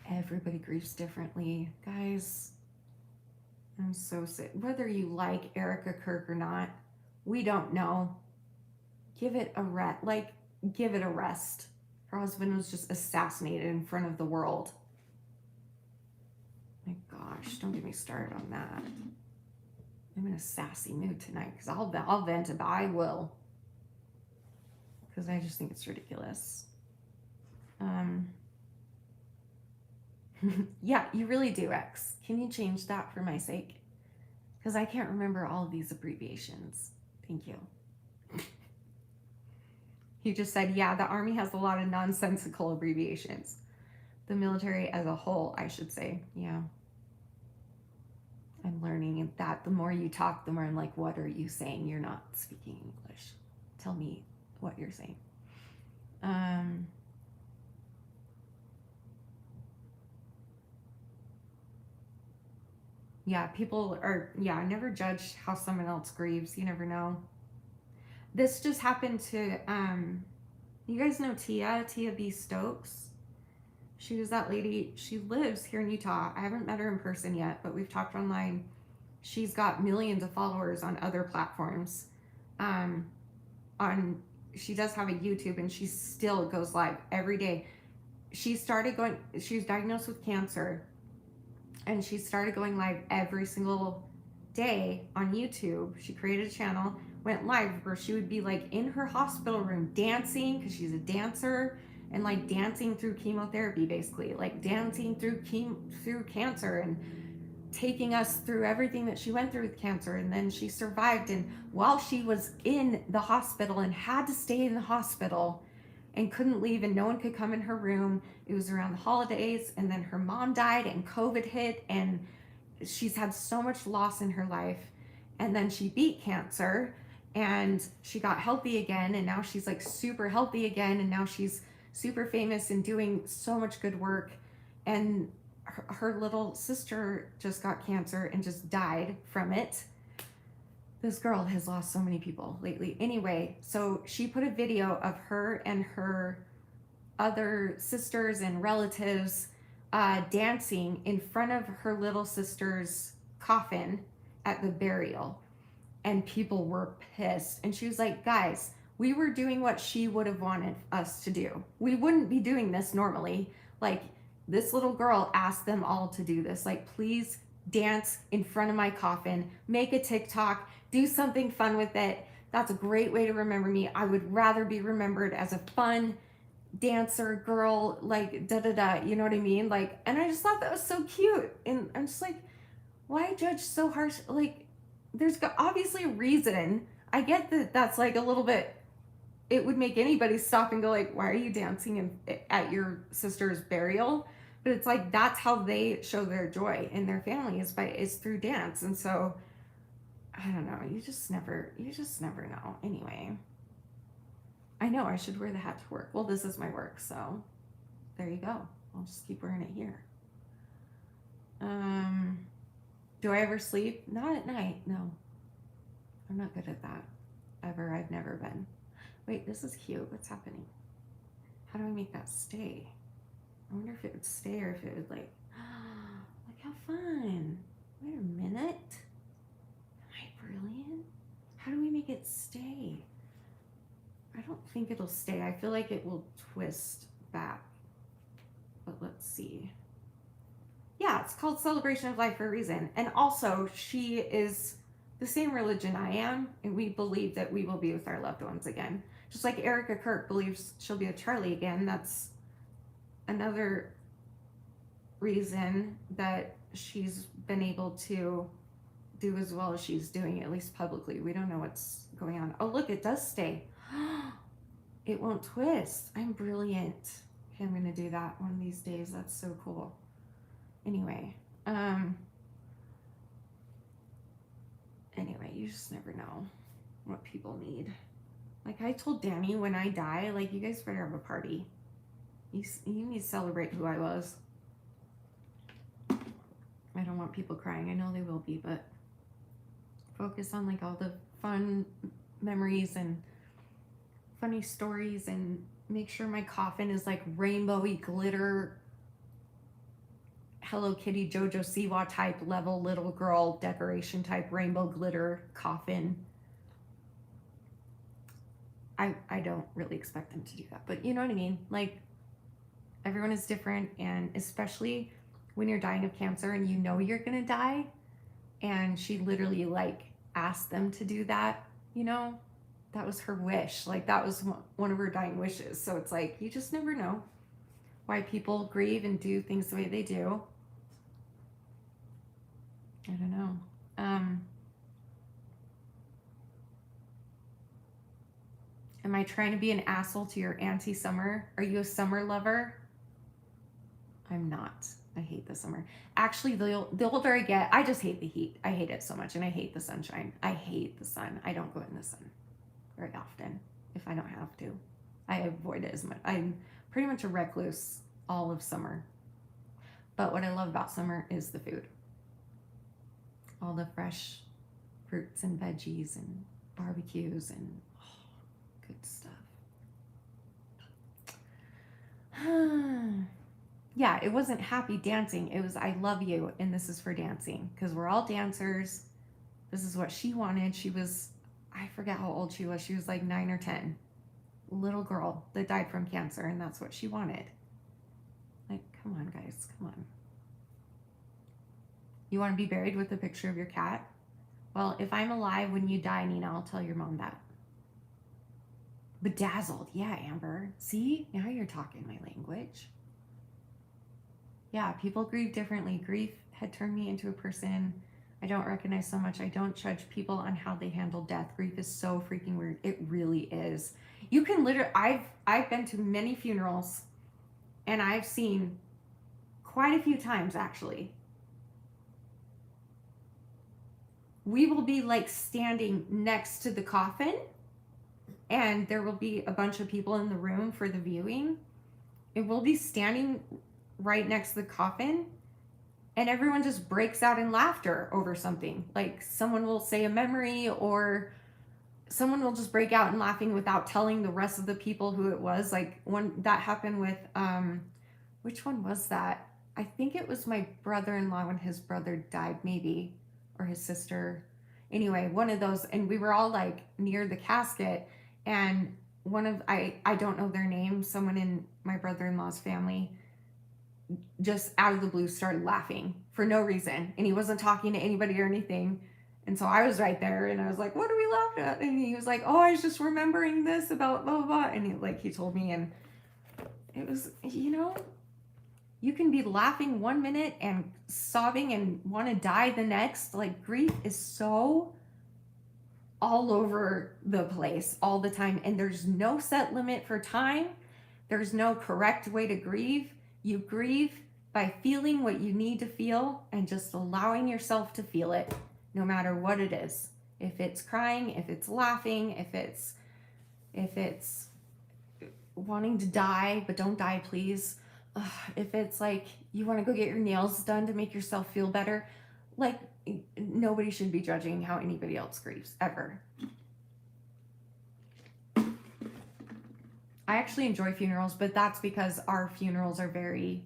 Everybody grieves differently. Guys, I'm so sick. Whether you like Erica Kirk or not, we don't know. Give it a rest. Give it a rest. Her husband was just assassinated in front of the world. My gosh, don't get me started on that. I'm in a sassy mood tonight because I'll vent about. I will. Because I just think it's ridiculous. Yeah, you really do, X. Can you change that for my sake? Because I can't remember all of these abbreviations. Thank you. He just said, yeah, the Army has a lot of nonsensical abbreviations. The military as a whole, I should say. Yeah. I'm learning that the more you talk, the more I'm like, what are you saying? You're not speaking English. Tell me what you're saying. Yeah, people are, yeah, never judge how someone else grieves. You never know. This just happened to, you guys know Tia B. Stokes? She was that lady, she lives here in Utah. I haven't met her in person yet, but we've talked online. She's got millions of followers on other platforms. She does have a YouTube, and she still goes live every day. She was diagnosed with cancer, and she started going live every single day on YouTube. She created a channel, went live where she would be like in her hospital room dancing, because she's a dancer, and like dancing through chemotherapy, basically like dancing through cancer, and taking us through everything that she went through with cancer. And then she survived, and while she was in the hospital and had to stay in the hospital and couldn't leave, and no one could come in her room, it was around the holidays, and then her mom died and COVID hit, and she's had so much loss in her life. and then she beat cancer and she got healthy again, and now she's like super healthy again, and now she's super famous and doing so much good work. And her little sister just got cancer and just died from it. This girl has lost so many people lately. Anyway, so she put a video of her and her other sisters and relatives dancing in front of her little sister's coffin at the burial. And people were pissed. And she was like, guys, we were doing what she would have wanted us to do. We wouldn't be doing this normally. Like, this little girl asked them all to do this. Like, please dance in front of my coffin, make a TikTok, do something fun with it. That's a great way to remember me. I would rather be remembered as a fun dancer girl, like you know what I mean? Like, and I just thought that was so cute. And I'm just like, why judge so harsh? Like, there's obviously a reason. I get that that's like a little bit, it would make anybody stop and go like, why are you dancing at your sister's burial? But it's like, that's how they show their joy in their family, is through dance. And so I don't know, you just never know. Anyway, I know I should wear the hat to work. Well, this is my work, so there you go. I'll just keep wearing it here. Do I ever sleep? Not at night, no. I'm not good at that. Ever, I've never been. Wait, this is cute. What's happening? How do I make that stay? I wonder if it would stay or if it would like, look how fun. Wait a minute. Am I brilliant? How do we make it stay? I don't think it'll stay. I feel like it will twist back. But let's see. Yeah, it's called Celebration of Life for a reason. And also, she is the same religion I am, and we believe that we will be with our loved ones again. Just like Erica Kirk believes she'll be with Charlie again. That's another reason that she's been able to do as well as she's doing, at least publicly. We don't know what's going on. Oh, look, it does stay. It won't twist. I'm brilliant. Okay, I'm gonna do that one of these days. That's so cool. Anyway, you just never know what people need. Like I told Danny, when I die, like, you guys better have a party. You need to celebrate who I was. I don't want people crying. I know they will be, but focus on like all the fun memories and funny stories, and make sure my coffin is like rainbowy glitter, Hello Kitty, Jojo Siwa type level little girl decoration type rainbow glitter coffin. I don't really expect them to do that, but you know what I mean? Like, everyone is different, and especially when you're dying of cancer and you know you're gonna die, and she literally like asked them to do that, you know? That was her wish. Like, that was one of her dying wishes. So it's like, you just never know why people grieve and do things the way they do. I don't know. Am I trying to be an asshole to your Auntie Summer? Are you a summer lover? I'm not. I hate the summer. Actually, the older I get, I just hate the heat. I hate it so much, and I hate the sunshine. I hate the sun. I don't go in the sun very often if I don't have to. I avoid it as much. I'm pretty much a recluse all of summer. But what I love about summer is the food. All the fresh fruits and veggies and barbecues and good stuff. Yeah, it wasn't happy dancing. It was I love you and this is for dancing, because we're all dancers. This is what she wanted. She was, I forget how old she was. She was like 9 or 10. Little girl that died from cancer, and that's what she wanted. Like, come on, guys, come on. You want to be buried with a picture of your cat? Well, if I'm alive when you die, Nina, I'll tell your mom that. Bedazzled. Yeah, Amber. See? Now you're talking my language. Yeah, people grieve differently. Grief had turned me into a person I don't recognize so much. I don't judge people on how they handle death. Grief is so freaking weird. It really is. You can literally, I've been to many funerals, and I've seen quite a few times actually we will be like standing next to the coffin, and there will be a bunch of people in the room for the viewing, and we'll be standing right next to the coffin, and everyone just breaks out in laughter over something. Like someone will say a memory, or someone will just break out in laughing without telling the rest of the people who it was. Like when that happened with which one was that? I think it was my brother-in-law when his brother died, maybe, or his sister. Anyway, one of those, and we were all like near the casket, and one of I don't know their name, someone in my brother-in-law's family just out of the blue started laughing for no reason, and he wasn't talking to anybody or anything. And so I was right there, and I was like, what are we laughing at? And he was like, oh, I was just remembering this about blah blah blah. And he told me, and it was, you can be laughing one minute and sobbing and want to die the next. Like, grief is so all over the place all the time, and there's no set limit for time. There's no correct way to grieve. You grieve by feeling what you need to feel and just allowing yourself to feel it, no matter what it is. If it's crying, if it's laughing, if it's wanting to die, but don't die, please. If it's like you want to go get your nails done to make yourself feel better, like, nobody should be judging how anybody else grieves, ever. I actually enjoy funerals, but that's because our funerals are very,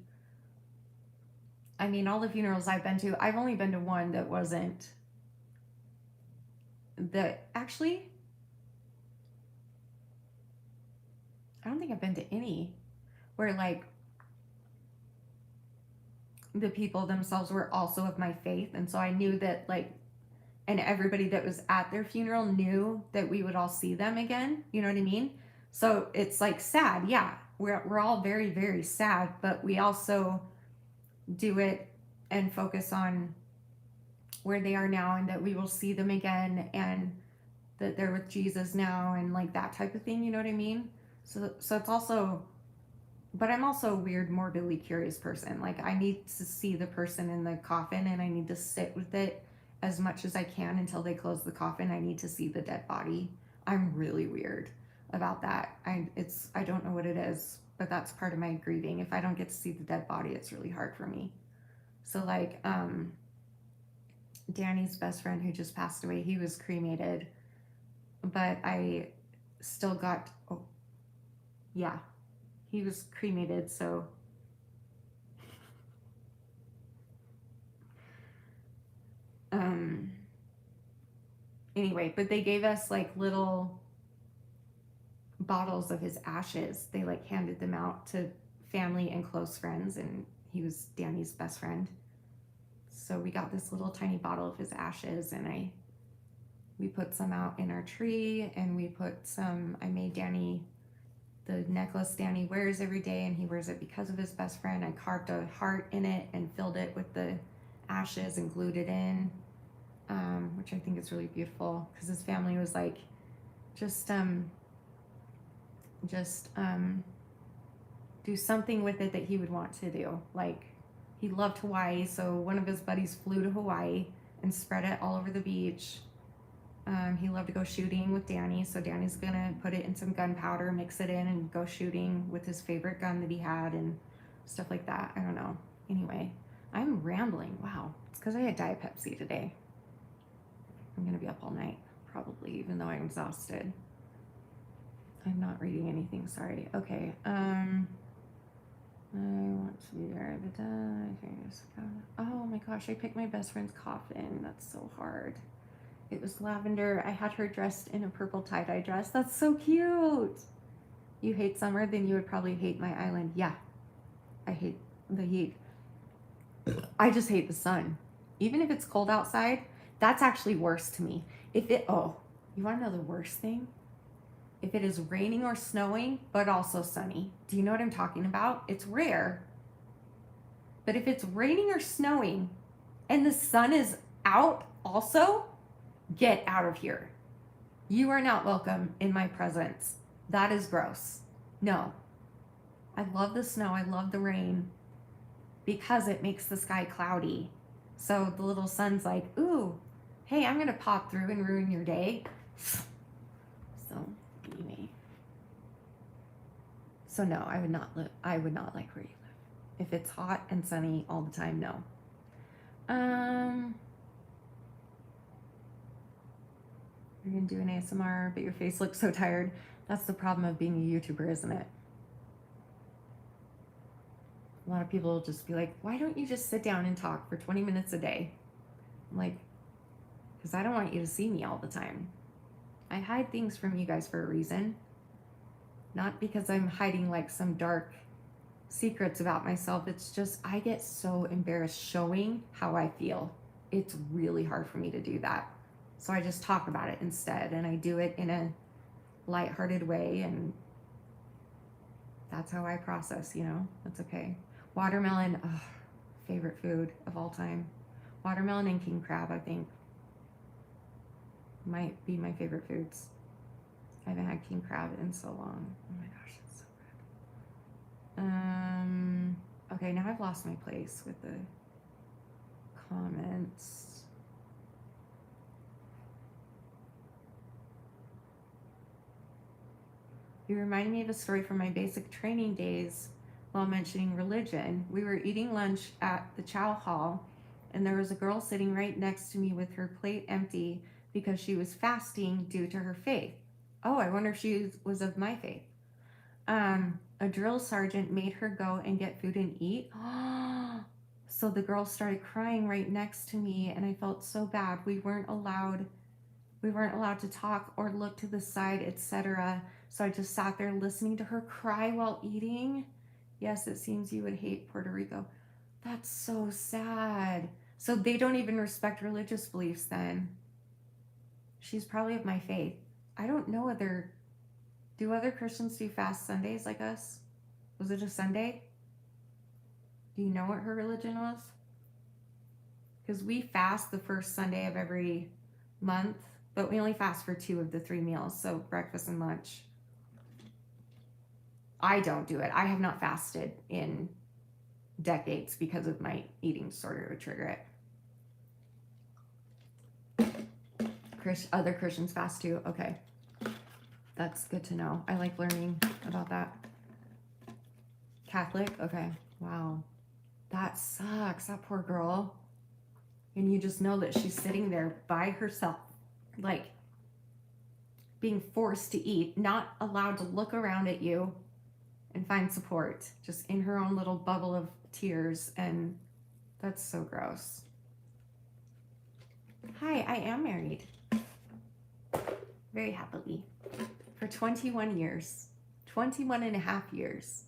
all the funerals I've been to, I've only been to one that wasn't, actually, I don't think I've been to any where like the people themselves were also of my faith. And so I knew that, like, and everybody that was at their funeral knew that we would all see them again. You know what I mean? So it's like sad. Yeah. We're all very, very sad, but we also do it and focus on where they are now, and that we will see them again, and that they're with Jesus now, and like that type of thing. You know what I mean? So it's also, but I'm also a weird, morbidly curious person. Like, I need to see the person in the coffin, and I need to sit with it as much as I can until they close the coffin. I need to see the dead body. I'm really weird about that. I don't know what it is, but that's part of my grieving. If I don't get to see the dead body, it's really hard for me. So like, Danny's best friend who just passed away, he was cremated, but I still got, he was cremated, so anyway, but they gave us like little bottles of his ashes. They like handed them out to family and close friends, and he was Danny's best friend. So we got this little tiny bottle of his ashes, and we put some out in our tree, and we put some, I made Danny the necklace Danny wears every day, and he wears it because of his best friend. I carved a heart in it and filled it with the ashes and glued it in, which I think is really beautiful, because his family was like, just do something with it that he would want to do. Like, he loved Hawaii, so one of his buddies flew to Hawaii and spread it all over the beach. He loved to go shooting with Danny, so Danny's gonna put it in some gunpowder, mix it in, and go shooting with his favorite gun that he had and stuff like that. I don't know. Anyway, I'm rambling. Wow. It's because I had Diet Pepsi today. I'm gonna be up all night, probably, even though I'm exhausted. I'm not reading anything, sorry. Okay, I want to be there. Oh my gosh, I picked my best friend's coffin. That's so hard. It was lavender. I had her dressed in a purple tie-dye dress. That's so cute. You hate summer, then you would probably hate my island. Yeah, I hate the heat. I just hate the sun. Even if it's cold outside, that's actually worse to me. You want to know the worst thing? If it is raining or snowing, but also sunny. Do you know what I'm talking about? It's rare. But if it's raining or snowing and the sun is out also, get out of here. You are not welcome in my presence. That is gross. No. I love the snow. I love the rain because it makes the sky cloudy. So the little sun's like, ooh, hey, I'm gonna pop through and ruin your day. So anyway. So no, I would not like where you live. If it's hot and sunny all the time, no. You're gonna do an ASMR, but your face looks so tired. That's the problem of being a YouTuber, isn't it? A lot of people will just be like, why don't you just sit down and talk for 20 minutes a day? I'm like, because I don't want you to see me all the time. I hide things from you guys for a reason. Not because I'm hiding like some dark secrets about myself. It's just I get so embarrassed showing how I feel. It's really hard for me to do that. So I just talk about it instead, and I do it in a lighthearted way, and that's how I process, you know? That's okay. Watermelon, ugh, favorite food of all time. Watermelon and king crab, I think, might be my favorite foods. I haven't had king crab in so long. Oh my gosh, it's so good. Okay, now I've lost my place with the comments. You reminded me of a story from my basic training days while mentioning religion. We were eating lunch at the chow hall, and there was a girl sitting right next to me with her plate empty because she was fasting due to her faith. Oh, I wonder if she was of my faith. A drill sergeant made her go and get food and eat. So the girl started crying right next to me, and I felt so bad. We weren't allowed to talk or look to the side, etc. So I just sat there listening to her cry while eating. Yes, it seems you would hate Puerto Rico. That's so sad. So they don't even respect religious beliefs then. She's probably of my faith. I don't know do other Christians do fast Sundays like us? Was it a Sunday? Do you know what her religion was? Because we fast the first Sunday of every month, but we only fast for 2 of the 3 meals, so breakfast and lunch. I don't do it. I have not fasted in decades because of my eating disorder would trigger it. Other Christians fast too? Okay. That's good to know. I like learning about that. Catholic? Okay. Wow. That sucks. That poor girl. And you just know that she's sitting there by herself, like being forced to eat, not allowed to look around at you and find support, just in her own little bubble of tears. And that's so gross. Hi, I am married. Very happily. For 21 years. 21 and a half years.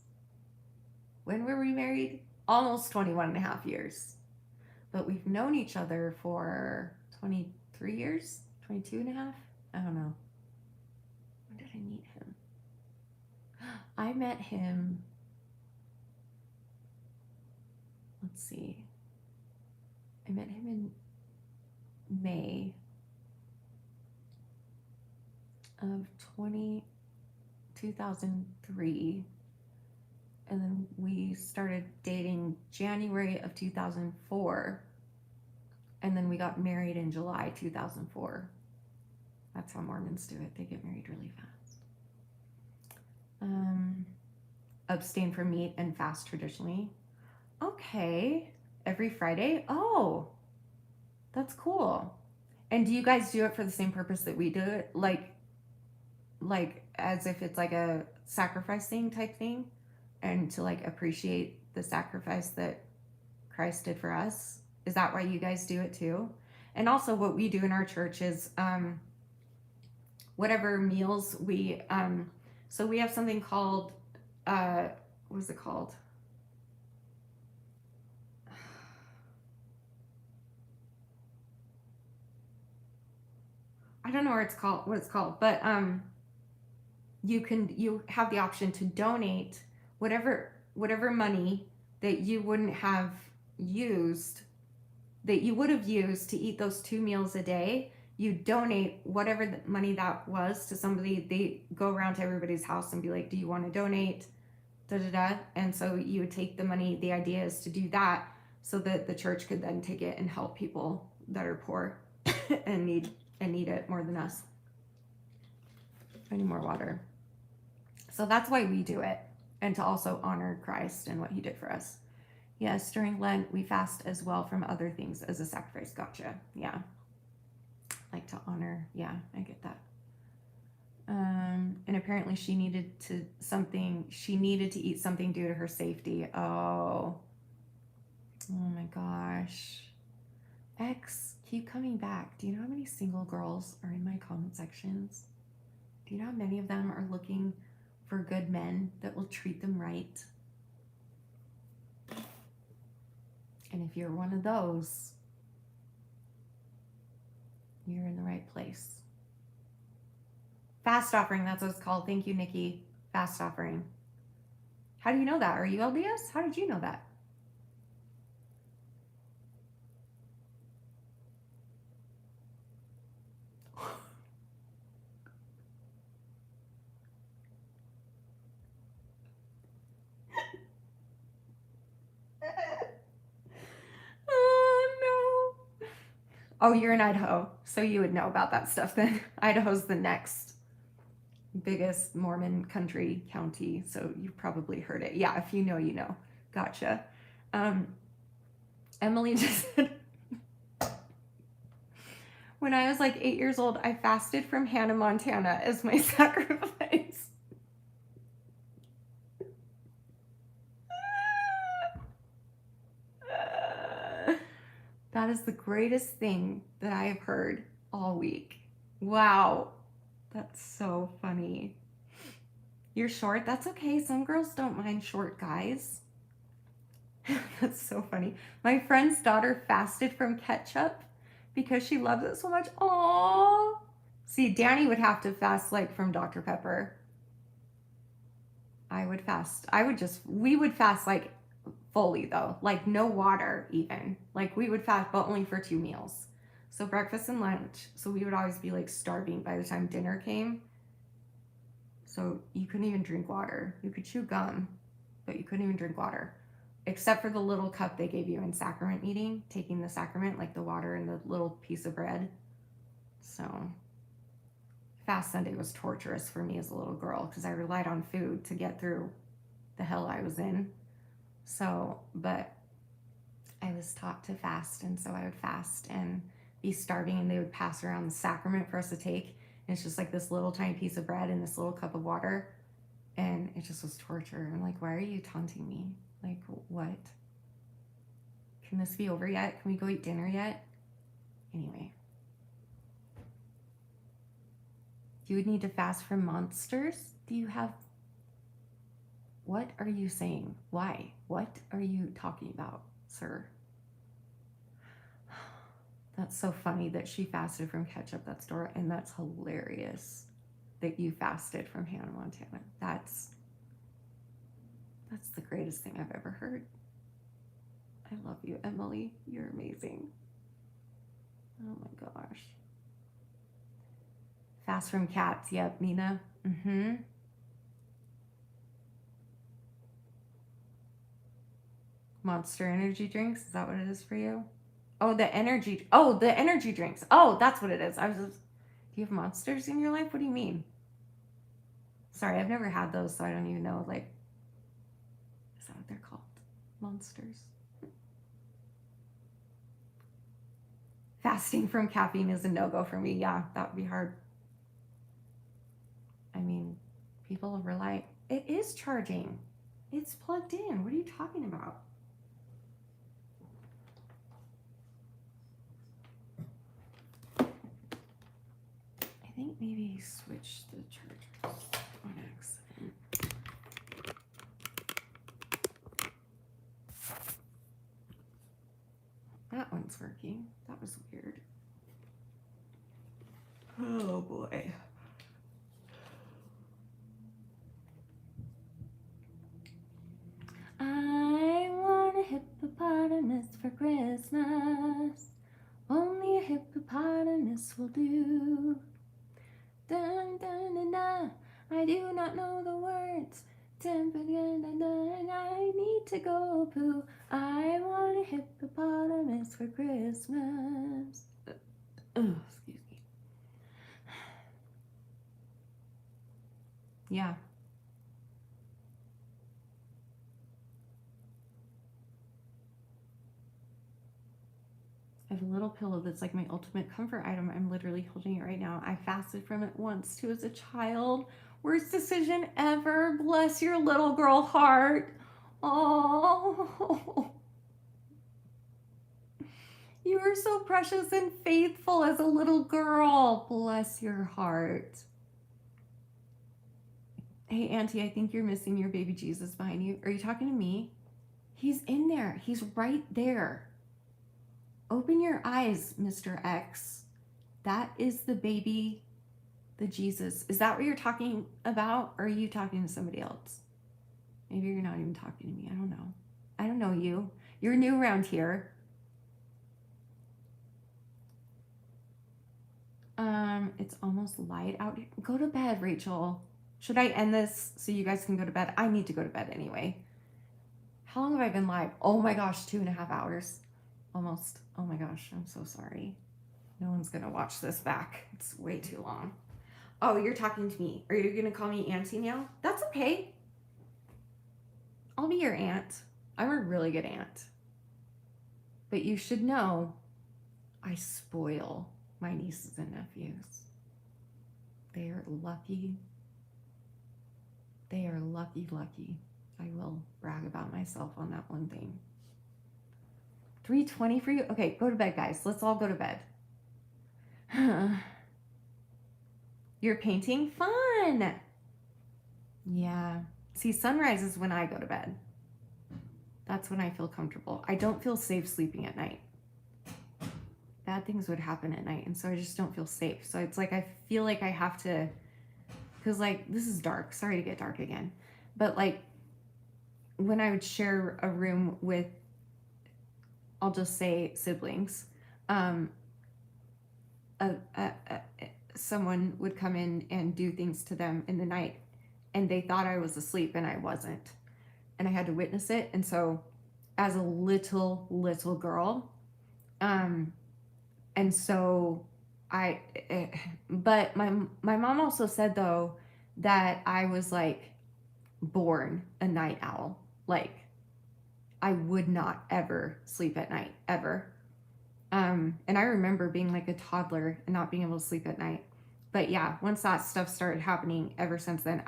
When were we married? Almost 21 and a half years. But we've known each other for 23 years? 22 and a half? I don't know. When did I meet him? I met him, let's see. I met him in May of 2003. And then we started dating January of 2004. And then we got married in July 2004. That's how Mormons do it. They get married really fast. Abstain from meat and fast traditionally. Okay. Every Friday? Oh, that's cool. And do you guys do it for the same purpose that we do it? Like as if it's like a sacrifice thing type thing? And to like appreciate the sacrifice that Christ did for us? Is that why you guys do it too? And also what we do in our church is whatever meals we, so we have something called, what is it called? I don't know what it's called, but you have the option to donate whatever money that you wouldn't have used, that you would have used to eat those 2 meals a day. You donate whatever the money that was to somebody. They go around to everybody's house and be like, do you want to donate? Da da da. And so you would take the money. The idea is to do that so that the church could then take it and help people that are poor. and need it more than us. I need more water. So that's why we do it, and to also honor Christ and what he did for us. Yes, during Lent, we fast as well from other things as a sacrifice. Gotcha. Yeah. Like to honor. Yeah, I get that. And apparently she needed to eat something due to her safety. Oh my gosh. X, keep coming back. Do you know how many single girls are in my comment sections? Do you know how many of them are looking for good men that will treat them right? And if you're one of those, you're in the right place. Fast offering, that's what it's called. Thank you, Nikki. Fast offering. How do you know that? Are you LDS? How did you know that? Oh, no. Oh, you're in Idaho, so you would know about that stuff then. Idaho's the next biggest Mormon county, so you've probably heard it. Yeah, if you know, you know. Gotcha. Emily just said, when I was like 8 years old, I fasted from Hannah, Montana as my sacrifice. That is the greatest thing that I have heard all week. Wow. That's so funny. You're short? That's okay. Some girls don't mind short guys. That's so funny. My friend's daughter fasted from ketchup because she loves it so much. Aww. See, Danny would have to fast like from Dr. Pepper. I would fast. We would fast like fully though. Like no water even. Like we would fast, but only for 2 meals. So breakfast and lunch. So we would always be like starving by the time dinner came. So you couldn't even drink water. You could chew gum, but you couldn't even drink water. Except for the little cup they gave you in sacrament meeting, taking the sacrament, like the water and the little piece of bread. So Fast Sunday was torturous for me as a little girl because I relied on food to get through the hell I was in. So, but I was taught to fast, and so I would fast and be starving, and they would pass around the sacrament for us to take. And it's just like this little tiny piece of bread and this little cup of water. And it just was torture. I'm like, why are you taunting me? Like, what? Can this be over yet? Can we go eat dinner yet? Anyway. You would need to fast from monsters? Do you have... What are you saying? Why? What are you talking about, sir? That's so funny that she fasted from ketchup. That's Dora, and that's hilarious that you fasted from Hannah, Montana. That's the greatest thing I've ever heard. I love you, Emily. You're amazing. Oh my gosh. Fast from cats. Yep, Nina. Mm-hmm. Monster energy drinks. Is that what it is for you? Oh, the energy drinks. Oh, that's what it is. Do you have monsters in your life? What do you mean? Sorry, I've never had those, so I don't even know, like, is that what they're called? Monsters. Fasting from caffeine is a no-go for me. Yeah, that would be hard. I mean, people rely... It is charging. It's plugged in. What are you talking about? I think maybe he switched the chargers on accident. That one's working. That was weird. Oh boy. I want a hippopotamus for Christmas. Only a hippopotamus will do. Dun dun dun dun. I do not know the words. Dun dun dun dun dun. I need to go poo. I want a hippopotamus for Christmas. Excuse me. Yeah. I have a little pillow that's like my ultimate comfort item. I'm literally holding it right now. I fasted from it once too as a child. Worst decision ever. Bless your little girl heart. Oh, you were so precious and faithful as a little girl. Bless your heart. Hey, Auntie, I think you're missing your baby Jesus behind you. Are you talking to me? He's in there. He's right there. Open your eyes, Mr. X. That is the baby, the Jesus. Is that what you're talking about? Or are you talking to somebody else? Maybe you're not even talking to me. I don't know. I don't know you. You're new around here. It's almost light out. Go to bed, Rachel. Should I end this so you guys can go to bed? I need to go to bed anyway. How long have I been live? Oh my gosh, 2.5 hours. Almost. Oh my gosh, I'm so sorry. No one's gonna watch this back. It's way too long. Oh, you're talking to me. Are you gonna call me Auntie now? That's okay. I'll be your aunt. I'm a really good aunt. But you should know I spoil my nieces and nephews. They are lucky. They are lucky. I will brag about myself on that one thing. 3:20 for you? Okay, go to bed, guys. Let's all go to bed. You're painting? Fun! Yeah. See, sunrise is when I go to bed. That's when I feel comfortable. I don't feel safe sleeping at night. Bad things would happen at night, and so I just don't feel safe. So it's like I feel like I have to, because like this is dark. Sorry to get dark again. But like when I would share a room with, I'll just say siblings, someone would come in and do things to them in the night, and they thought I was asleep and I wasn't, and I had to witness it. And so as a little girl, and so but my mom also said though that I was like born a night owl. Like I would not ever sleep at night, ever. And I remember being like a toddler and not being able to sleep at night. But yeah, once that stuff started happening ever since then,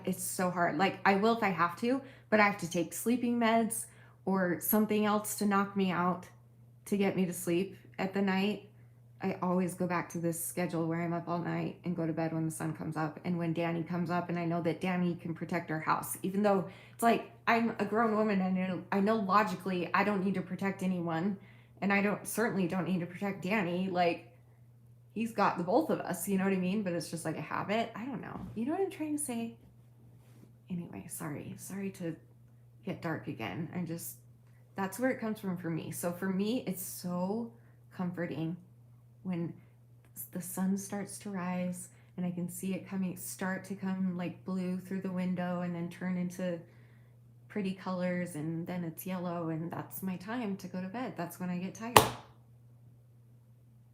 it's so hard. Like I will if I have to, but I have to take sleeping meds or something else to knock me out to get me to sleep at the night. I always go back to this schedule where I'm up all night and go to bed when the sun comes up and when Danny comes up, and I know that Danny can protect our house, even though it's like I'm a grown woman and I know logically I don't need to protect anyone, and I certainly don't need to protect Danny. Like he's got the both of us, you know what I mean? But it's just like a habit. I don't know. You know what I'm trying to say? Anyway, sorry to get dark again. That's where it comes from for me. So for me, it's so comforting when the sun starts to rise and I can see it start to come like blue through the window and then turn into pretty colors, and then it's yellow, and that's my time to go to bed. That's when I get tired.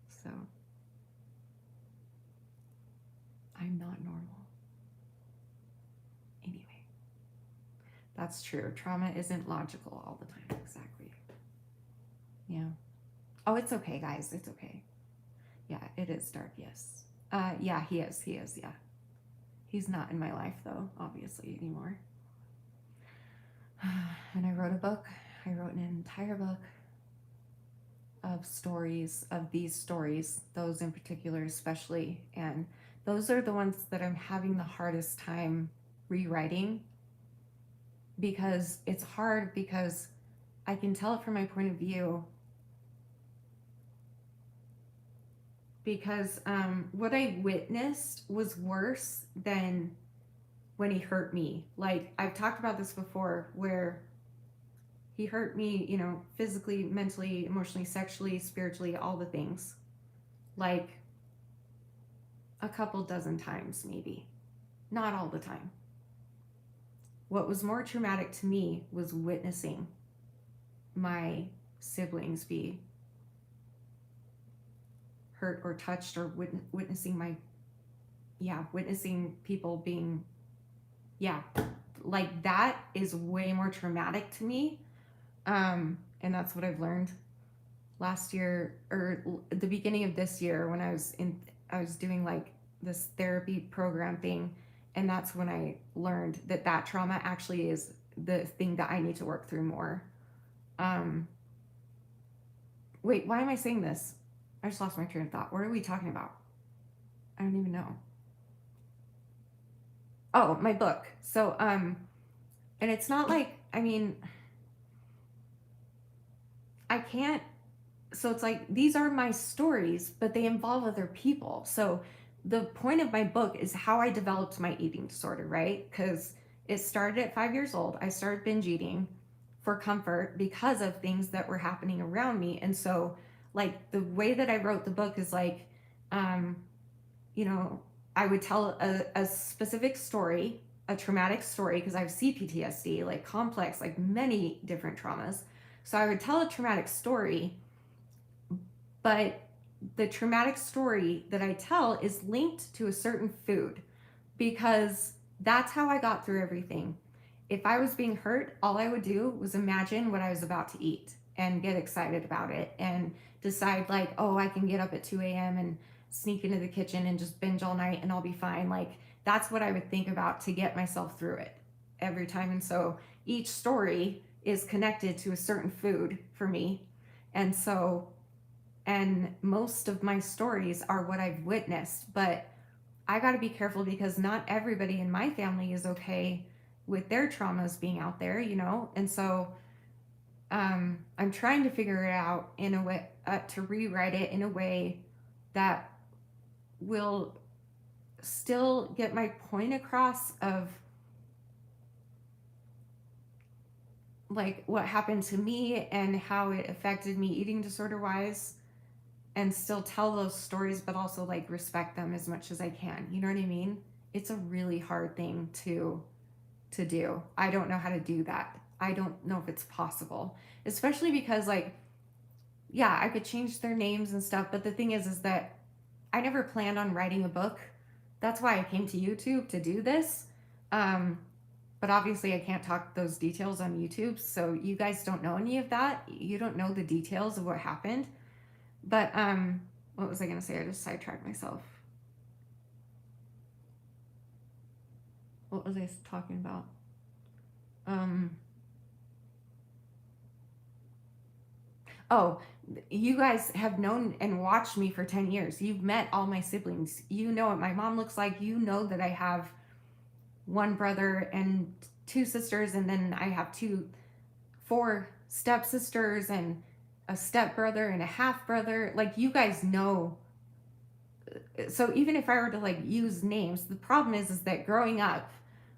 So I'm not normal. Anyway, that's true. Trauma isn't logical all the time. Exactly. Yeah. Oh, it's okay, guys. It's okay. Yeah, it is dark, yes. Yeah, he is, yeah. He's not in my life, though, obviously, anymore. And I wrote a book. I wrote an entire book of stories, of these stories, those in particular especially, and those are the ones that I'm having the hardest time rewriting, because it's hard, because I can tell it from my point of view, because what I witnessed was worse than when he hurt me. Like I've talked about this before, where he hurt me, you know, physically, mentally, emotionally, sexually, spiritually, all the things, like a couple dozen times, maybe, not all the time. What was more traumatic to me was witnessing my siblings be hurt or touched or witnessing people being, like that is way more traumatic to me. And that's what I've learned last year or the beginning of this year when I was doing like this therapy program thing. And that's when I learned that trauma actually is the thing that I need to work through more. Wait, why am I saying this? I just lost my train of thought. What are we talking about? I don't even know. Oh, my book. So, and it's not like, I mean, I can't, so it's like, these are my stories, but they involve other people. So the point of my book is how I developed my eating disorder, right? Because it started at 5 years old. I started binge eating for comfort because of things that were happening around me. And so like the way that I wrote the book is like, you know, I would tell a specific story, a traumatic story, because I have CPTSD, like complex, like many different traumas. So I would tell a traumatic story, but the traumatic story that I tell is linked to a certain food because that's how I got through everything. If I was being hurt, all I would do was imagine what I was about to eat and get excited about it and decide like, oh, I can get up at 2 a.m. and sneak into the kitchen and just binge all night and I'll be fine. Like that's what I would think about to get myself through it every time. And so each story is connected to a certain food for me. And so, and most of my stories are what I've witnessed, but I got to be careful because not everybody in my family is okay with their traumas being out there, you know? And so I'm trying to figure it out in a way, to rewrite it in a way that will still get my point across of like what happened to me and how it affected me eating disorder wise, and still tell those stories, but also like respect them as much as I can. You know what I mean? It's a really hard thing to do. I don't know how to do that. I don't know if it's possible, especially because like, yeah, I could change their names and stuff. But the thing is that I never planned on writing a book. That's why I came to YouTube to do this. But obviously I can't talk those details on YouTube. So you guys don't know any of that. You don't know the details of what happened. But what was I going to say? I just sidetracked myself. What was I talking about? Oh, you guys have known and watched me for 10 years. You've met all my siblings. You know what my mom looks like. You know that I have one brother and 2 sisters, and then I have 4 stepsisters and a stepbrother and a half brother. Like you guys know. So even if I were to like use names, the problem is that growing up,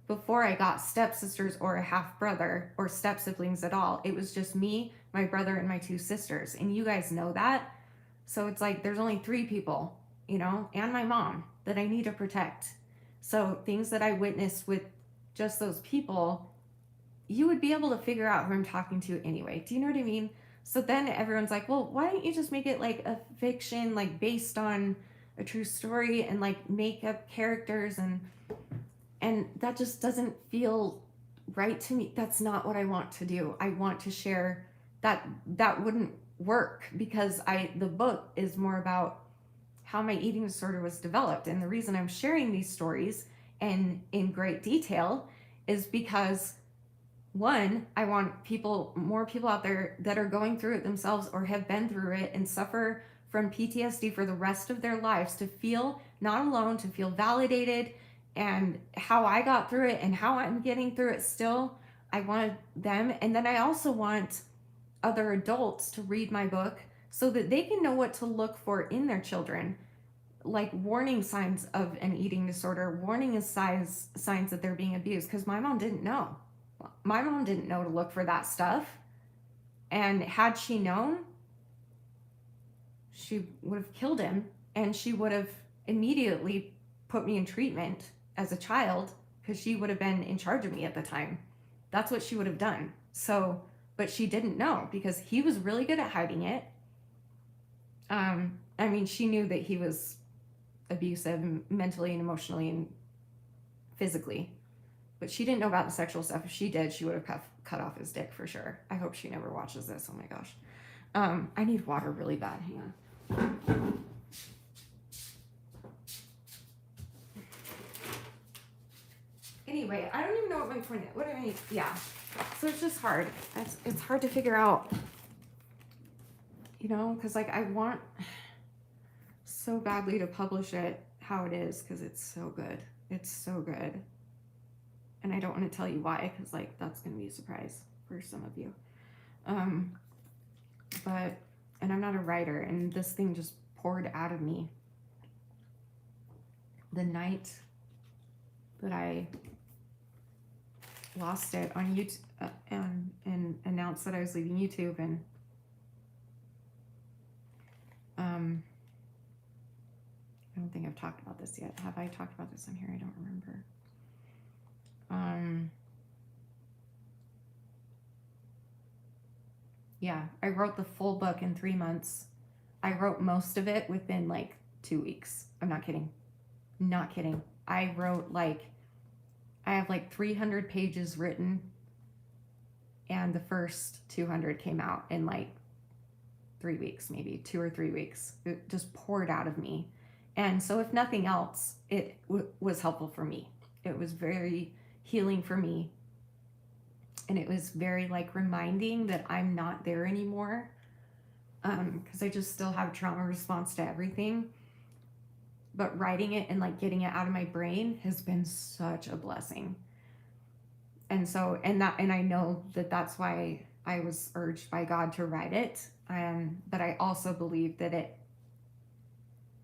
before I got stepsisters or a half brother or step siblings at all, it was just me, my brother, and my 2 sisters. And you guys know that. So it's like there's only 3 people, you know, and my mom that I need to protect. So things that I witnessed with just those people, you would be able to figure out who I'm talking to anyway. Do you know what I mean? So then everyone's like, well, why don't you just make it like a fiction, like based on a true story and like make up characters, and that just doesn't feel right to me. That's not what I want to do. I want to share that wouldn't work because the book is more about how my eating disorder was developed. And the reason I'm sharing these stories and in great detail is because one, I want more people out there that are going through it themselves or have been through it and suffer from PTSD for the rest of their lives to feel not alone, to feel validated, and how I got through it and how I'm getting through it still. I want them. And then I also want other adults to read my book so that they can know what to look for in their children, like warning signs of an eating disorder, warning signs that they're being abused, because my mom didn't know. My mom didn't know to look for that stuff. And had she known, she would have killed him, and she would have immediately put me in treatment as a child because she would have been in charge of me at the time. That's what she would have done. So, but she didn't know because he was really good at hiding it. I mean, she knew that he was abusive mentally and emotionally and physically, but she didn't know about the sexual stuff. If she did, she would have cut off his dick for sure. I hope she never watches this. Oh my gosh. I need water really bad. Hang on. Anyway, I don't even know what my point is. What do I mean? Yeah. So it's just hard. It's hard to figure out, you know, because like I want so badly to publish it how it is because it's so good. It's so good. And I don't want to tell you why because like that's going to be a surprise for some of you. But, and I'm not a writer, and this thing just poured out of me the night that I lost it on YouTube and announced that I was leaving YouTube, and I don't think I've talked about this yet. Have I talked about this on here? I don't remember. Yeah, I wrote the full book in 3 months. I wrote most of it within like 2 weeks. I'm not kidding. Not kidding. I wrote like, I have like 300 pages written, and the first 200 came out in like 3 weeks, maybe 2 or 3 weeks. It just poured out of me. And so if nothing else, it was helpful for me. It was very healing for me. And it was very like reminding that I'm not there anymore. Because I just still have trauma response to everything. But writing it and like getting it out of my brain has been such a blessing. And so, and I know that that's why I was urged by God to write it. But I also believe that it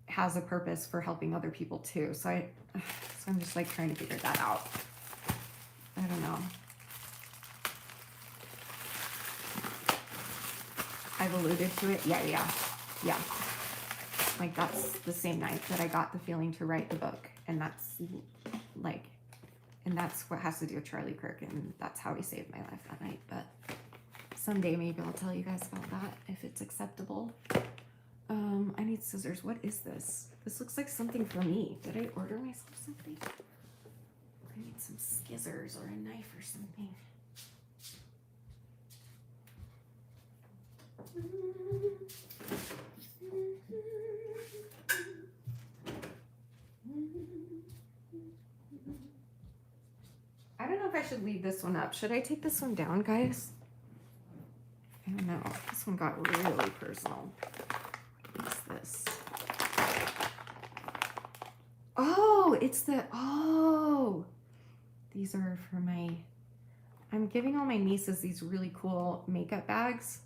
has a purpose for helping other people too. So I'm just like trying to figure that out. I don't know. I've alluded to it. Yeah. Like that's the same night that I got the feeling to write the book. And that's like, and that's what has to do with Charlie Kirk. And that's how he saved my life that night. But someday maybe I'll tell you guys about that if it's acceptable. I need scissors. What is this? This looks like something for me. Did I order myself something? I need some scissors or a knife or something. I don't know if I should leave this one up. Should I take this one down, guys? I don't know. This one got really personal. What's this? Oh, it's the, oh, these are for I'm giving all my nieces these really cool makeup bags,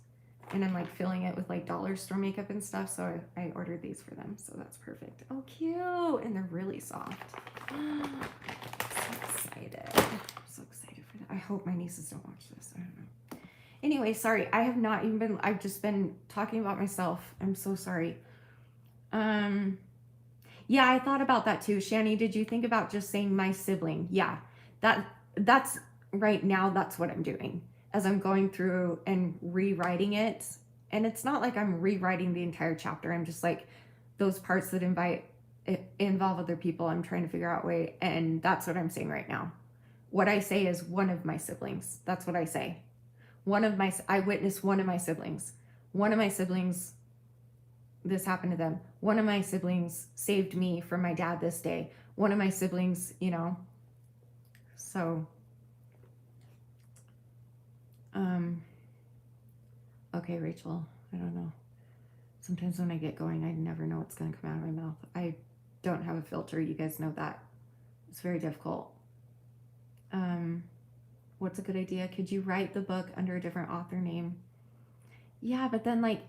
and I'm like filling it with like dollar store makeup and stuff. So I ordered these for them. So that's perfect. Oh, cute. And they're really soft. So excited. I'm so excited for that. I hope my nieces don't watch this. I don't know. Anyway, sorry. I have not even been, I've just been talking about myself. I'm so sorry. Yeah, I thought about that too. Shanny, did you think about just saying my sibling? Yeah, that's right now. That's what I'm doing as I'm going through and rewriting it. And it's not like I'm rewriting the entire chapter. I'm just like those parts that involve other people. I'm trying to figure out a way. And that's what I'm saying right now. What I say is one of my siblings. That's what I say. I witnessed one of my siblings. One of my siblings, this happened to them. One of my siblings saved me from my dad this day. One of my siblings, you know. So, okay, Rachel, I don't know. Sometimes when I get going, I never know what's going to come out of my mouth. I don't have a filter. You guys know that. It's very difficult. What's a good idea? Could you write the book under a different author name? Yeah, but then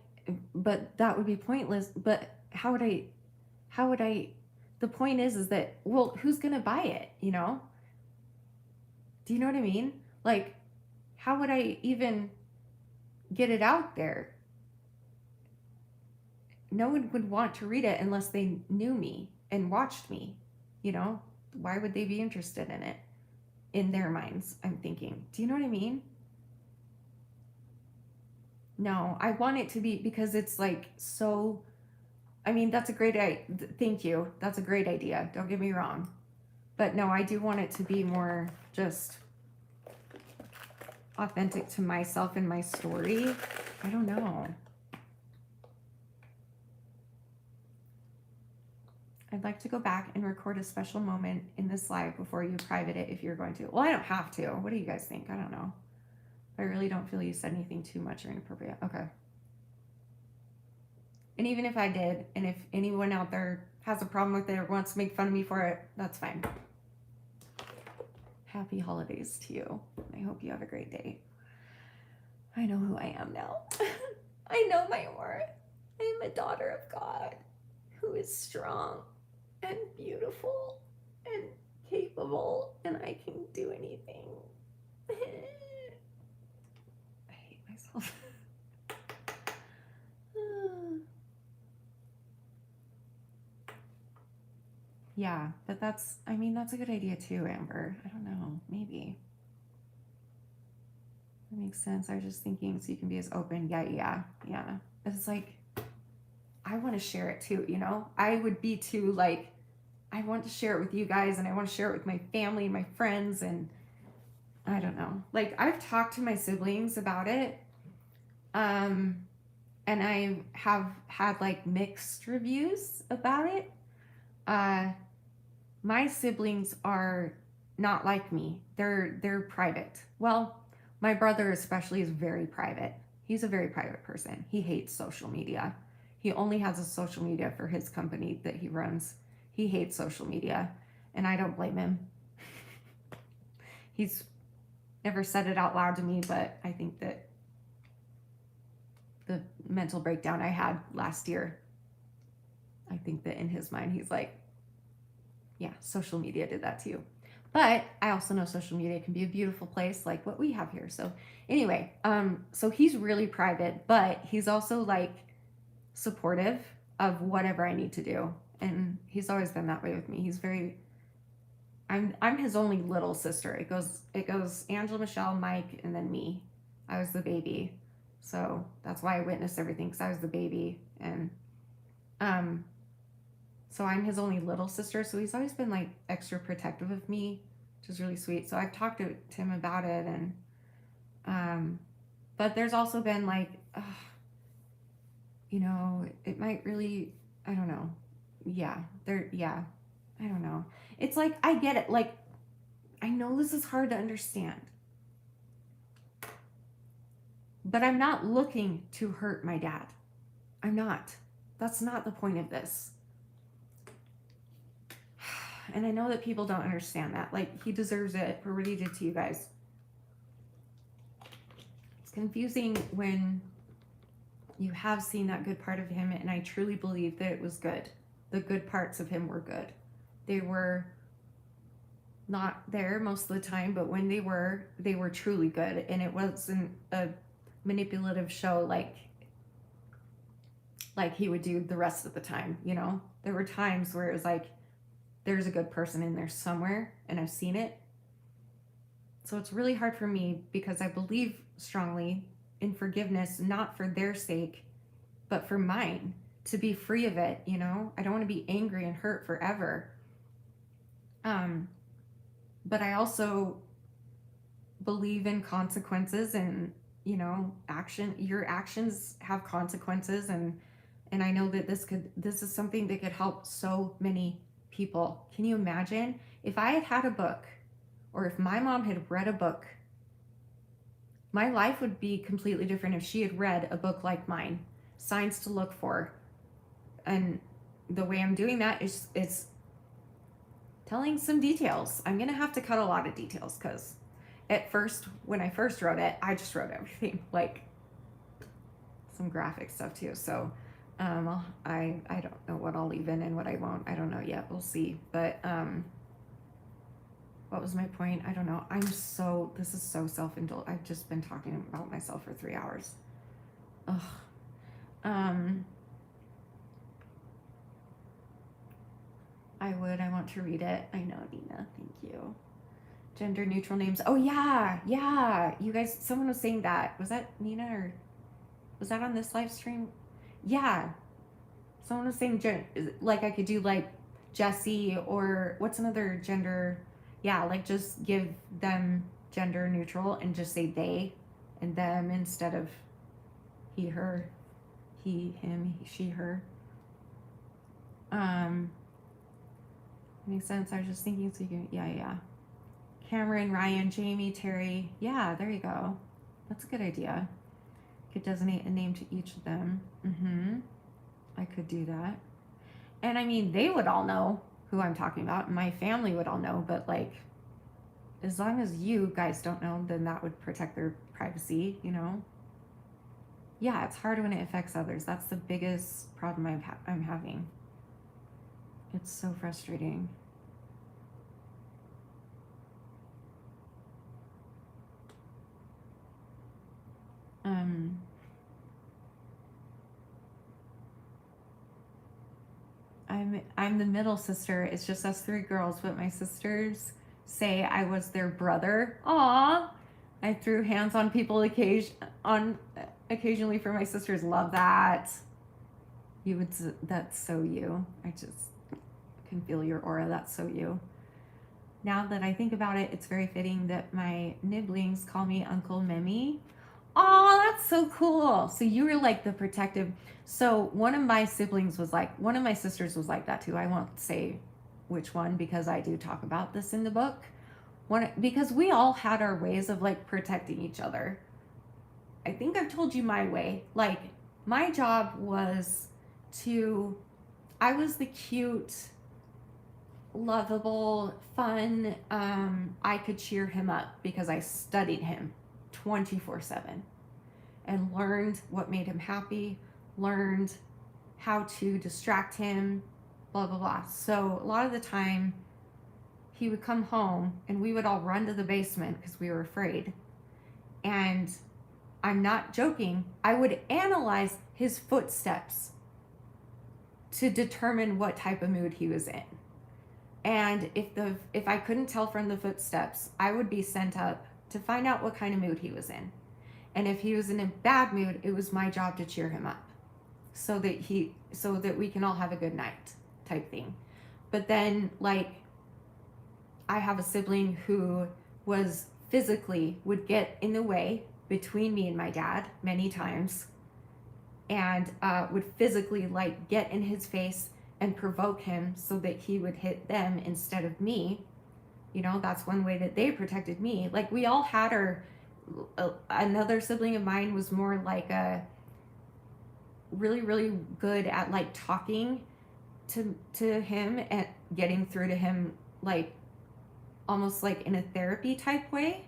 but that would be pointless. But how would I, the point is that, well, who's going to buy it? You know? Do you know what I mean? Like, how would I even get it out there? No one would want to read it unless they knew me and watched me, you know? Why would they be interested in it? In their minds, I'm thinking. Do you know what I mean? No, I want it to be, because it's like so I mean, that's a great thank you. That's a great idea. Don't get me wrong. But no, I do want it to be more just authentic to myself and my story. I don't know. I'd like to go back and record a special moment in this live before you private it if you're going to. Well, I don't have to. What do you guys think? I don't know. I really don't feel you said anything too much or inappropriate. Okay. And even if I did, and if anyone out there has a problem with it or wants to make fun of me for it, that's fine. Happy holidays to you. I hope you have a great day. I know who I am now. I know my worth. I am a daughter of God who is strong and beautiful and capable, and I can do anything. I hate myself. Yeah, but that's a good idea too, Amber. I don't know, maybe. That makes sense. I was just thinking so you can be as open. Yeah. It's like, I want to share it too, you know? I would be too, like, I want to share it with you guys, and I want to share it with my family and my friends, and I don't know. Like, I've talked to my siblings about it, and I have had, like, mixed reviews about it. My siblings are not like me. They're private. Well, my brother especially is very private. He's a very private person. He hates social media. He only has a social media for his company that he runs. He hates social media, and I don't blame him. He's never said it out loud to me, but I think that the mental breakdown I had last year, I think that in his mind, he's like, yeah, social media did that to you. But I also know social media can be a beautiful place like what we have here. So anyway, so he's really private, but he's also like supportive of whatever I need to do. And he's always been that way with me. He's very, I'm his only little sister. It goes Angela, Michelle, Mike, and then me. I was the baby. So that's why I witnessed everything, because I was the baby. And so I'm his only little sister, so he's always been like extra protective of me, which is really sweet. So I've talked to him about it, and but there's also been like, you know, it might really, I don't know. Yeah, I don't know. It's like, I get it. Like, I know this is hard to understand, but I'm not looking to hurt my dad. I'm not. That's not the point of this. And I know that people don't understand that. Like, he deserves it for what he did to you guys. It's confusing when you have seen that good part of him, and I truly believe that it was good. The good parts of him were good. They were not there most of the time, but when they were truly good. And it wasn't a manipulative show like he would do the rest of the time, you know? There were times where it was like, there's a good person in there somewhere, and I've seen it. So it's really hard for me, because I believe strongly in forgiveness, not for their sake, but for mine, to be free of it, you know? I don't want to be angry and hurt forever. But I also believe in consequences, and, you know, your actions have consequences, and I know that this is something that could help so many people. Can you imagine if I had had a book, or if my mom had read a book? My life would be completely different if she had read a book like mine, Signs to Look For. And the way I'm doing that is telling some details. I'm gonna have to cut a lot of details, because at first, when I first wrote it, I just wrote everything, like some graphic stuff too. So I don't know what I'll leave in and what I won't. I don't know yet. We'll see. But what was my point? I don't know. This is so self-indulgent. I've just been talking about myself for 3 hours. Ugh. I want to read it. I know, Nina. Thank you. Gender neutral names. Oh yeah. You guys, someone was saying that. Was that Nina, or was that on this live stream? Yeah. someone the same gender. Like I could do like Jesse, or what's another gender? Yeah, like just give them gender neutral and just say they and them instead of he, her, he, him, she, her. Makes sense. I was just thinking, so you can, yeah. Cameron, Ryan, Jamie, Terry. Yeah, there you go. That's a good idea. Could designate a name to each of them. I could do that. And I mean, they would all know who I'm talking about, and my family would all know, but like, as long as you guys don't know, then that would protect their privacy, you know? Yeah, it's hard when it affects others. That's the biggest problem I'm having. It's so frustrating. I'm the middle sister. It's just us three girls, but my sisters say I was their brother. Aw. I threw hands on people occasionally for my sisters. Love that. That's so you. I just can feel your aura. That's so you. Now that I think about it, it's very fitting that my nibblings call me Uncle Mimi. Oh, that's so cool. So you were like the protective. So one of my sisters was like that too. I won't say which one because I do talk about this in the book. Because we all had our ways of like protecting each other. I think I've told you my way. Like my job was I was the cute, lovable, fun. I could cheer him up because I studied him 24/7 and learned what made him happy, learned how to distract him, blah, blah, blah. So a lot of the time he would come home and we would all run to the basement because we were afraid. And I'm not joking, I would analyze his footsteps to determine what type of mood he was in. And if I couldn't tell from the footsteps, I would be sent up to find out what kind of mood he was in. And if he was in a bad mood, it was my job to cheer him up so that we can all have a good night type thing. But then like I have a sibling who would get in the way between me and my dad many times, and would physically like get in his face and provoke him so that he would hit them instead of me. You know, that's one way that they protected me. Like we all had another sibling of mine was more like a really, really good at like talking to him and getting through to him, like almost like in a therapy type way,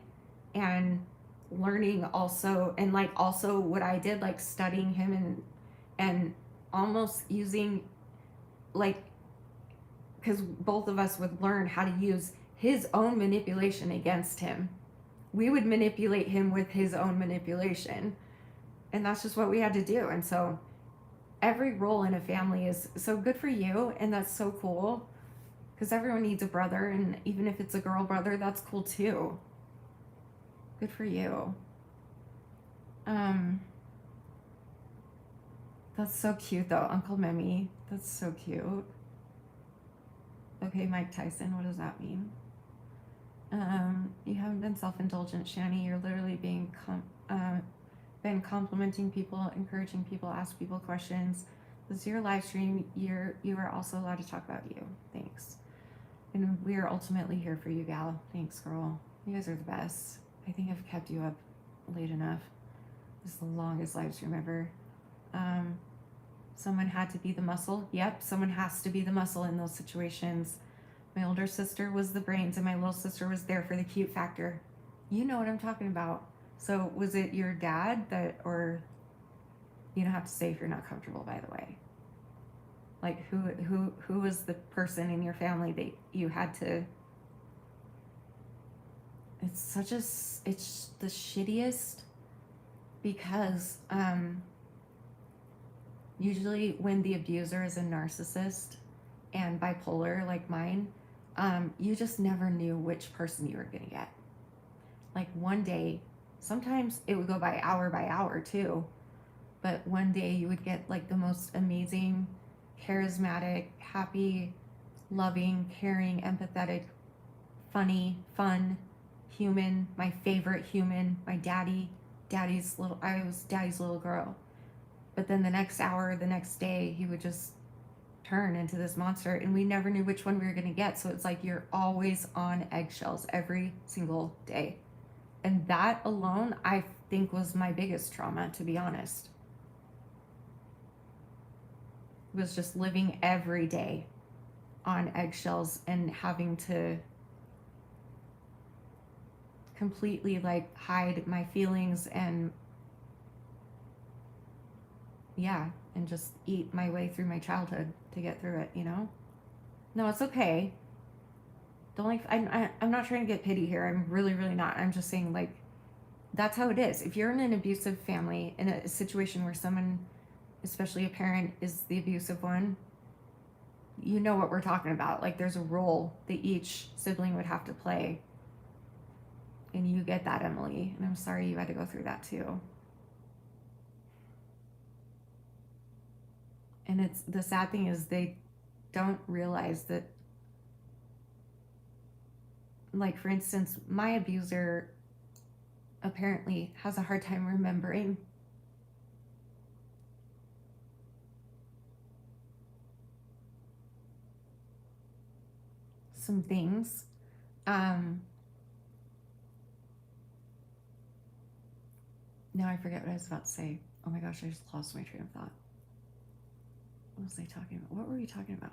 and learning also, and like also what I did, like studying him and almost using like, because both of us would learn how to use his own manipulation against him. We would manipulate him with his own manipulation, and that's just what we had to do. And so every role in a family is so good for you, and that's so cool because everyone needs a brother, and even if it's a girl brother, that's cool too. Good for you. That's so cute though, Uncle Mimi. That's so cute. Okay, Mike Tyson, what does that mean? You haven't been self-indulgent, Shanny. You're literally been complimenting people, encouraging people, ask people questions. This is your live stream. You are also allowed to talk about you. Thanks. And we are ultimately here for you, gal. Thanks, girl. You guys are the best. I think I've kept you up late enough. This is the longest live stream ever. Someone had to be the muscle. Yep, someone has to be the muscle in those situations. My older sister was the brains, and my little sister was there for the cute factor. You know what I'm talking about. So was it your dad or you don't have to say if you're not comfortable, by the way. Like who was the person in your family that you had to? It's the shittiest because usually when the abuser is a narcissist and bipolar like mine, you just never knew which person you were gonna get. Like one day, sometimes it would go by hour too, but one day you would get like the most amazing charismatic, happy, loving, caring, empathetic, funny, fun human, my favorite human, my I was daddy's little girl. But then the next hour, the next day, he would just turn into this monster, and we never knew which one we were going to get. So it's like you're always on eggshells every single day. And that alone, I think, was my biggest trauma, to be honest. Was just living every day on eggshells and having to completely like hide my feelings and and just eat my way through my childhood to get through it, you know? No, it's okay. Don't like, I'm not trying to get pity here. I'm really, really not. I'm just saying, like, that's how it is. If you're in an abusive family, in a situation where someone, especially a parent, is the abusive one, you know what we're talking about. Like, there's a role that each sibling would have to play. And you get that, Emily. And I'm sorry you had to go through that too. And it's the sad thing is they don't realize that, like, for instance, my abuser apparently has a hard time remembering some things. Now I forget what I was about to say. Oh my gosh, I just lost my train of thought. What was I talking about? What were we talking about?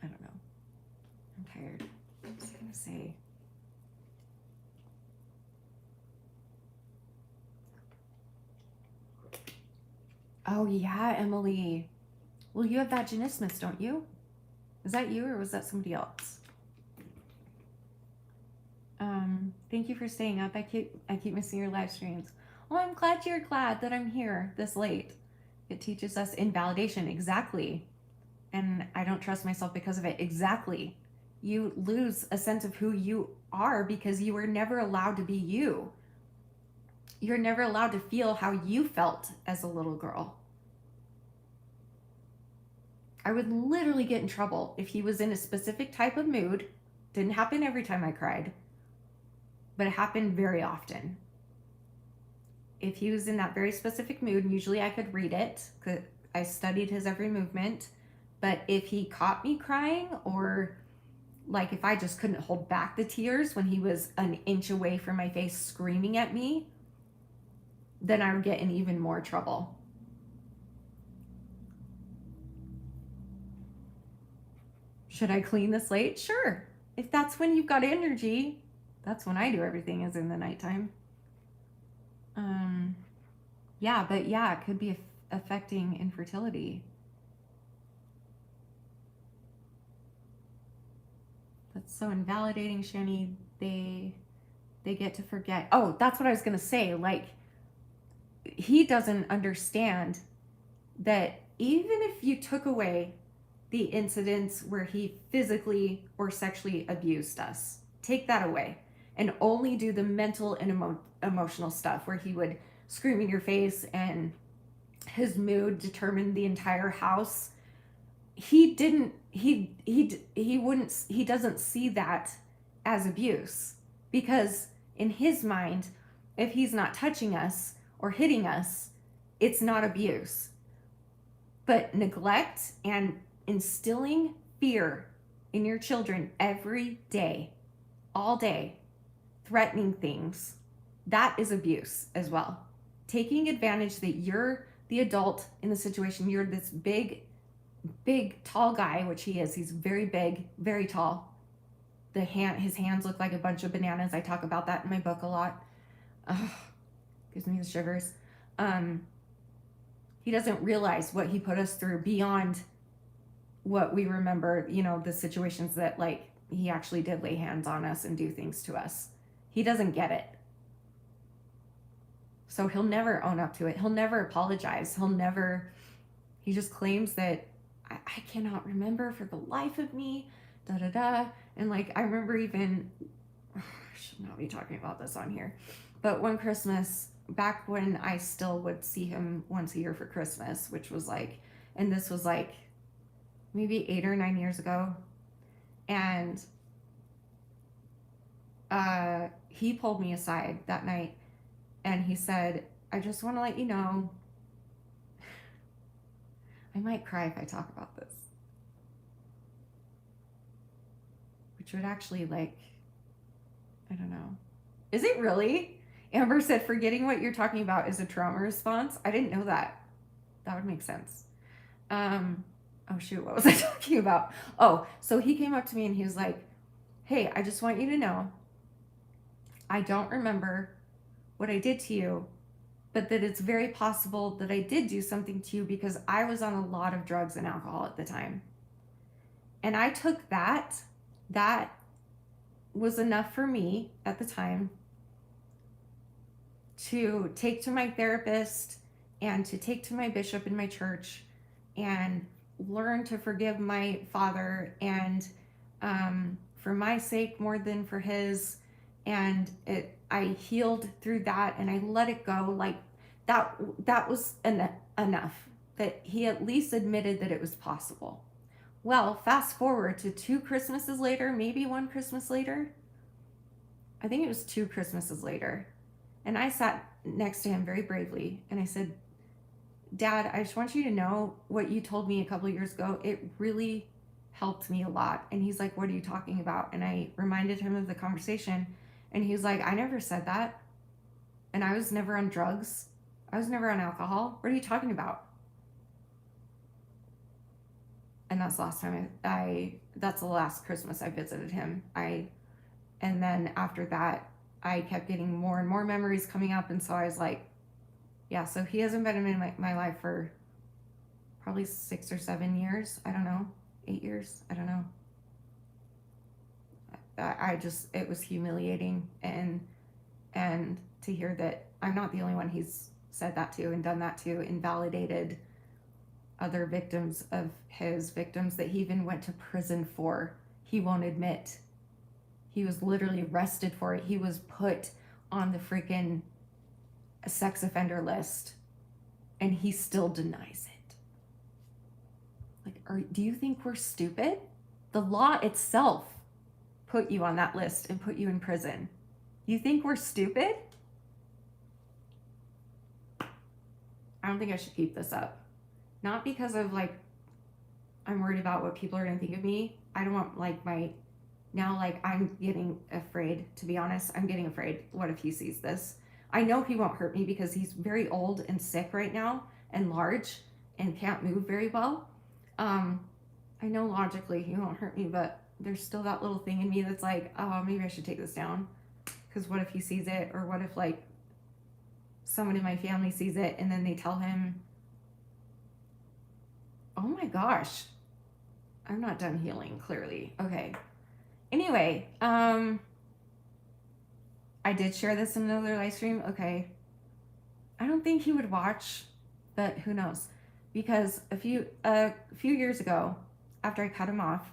I don't know. I'm tired. What was I gonna say? Oh yeah, Emily. Well, you have vaginismus, don't you? Is that you or was that somebody else? Thank you for staying up. I keep missing your live streams. Oh, I'm glad you're glad that I'm here this late. It teaches us invalidation. Exactly. And I don't trust myself because of it. Exactly. You lose a sense of who you are because you were never allowed to be you. You're never allowed to feel how you felt as a little girl. I would literally get in trouble if he was in a specific type of mood. Didn't happen every time I cried, but it happened very often. If he was in that very specific mood, and usually I could read it because I studied his every movement, but if he caught me crying, or like if I just couldn't hold back the tears when he was an inch away from my face screaming at me, then I would get in even more trouble. Should I clean the slate? Sure. If that's when you've got energy, that's when I do everything, is in the nighttime. It could be affecting infertility. That's so invalidating, Shanny. They get to forget. Oh, that's what I was gonna say. Like, he doesn't understand that even if you took away the incidents where he physically or sexually abused us, take that away, and only do the mental and emotional stuff where he would scream in your face and his mood determined the entire house. He doesn't see that as abuse, because in his mind, if he's not touching us or hitting us, it's not abuse. But neglect and instilling fear in your children every day, all day, threatening things, that is abuse as well. Taking advantage that you're the adult in the situation, you're this big, tall guy, which he is. He's very big, very tall. His hands look like a bunch of bananas. I talk about that in my book a lot. Gives me the shivers. He doesn't realize what he put us through beyond what we remember, the situations that, like, he actually did lay hands on us and do things to us. He doesn't get it. So he'll never own up to it. He'll never apologize. He just claims that I cannot remember for the life of me, And like, I remember even, I should not be talking about this on here, but one Christmas, back when I still would see him once a year for Christmas, which was like, and this was like maybe 8 or 9 years ago. And he pulled me aside that night and he said, I just want to let you know, I might cry if I talk about this. Which would actually, like, I don't know. Is it really? Amber said, forgetting what you're talking about is a trauma response. I didn't know that. That would make sense. Oh shoot, what was I talking about? Oh, so he came up to me and he was like, hey, I just want you to know, I don't remember what I did to you, but that it's very possible that I did do something to you because I was on a lot of drugs and alcohol at the time. And I took that was enough for me at the time to take to my therapist and to take to my bishop in my church and learn to forgive my father, and for my sake more than for his. And I healed through that and I let it go. Like that was enough that he at least admitted that it was possible. Well, fast forward to 2 Christmases later, maybe 1 Christmas later. I think it was 2 Christmases later. And I sat next to him very bravely and I said, Dad, I just want you to know what you told me a couple of years ago. It really helped me a lot. And he's like, what are you talking about? And I reminded him of the conversation. And he was like, I never said that. And I was never on drugs. I was never on alcohol. What are you talking about? And that's the last time that's the last Christmas I visited him. And then after that, I kept getting more and more memories coming up. And so I was like, yeah, so he hasn't been in my life for probably 6 or 7 years. I don't know. 8 years. I don't know. It was humiliating. And to hear that I'm not the only one he's said that to and done that to, invalidated other victims of his, victims that he even went to prison for. He won't admit. He was literally arrested for it. He was put on the freaking sex offender list and he still denies it. Like, do you think we're stupid? The law itself put you on that list and put you in prison. You think we're stupid? I don't think I should keep this up. Not because of like, I'm worried about what people are gonna think of me. I don't want like I'm getting afraid, to be honest. I'm getting afraid. What if he sees this? I know he won't hurt me because he's very old and sick right now and large and can't move very well. I know logically he won't hurt me, but there's still that little thing in me that's like, oh, maybe I should take this down. Because what if he sees it? Or what if like someone in my family sees it and then they tell him, oh my gosh, I'm not done healing, clearly. Okay. Anyway, I did share this in another live stream. Okay. I don't think he would watch, but who knows? Because a few years ago, after I cut him off,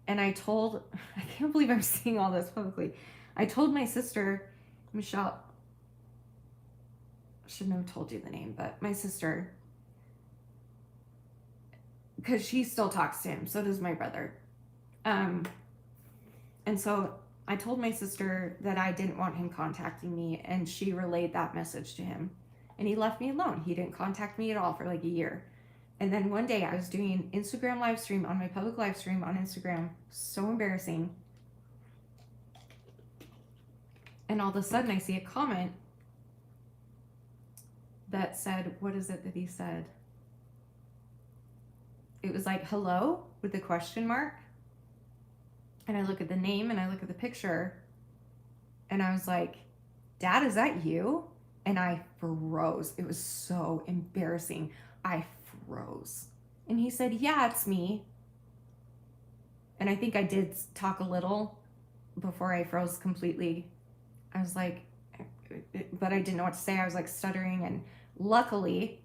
and I can't believe I'm saying all this publicly. I told my sister, Michelle, I shouldn't have told you the name, but my sister, because she still talks to him, so does my brother. And so I told my sister that I didn't want him contacting me, and she relayed that message to him. And he left me alone. He didn't contact me at all for like a year. And then one day I was doing an Instagram live stream on my public live stream on Instagram. So embarrassing. And all of a sudden I see a comment that said, what is it that he said? It was like, hello, with a question mark. And I look at the name and I look at the picture and I was like, Dad, is that you? And I froze. It was so embarrassing. I froze. And he said, yeah, it's me. And I think I did talk a little before I froze completely. I was like, but I didn't know what to say. I was like stuttering. And luckily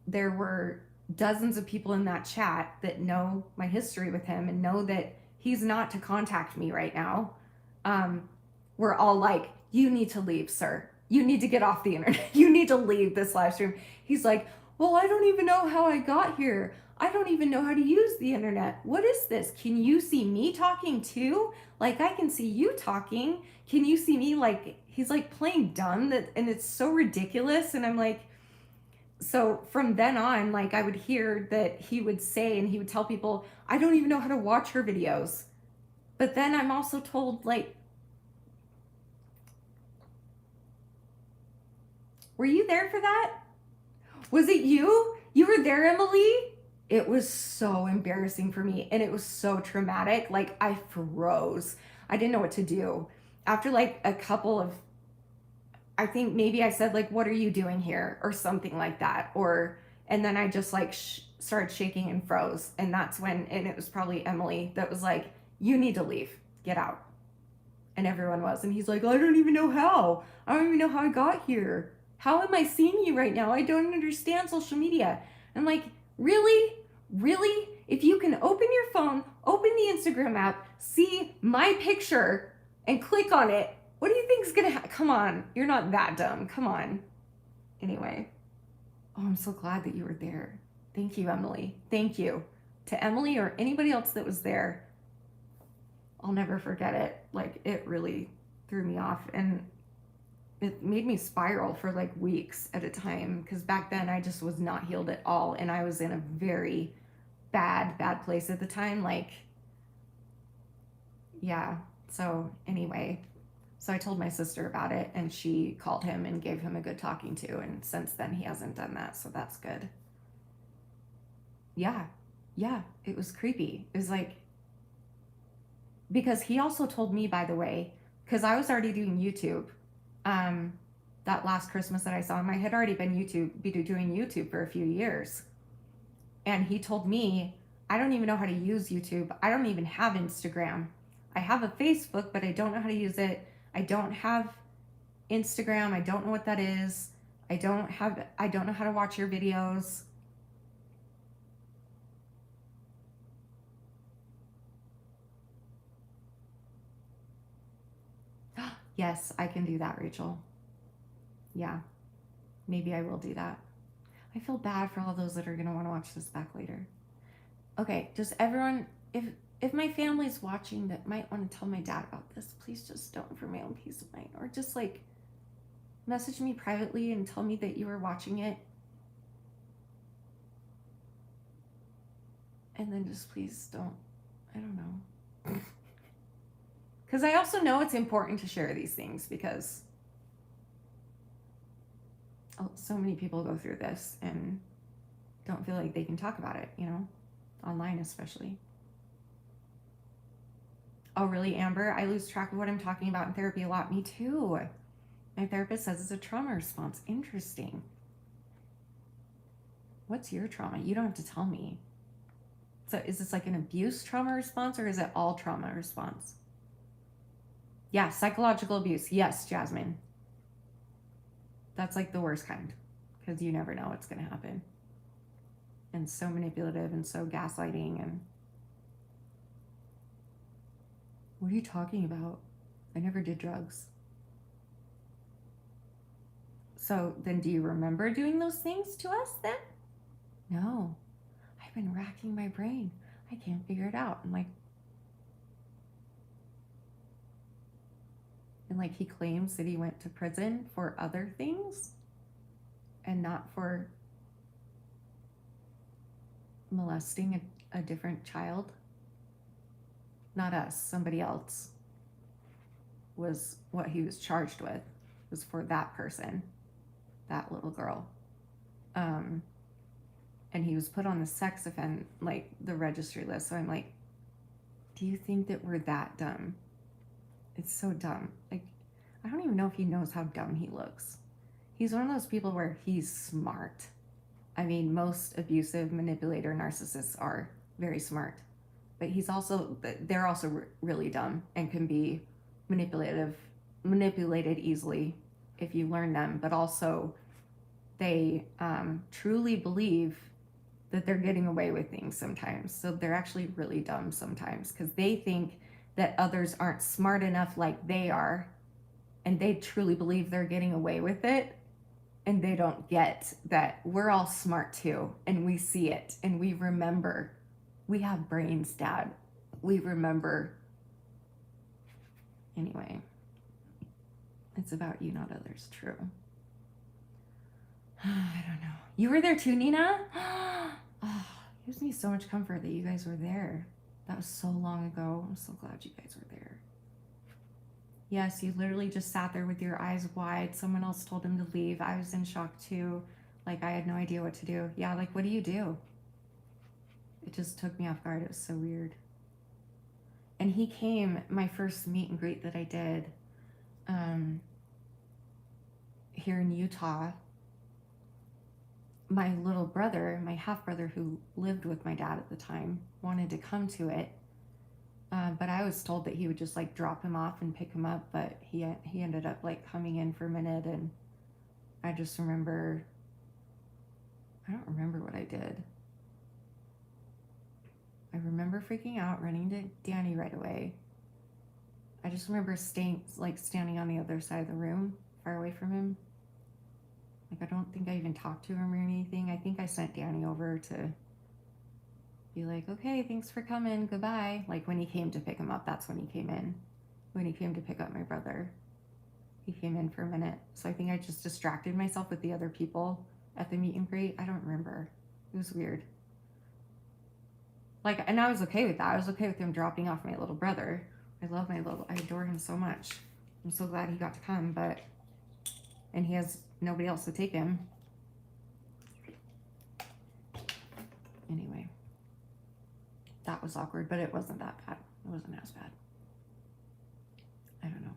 there were dozens of people in that chat that know my history with him and know that he's not to contact me right now. We're all like, you need to leave, sir. You need to get off the internet. You need to leave this live stream. He's like, well, I don't even know how I got here. I don't even know how to use the internet. What is this? Can you see me talking too? Like, I can see you talking. Can you see me? Like, he's like playing dumb, that, and it's so ridiculous. And I'm like, so from then on, like, I would hear that he would say, and he would tell people, I don't even know how to watch her videos. But then I'm also told, like, were you there for that? Was it you? You were there, Emily? It was so embarrassing for me, and it was so traumatic. Like, I froze. I didn't know what to do. After like a couple of, I think maybe I said like, what are you doing here? Or something like that. And then I just like started shaking and froze. And that's when, and it was probably Emily that was like, you need to leave, get out. And everyone was. And he's like, I don't even know how. I don't even know how I got here. How am I seeing you right now? I don't understand social media. I'm like, really? Really? If you can open your phone, open the Instagram app, see my picture, and click on it, what do you think is going to come on? You're not that dumb. Come on. Anyway. Oh, I'm so glad that you were there. Thank you, Emily. Thank you. To Emily or anybody else that was there. I'll never forget it. Like, it really threw me off, and it made me spiral for like weeks at a time, because back then I just was not healed at all, and I was in a very bad place at the time. Like, yeah. So anyway, so I told my sister about it, and she called him and gave him a good talking to, and since then he hasn't done that, so that's good. Yeah, it was creepy. It was like, because he also told me, by the way, because I was already doing YouTube. That last Christmas that I saw him, I had already been doing YouTube for a few years. And he told me, I don't even know how to use YouTube. I don't even have Instagram. I have a Facebook, but I don't know how to use it. I don't have Instagram. I don't know what that is. I don't know how to watch your videos. Yes, I can do that, Rachel. Yeah, maybe I will do that. I feel bad for all those that are going to want to watch this back later. Okay, does everyone, if my family's watching that might want to tell my dad about this, please just don't, for my own peace of mind. Or just like message me privately and tell me that you were watching it. And then just please don't, I don't know. Because I also know it's important to share these things, because so many people go through this and don't feel like they can talk about it, you know, online especially. Oh, really, Amber? I lose track of what I'm talking about in therapy a lot. Me too. My therapist says it's a trauma response. Interesting. What's your trauma? You don't have to tell me. So is this like an abuse trauma response, or is it all trauma response? Yeah, psychological abuse. Yes, Jasmine. That's like the worst kind, because you never know what's going to happen. And so manipulative and so gaslighting. And what are you talking about? I never did drugs. So then do you remember doing those things to us then? No. I've been racking my brain. I can't figure it out. And like he claims that he went to prison for other things and not for molesting a different child. Not us, somebody else was what he was charged with, was for that person, that little girl. And he was put on the sex offender, like the registry list. So I'm like, do you think that we're that dumb? It's so dumb. Like, I don't even know if he knows how dumb he looks. He's one of those people where he's smart. I mean, most abusive, manipulator, narcissists are very smart. But they're also really dumb and can be manipulated easily if you learn them. But also, they truly believe that they're getting away with things sometimes. So they're actually really dumb sometimes, because they think that others aren't smart enough like they are, and they truly believe they're getting away with it. and they don't get that we're all smart too, and we see it, and we remember. We have brains, Dad. We remember. Anyway, it's about you, not others. True. I don't know. You were there too, Nina? Oh, it gives me so much comfort that you guys were there. That was so long ago. I'm so glad you guys were there. Yes, you literally just sat there with your eyes wide. Someone else told him to leave. I was in shock too. Like, I had no idea what to do. Yeah, like, what do you do? It just took me off guard. It was so weird. And he came, my first meet and greet that I did here in Utah. My little brother, my half brother who lived with my dad at the time, wanted to come to it. But I was told that he would just like drop him off and pick him up, but he ended up like coming in for a minute, and I just remember, I don't remember what I did. I remember freaking out, running to Danny right away. I just remember standing on the other side of the room, far away from him. Like, I don't think I even talked to him or anything. I think I sent Danny over to be like, okay, thanks for coming, goodbye. Like, when he came to pick him up, that's when he came in. When he came to pick up my brother, he came in for a minute. So I think I just distracted myself with the other people at the meet and greet. I don't remember. It was weird. Like, and I was okay with that. I was okay with him dropping off my little brother. I adore him so much. I'm so glad he got to come, and he has nobody else to take him. Anyway. That was awkward, but it wasn't that bad. It wasn't as bad. I don't know.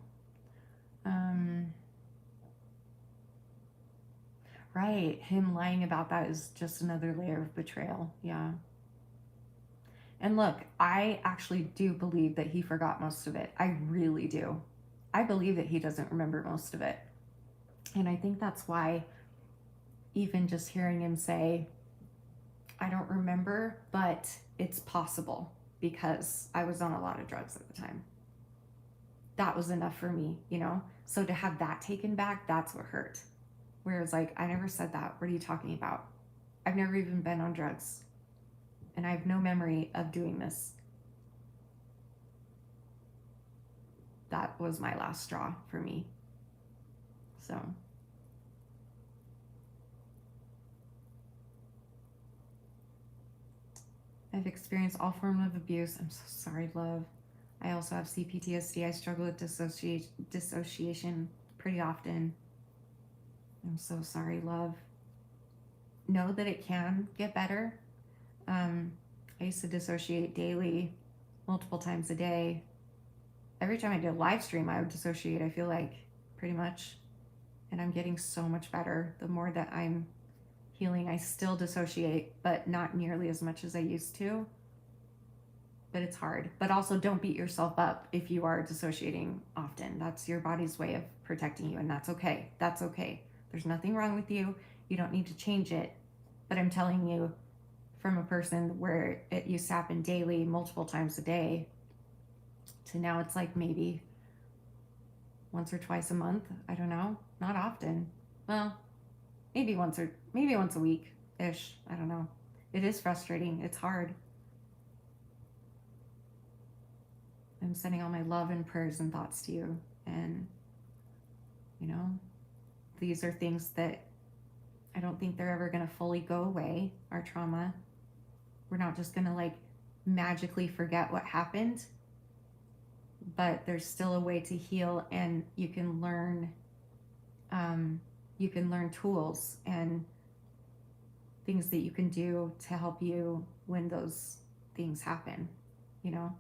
Right. Him lying about that is just another layer of betrayal. Yeah. And look, I actually do believe that he forgot most of it. I really do. I believe that he doesn't remember most of it. And I think that's why even just hearing him say, I don't remember, but it's possible because I was on a lot of drugs at the time. That was enough for me, you know? So to have that taken back, that's what hurt. Whereas, like, I never said that. What are you talking about? I've never even been on drugs. And I have no memory of doing this. That was my last straw for me. So. I've experienced all forms of abuse. I'm so sorry, love. I also have CPTSD. I struggle with dissociation pretty often. I'm so sorry, love. Know that it can get better. I used to dissociate daily, multiple times a day. Every time I did a live stream, I would dissociate, I feel like, pretty much. And I'm getting so much better. The more that I'm healing, I still dissociate, but not nearly as much as I used to. But it's hard. But also, don't beat yourself up if you are dissociating often. That's your body's way of protecting you, and that's okay. That's okay. There's nothing wrong with you. You don't need to change it. But I'm telling you, from a person where it used to happen daily, multiple times a day, to now it's like maybe once or twice a month. I don't know. Not often. Well, maybe once a week-ish. I don't know. It is frustrating. It's hard. I'm sending all my love and prayers and thoughts to you. And, you know, these are things that I don't think they're ever going to fully go away, our trauma. We're not just going to like magically forget what happened, but there's still a way to heal, and you can learn tools and things that you can do to help you when those things happen, you know,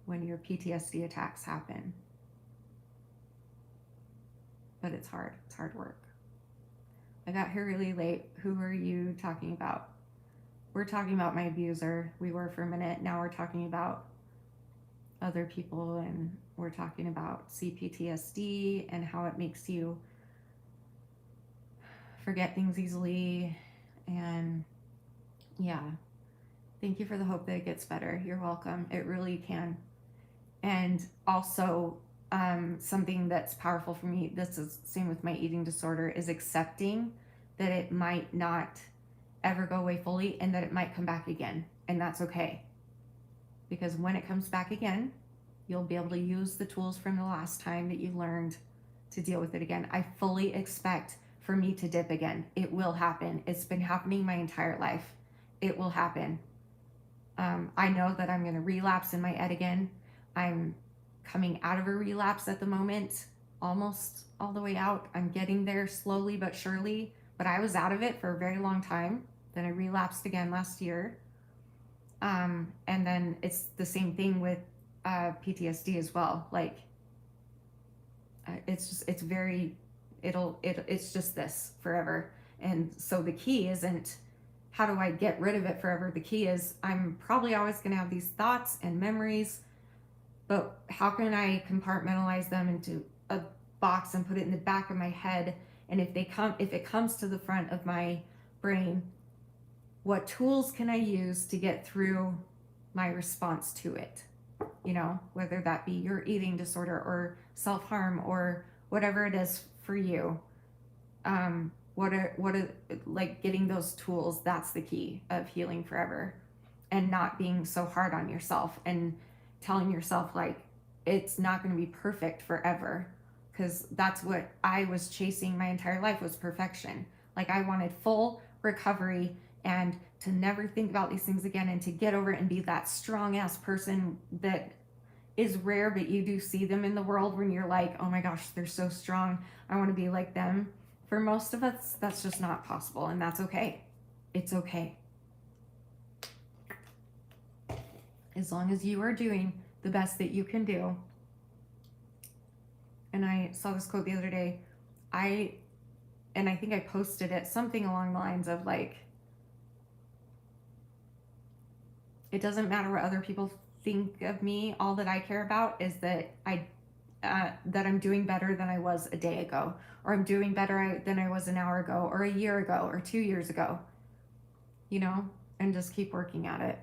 when your PTSD attacks happen. But it's hard work. I got here really late. Who are you talking about? We're talking about my abuser. We were for a minute. Now we're talking about other people, and we're talking about CPTSD and how it makes you forget things easily. And yeah, thank you for the hope that it gets better. You're welcome. It really can. And also, something that's powerful for me, this is same with my eating disorder, is accepting that it might not ever go away fully and that it might come back again. And that's okay. Because when it comes back again, you'll be able to use the tools from the last time that you learned to deal with it again. I fully expect for me to dip again. It will happen. It's been happening my entire life. It will happen. I know that I'm going to relapse in my ed again. I'm coming out of a relapse at the moment, almost all the way out. I'm getting there slowly but surely, but I was out of it for a very long time. Then I relapsed again last year. And then it's the same thing with PTSD as well. Like, it's just, it's just this forever. And so the key isn't, how do I get rid of it forever? The key is, I'm probably always going to have these thoughts and memories, but how can I compartmentalize them into a box and put it in the back of my head? And if it comes to the front of my brain, what tools can I use to get through my response to it? You know, whether that be your eating disorder or self-harm or whatever it is for you. What are like getting those tools? That's the key of healing forever, and not being so hard on yourself and telling yourself like it's not going to be perfect forever, because that's what I was chasing my entire life, was perfection. Like, I wanted full recovery and to never think about these things again, and to get over it and be that strong ass person that is rare, but you do see them in the world when you're like, oh my gosh, they're so strong, I want to be like them. For most of us, that's just not possible, and that's okay. It's okay. As long as you are doing the best that you can do. And I saw this quote the other day. I think I posted it, something along the lines of like, it doesn't matter what other people think of me. All that I care about is that that I'm doing better than I was a day ago, or I'm doing better than I was an hour ago, or a year ago, or 2 years ago, you know, and just keep working at it.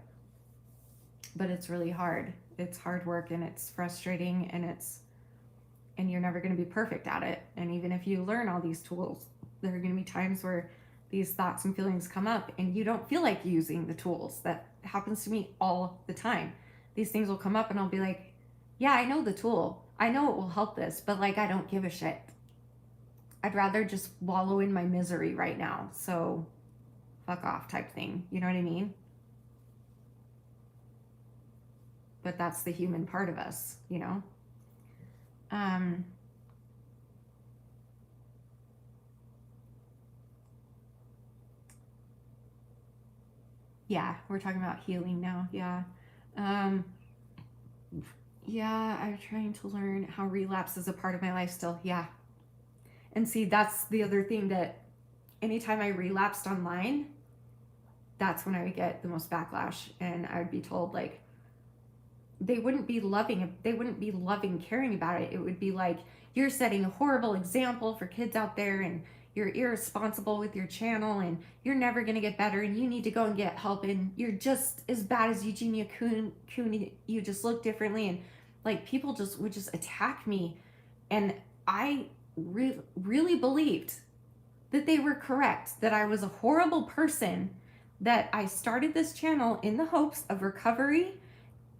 But it's really hard. It's hard work, and it's frustrating, and you're never going to be perfect at it. And even if you learn all these tools, there are going to be times where these thoughts and feelings come up and you don't feel like using the tools. That happens to me all the time. These things will come up and I'll be like, yeah, I know the tool. I know it will help this, but like, I don't give a shit. I'd rather just wallow in my misery right now. So fuck off type thing. You know what I mean? But that's the human part of us, you know? Yeah, we're talking about healing now. Yeah. Yeah, I'm trying to learn how relapse is a part of my life still. Yeah. And see, that's the other thing, that anytime I relapsed online, that's when I would get the most backlash, and I would be told like, they wouldn't be loving, caring about it. It would be like, you're setting a horrible example for kids out there, and you're irresponsible with your channel, and you're never going to get better, and you need to go and get help, and you're just as bad as Eugenia Cooney, you just look differently. And like, people would just attack me, and I really believed that they were correct, that I was a horrible person, that I started this channel in the hopes of recovery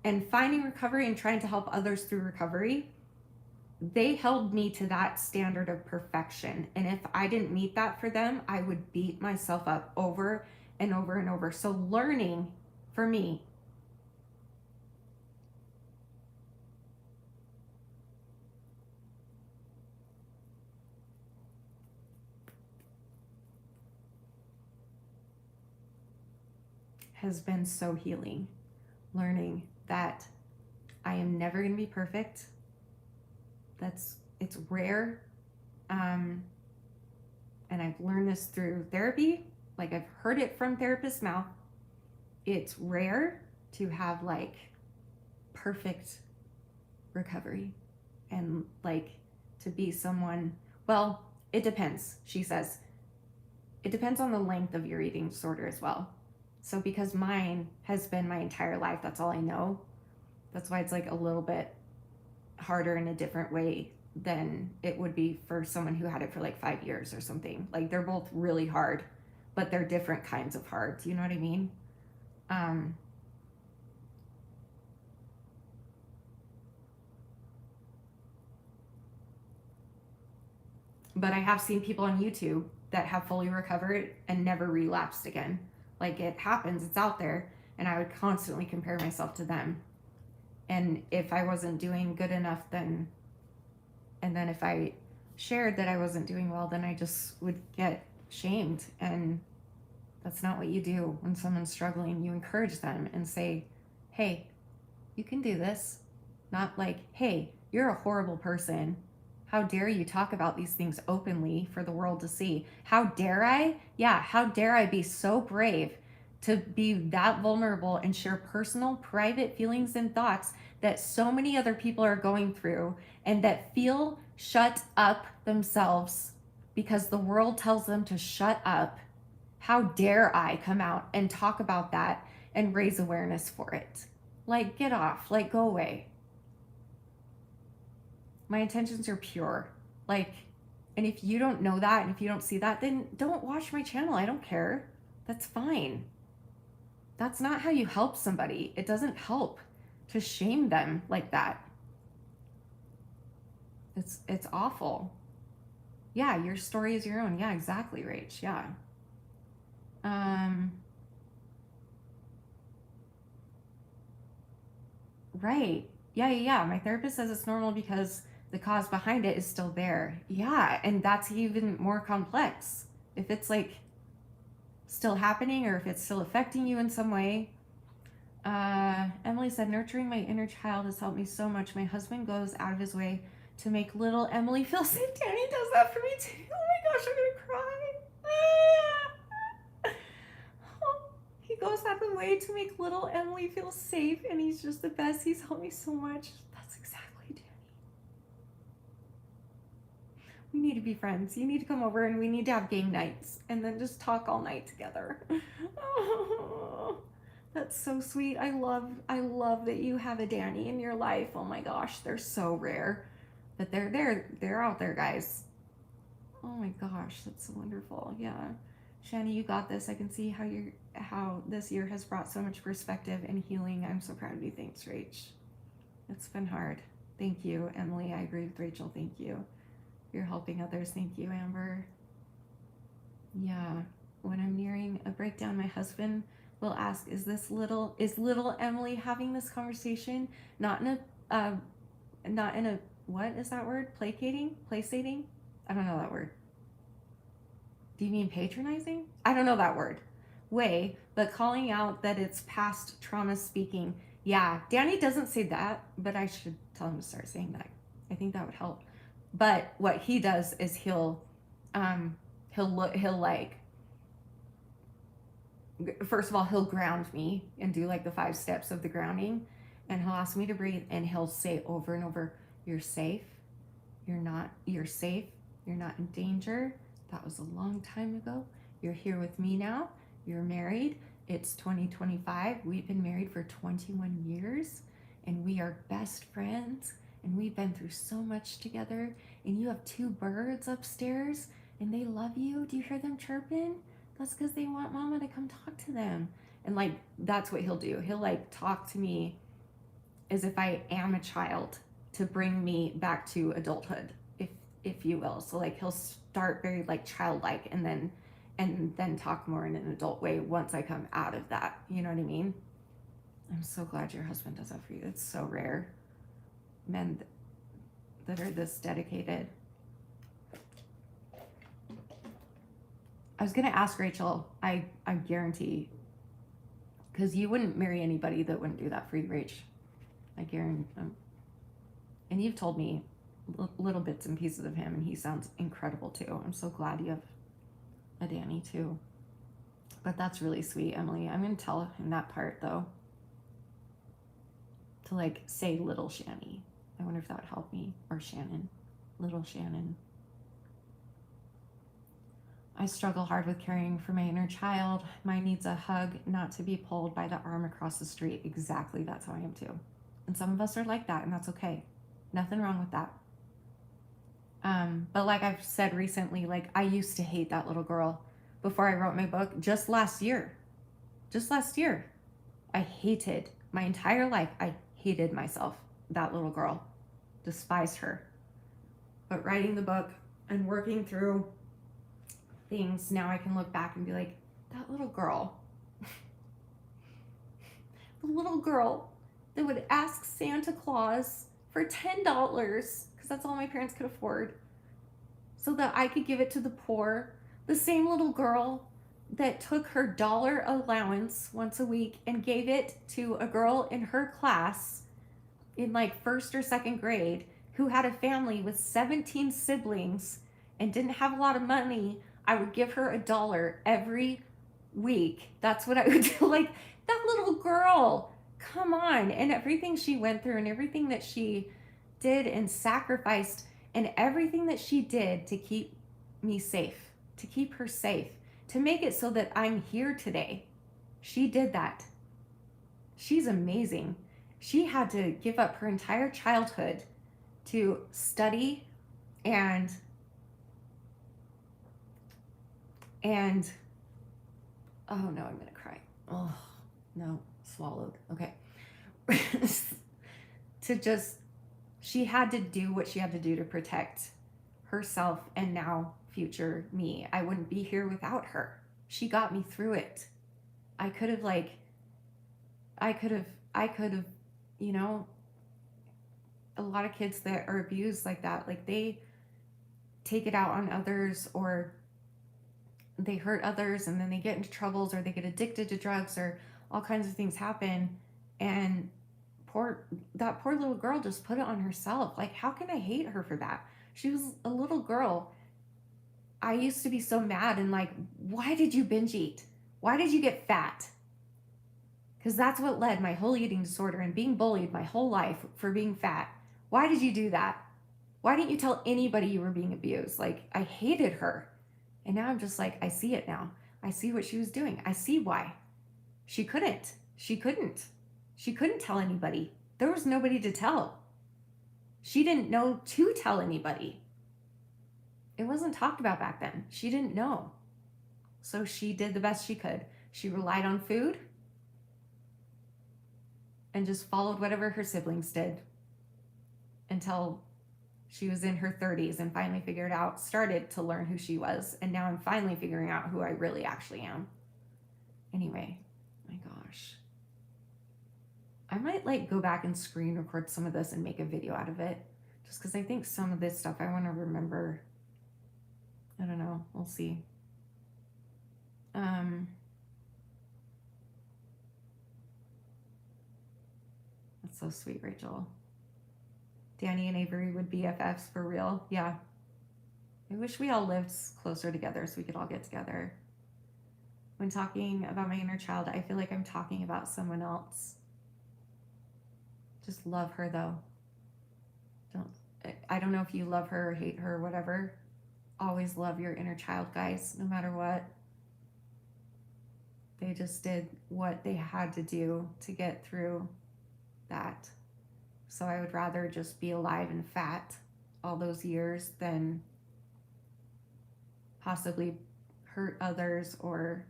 and finding recovery and trying to help others through recovery. They held me to that standard of perfection. And if I didn't meet that for them, I would beat myself up over and over and over. So learning for me has been so healing. Learning that I am never going to be perfect. It's rare. And I've learned this through therapy. Like, I've heard it from therapist's mouth. It's rare to have like perfect recovery, and like to be someone, well, it depends. She says it depends on the length of your eating disorder as well. So because mine has been my entire life, that's all I know. That's why it's like a little bit harder in a different way than it would be for someone who had it for like 5 years or something. Like they're both really hard, but they're different kinds of hard. Do you know what I mean? But I have seen people on YouTube that have fully recovered and never relapsed again. Like it happens, it's out there, and I would constantly compare myself to them. And if I wasn't doing good enough, then if I shared that I wasn't doing well, then I just would get shamed. And that's not what you do when someone's struggling. You encourage them and say, hey, you can do this. Not like, hey, you're a horrible person. How dare you talk about these things openly for the world to see? How dare I? Yeah, how dare I be so brave to be that vulnerable and share personal, private feelings and thoughts that so many other people are going through and that feel shut up themselves because the world tells them to shut up. How dare I come out and talk about that and raise awareness for it? Like, get off, like, go away. My intentions are pure. Like, and if you don't know that and if you don't see that, then don't watch my channel. I don't care. That's fine. That's not how you help somebody. It doesn't help to shame them like that. It's awful. Yeah, your story is your own. Yeah, exactly, Rach. Yeah. Right. Yeah. My therapist says it's normal because the cause behind it is still there. Yeah, and that's even more complex. If it's like still happening or if it's still affecting you in some way. Emily said, nurturing my inner child has helped me so much. My husband goes out of his way to make little Emily feel safe. Danny does that for me too. Oh my gosh, I'm gonna cry. He goes out of the way to make little Emily feel safe, and he's just the best. He's helped me so much. That's exactly Danny. We need to be friends. You need to come over and we need to have game nights and then just talk all night together. Oh, that's so sweet. I love that you have a Danny in your life. Oh my gosh, they're so rare. But they're out there, guys. Oh my gosh, that's so wonderful. Yeah. Shanny, you got this. I can see how this year has brought so much perspective and healing. I'm so proud of you. Thanks, Rach. It's been hard. Thank you, Emily. I agree with Rachel. Thank you. You're helping others. Thank you, Amber. Yeah. When I'm nearing a breakdown, my husband will ask, is little Emily having this conversation? Not in a what is that word? Placating? I don't know that word. Do you mean patronizing? I don't know that word. Way, but calling out that it's past trauma speaking. Yeah, Danny doesn't say that, but I should tell him to start saying that. I think that would help. But what he does is he'll like, first of all, he'll ground me and do like the 5 steps of the grounding, and he'll ask me to breathe, and he'll say over and over, you're safe. You're safe. You're not in danger. That was a long time ago. You're here with me now. You're married. It's 2025. We've been married for 21 years and we are best friends and we've been through so much together, and you have 2 birds upstairs and they love you. Do you hear them chirping? That's because they want mama to come talk to them. And like, that's what he'll do. He'll like talk to me as if I am a child to bring me back to adulthood, if you will. So like he'll start very like childlike and then talk more in an adult way once I come out of that. You know what I mean? I'm so glad your husband does that for you. It's so rare. Men that are this dedicated. I was gonna ask Rachel, I guarantee, because you wouldn't marry anybody that wouldn't do that for you, Rach. I guarantee. And you've told me little bits and pieces of him, and he sounds incredible too. I'm so glad you have a Danny too. But that's really sweet, Emily. I'm gonna tell him that part though. To like say little Shanny. I wonder if that would help me. Or Shannon. Little Shannon. I struggle hard with caring for my inner child. Mine needs a hug, not to be pulled by the arm across the street. Exactly, that's how I am too. And some of us are like that, and that's okay. Nothing wrong with that. But like I've said recently, like I used to hate that little girl before I wrote my book. Just last year, I hated my entire life. I hated myself, that little girl, despised her. But writing the book and working through things, now I can look back and be like, that little girl, the little girl that would ask Santa Claus for $10, because that's all my parents could afford, so that I could give it to the poor. The same little girl that took her dollar allowance once a week and gave it to a girl in her class in like first or second grade who had a family with 17 siblings and didn't have a lot of money. I would give her $1 every week. That's what I would do. Like, that little girl, come on. And everything she went through and everything that she did and sacrificed and everything that she did to keep me safe, to keep her safe, to make it so that I'm here today. She did that. She's amazing. She had to give up her entire childhood to study and oh no, I'm gonna cry. Oh no, swallowed. Okay. She had to do what she had to do to protect herself and now future me. I wouldn't be here without her. She got me through it. I could have, you know, a lot of kids that are abused like that, like they take it out on others, or they hurt others and then they get into troubles, or they get addicted to drugs, or all kinds of things happen. And that poor little girl just put it on herself. Like, how can I hate her for that? She was a little girl. I used to be so mad and like, why did you binge eat? Why did you get fat? Because that's what led my whole eating disorder and being bullied my whole life for being fat. Why did you do that? Why didn't you tell anybody you were being abused? Like, I hated her. And now I'm just like, I see it now. I see what she was doing. I see why. She couldn't tell anybody. There was nobody to tell. She didn't know to tell anybody. It wasn't talked about back then. She didn't know. So she did the best she could. She relied on food and just followed whatever her siblings did until she was in her 30s and finally started to learn who she was. And now I'm finally figuring out who I really actually am. Anyway, my gosh. I might like go back and screen record some of this and make a video out of it. Just because I think some of this stuff I want to remember. I don't know. We'll see. That's so sweet, Rachel. Danny and Avery would be BFFs for real. Yeah. I wish we all lived closer together so we could all get together. When talking about my inner child, I feel like I'm talking about someone else. Just love her though. I don't know if you love her or hate her or whatever. Always love your inner child, guys, no matter what. They just did what they had to do to get through that. So I would rather just be alive and fat all those years than possibly hurt others or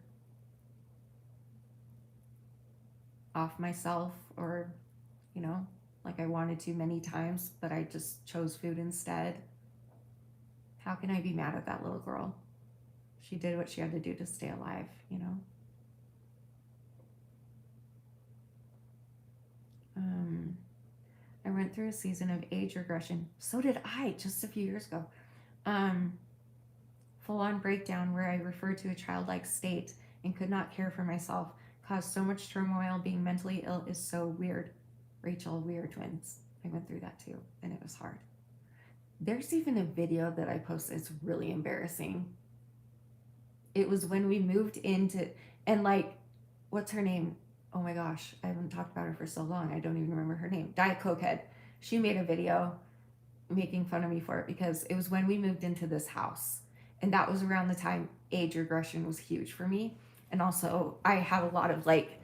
off myself, or, you know, like I wanted to many times, but I just chose food instead. How can I be mad at that little girl? She did what she had to do to stay alive, you know? I went through a season of age regression. So did I, just a few years ago. Full-on breakdown where I referred to a childlike state and could not care for myself. Caused so much turmoil. Being mentally ill is so weird. Rachel, we are twins. I went through that too, and it was hard. There's even a video that I posted. It's really embarrassing. It was when we moved into, and like, what's her name? Oh my gosh, I haven't talked about her for so long. I don't even remember her name. Diet Coke Head. She made a video making fun of me for it because it was when we moved into this house. And that was around the time age regression was huge for me. And also I had a lot of like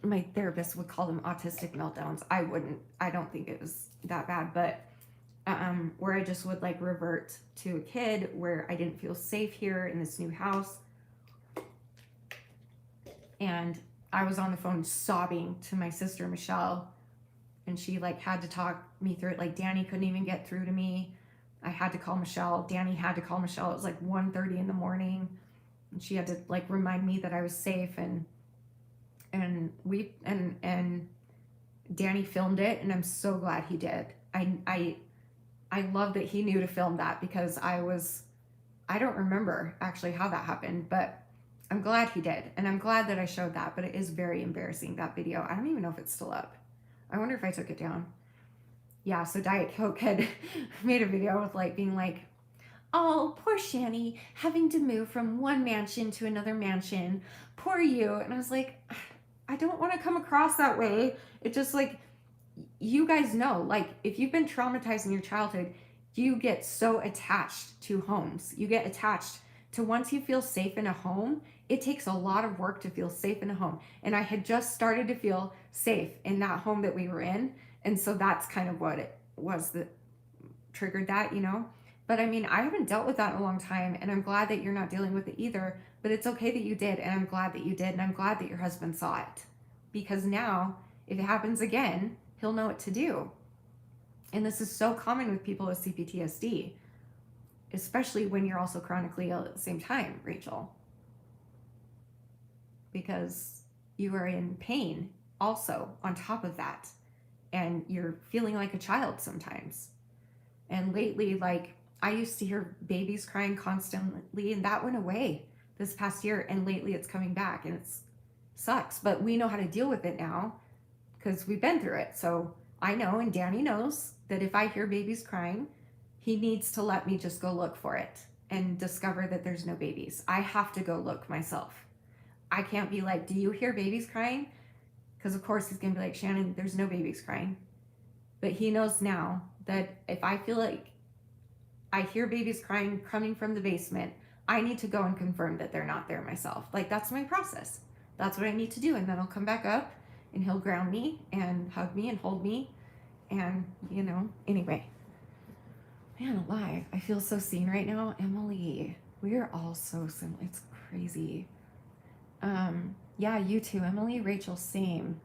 my therapist would call them autistic meltdowns. I don't think it was that bad, but where I just would like revert to a kid where I didn't feel safe here in this new house. And I was on the phone sobbing to my sister Michelle, and she like had to talk me through it. Like Danny couldn't even get through to me. I had to call Michelle. Danny had to call Michelle. It was like 1:30 in the morning, and she had to like remind me that I was safe. And Danny filmed it, and I'm so glad he did. I love that he knew to film that, because I don't remember actually how that happened, but I'm glad he did. And I'm glad that I showed that, but it is very embarrassing, that video. I don't even know if it's still up. I wonder if I took it down. Yeah, so Diet Coke had made a video with like being like, oh, poor Shanny, having to move from one mansion to another mansion. Poor you. And I was like, I don't want to come across that way. It just like, you guys know, like if you've been traumatized in your childhood, you get so attached to homes. You get attached to, once you feel safe in a home, it takes a lot of work to feel safe in a home. And I had just started to feel safe in that home that we were in. And so that's kind of what it was that triggered that, you know? But I mean, I haven't dealt with that in a long time, and I'm glad that you're not dealing with it either. But it's okay that you did, and I'm glad that you did, and I'm glad that your husband saw it. Because now, if it happens again, he'll know what to do. And this is so common with people with CPTSD, especially when you're also chronically ill at the same time, Rachel. Because you are in pain also on top of that. And you're feeling like a child sometimes. And lately, like, I used to hear babies crying constantly, and that went away this past year. And lately it's coming back, and it sucks. But we know how to deal with it now because we've been through it. So I know, and Danny knows, that if I hear babies crying, he needs to let me just go look for it and discover that there's no babies. I have to go look myself. I can't be like, do you hear babies crying? Because of course he's going to be like, Shannon, there's no babies crying. But he knows now that if I feel like I hear babies crying coming from the basement, I need to go and confirm that they're not there myself. Like, that's my process. That's what I need to do. And then I'll come back up and he'll ground me and hug me and hold me. And, you know, anyway. Man alive, I feel so seen right now. Emily, we are all so similar. It's crazy. Yeah, you too, Emily, Rachel, same.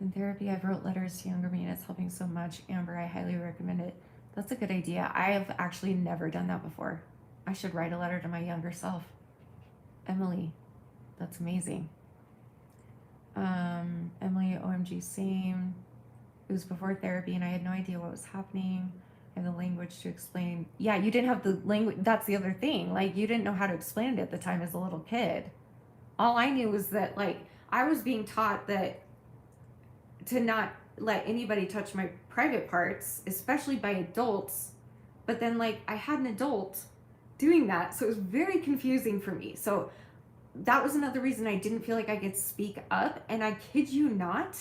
In therapy, I've wrote letters to younger me, and it's helping so much. Amber, I highly recommend it. That's a good idea. I have actually never done that before. I should write a letter to my younger self. Emily, that's amazing. Emily, OMG, same. It was before therapy, and I had no idea what was happening. I have the language to explain. Yeah, you didn't have the language. That's the other thing. Like, you didn't know how to explain it at the time as a little kid. All I knew was that, like, I was being taught that to not let anybody touch my private parts, especially by adults. But then, like, I had an adult doing that, so it was very confusing for me. So that was another reason I didn't feel like I could speak up. And I kid you not,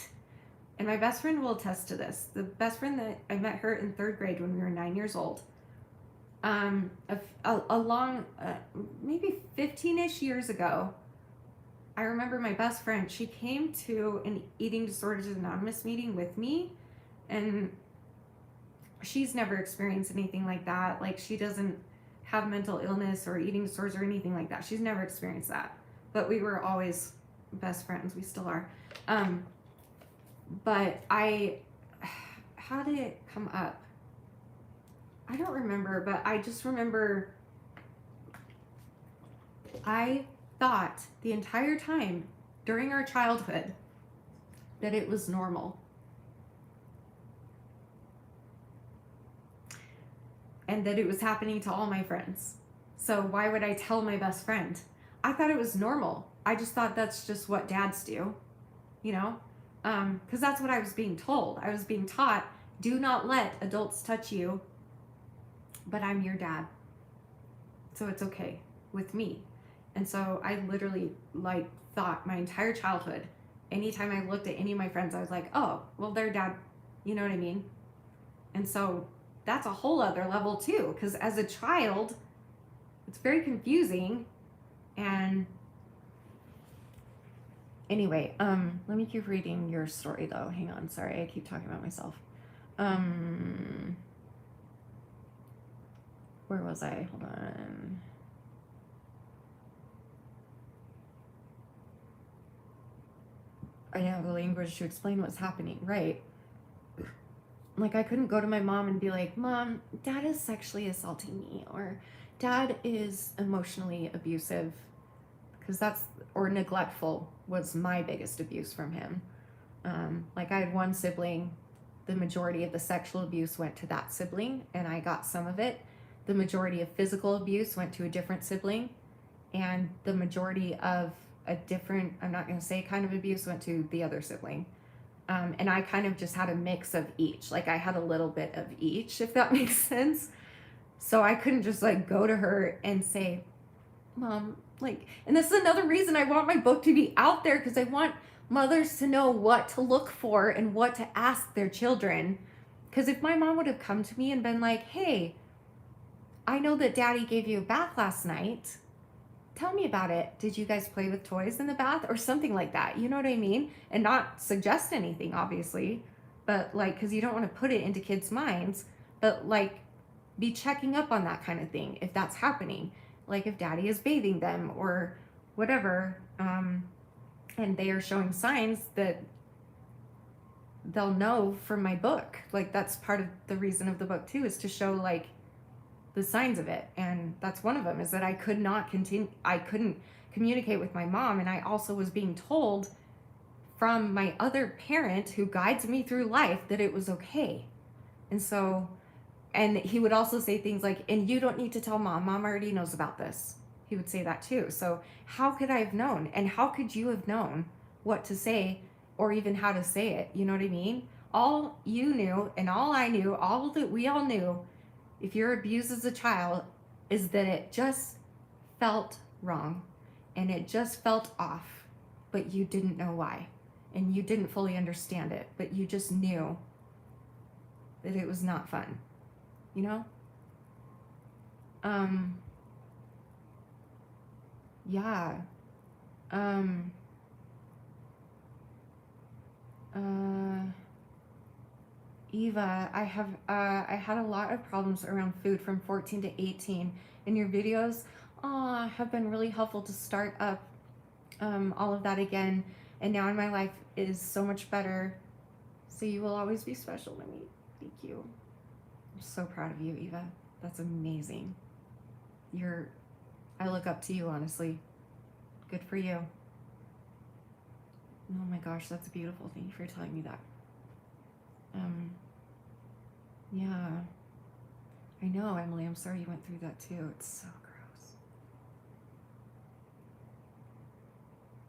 and my best friend will attest to this. The best friend that I met her in 3rd grade when we were 9 years old. Maybe 15-ish years ago, I remember my best friend, she came to an Eating Disorders Anonymous meeting with me, and she's never experienced anything like that. Like, she doesn't have mental illness or eating disorders or anything like that. She's never experienced that. But we were always best friends. We still are. But how did it come up? I don't remember, but I just remember I thought the entire time during our childhood that it was normal. And that it was happening to all my friends. So why would I tell my best friend? I thought it was normal. I just thought that's just what dads do, you know? Because that's what I was being told. I was being taught, do not let adults touch you, but I'm your dad. So it's okay with me. And so I literally, like, thought my entire childhood, anytime I looked at any of my friends, I was like, oh, well, they're dad. You know what I mean? And so that's a whole other level too, because as a child, it's very confusing. And Anyway, let me keep reading your story though. Hang on, sorry, I keep talking about myself. Where was I? Hold on. I didn't have the language to explain what's happening. Right. Like, I couldn't go to my mom and be like, Mom, Dad is sexually assaulting me, or Dad is emotionally abusive, because or neglectful was my biggest abuse from him. Like, I had one sibling, the majority of the sexual abuse went to that sibling, and I got some of it. The majority of physical abuse went to a different sibling, and the majority of a different, I'm not going to say kind of abuse, went to the other sibling. And I kind of just had a mix of each. Like, I had a little bit of each, if that makes sense. So I couldn't just like go to her and say, Mom, like, and this is another reason I want my book to be out there, because I want mothers to know what to look for and what to ask their children. Because if my mom would have come to me and been like, hey, I know that Daddy gave you a bath last night. Tell me about it. Did you guys play with toys in the bath or something like that? You know what I mean? And not suggest anything, obviously, but like, because you don't want to put it into kids' minds, but like, be checking up on that kind of thing if that's happening. Like, if Daddy is bathing them or whatever, and they are showing signs, that they'll know from my book. Like, that's part of the reason of the book too, is to show like the signs of it. And that's one of them, is that I couldn't communicate with my mom. And I also was being told from my other parent who guides me through life that it was okay. And so, and he would also say things like, and you don't need to tell Mom already knows about this. He would say that too. So how could I have known? And how could you have known what to say or even how to say it? You know what I mean? All you knew and all I knew, all that we all knew, if you're abused as a child, is that it just felt wrong and it just felt off, but you didn't know why. And you didn't fully understand it, but you just knew that it was not fun, you know? Yeah. Eva, I had a lot of problems around food from 14 to 18, and your videos have been really helpful to start up all of that again, and now in my life is so much better. So you will always be special to me. Thank you. I'm so proud of you, Eva. That's amazing. I look up to you, honestly. Good for you. Oh my gosh, that's beautiful. Thank you for telling me that. Yeah. I know, Emily. I'm sorry you went through that too. It's so gross.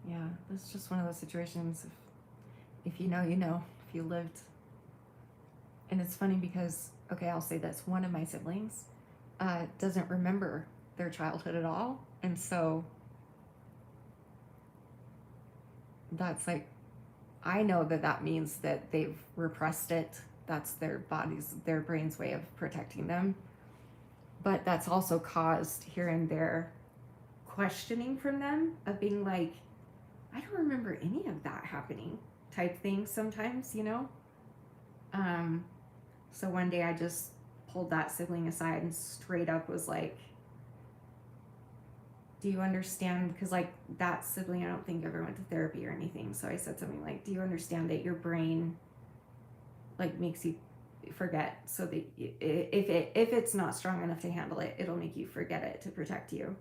Yeah, it's just one of those situations. If you know, you know. If you lived. And it's funny because, okay, I'll say this. One of my siblings doesn't remember their childhood at all. And so that's like, I know that means that they've repressed it. That's their brain's way of protecting them. But that's also caused here and there questioning from them of being like, I don't remember any of that happening type thing sometimes, you know? So one day I just pulled that sibling aside and straight up was like, do you understand? Because like that sibling, I don't think ever went to therapy or anything. So I said something like, do you understand that your brain like makes you forget, so that if it's not strong enough to handle it, it'll make you forget it to protect you.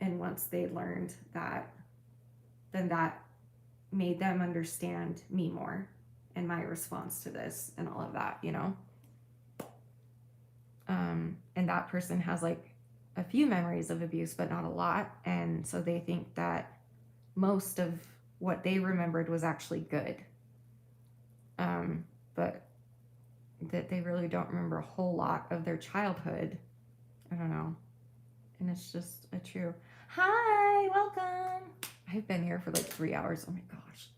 And once they learned that, then that made them understand me more and my response to this and all of that, you know? And that person has like a few memories of abuse, but not a lot. And so they think that most of what they remembered was actually good. But that they really don't remember a whole lot of their childhood. I don't know. And it's just a true, hi, welcome. I've been here for like 3 hours. Oh my gosh.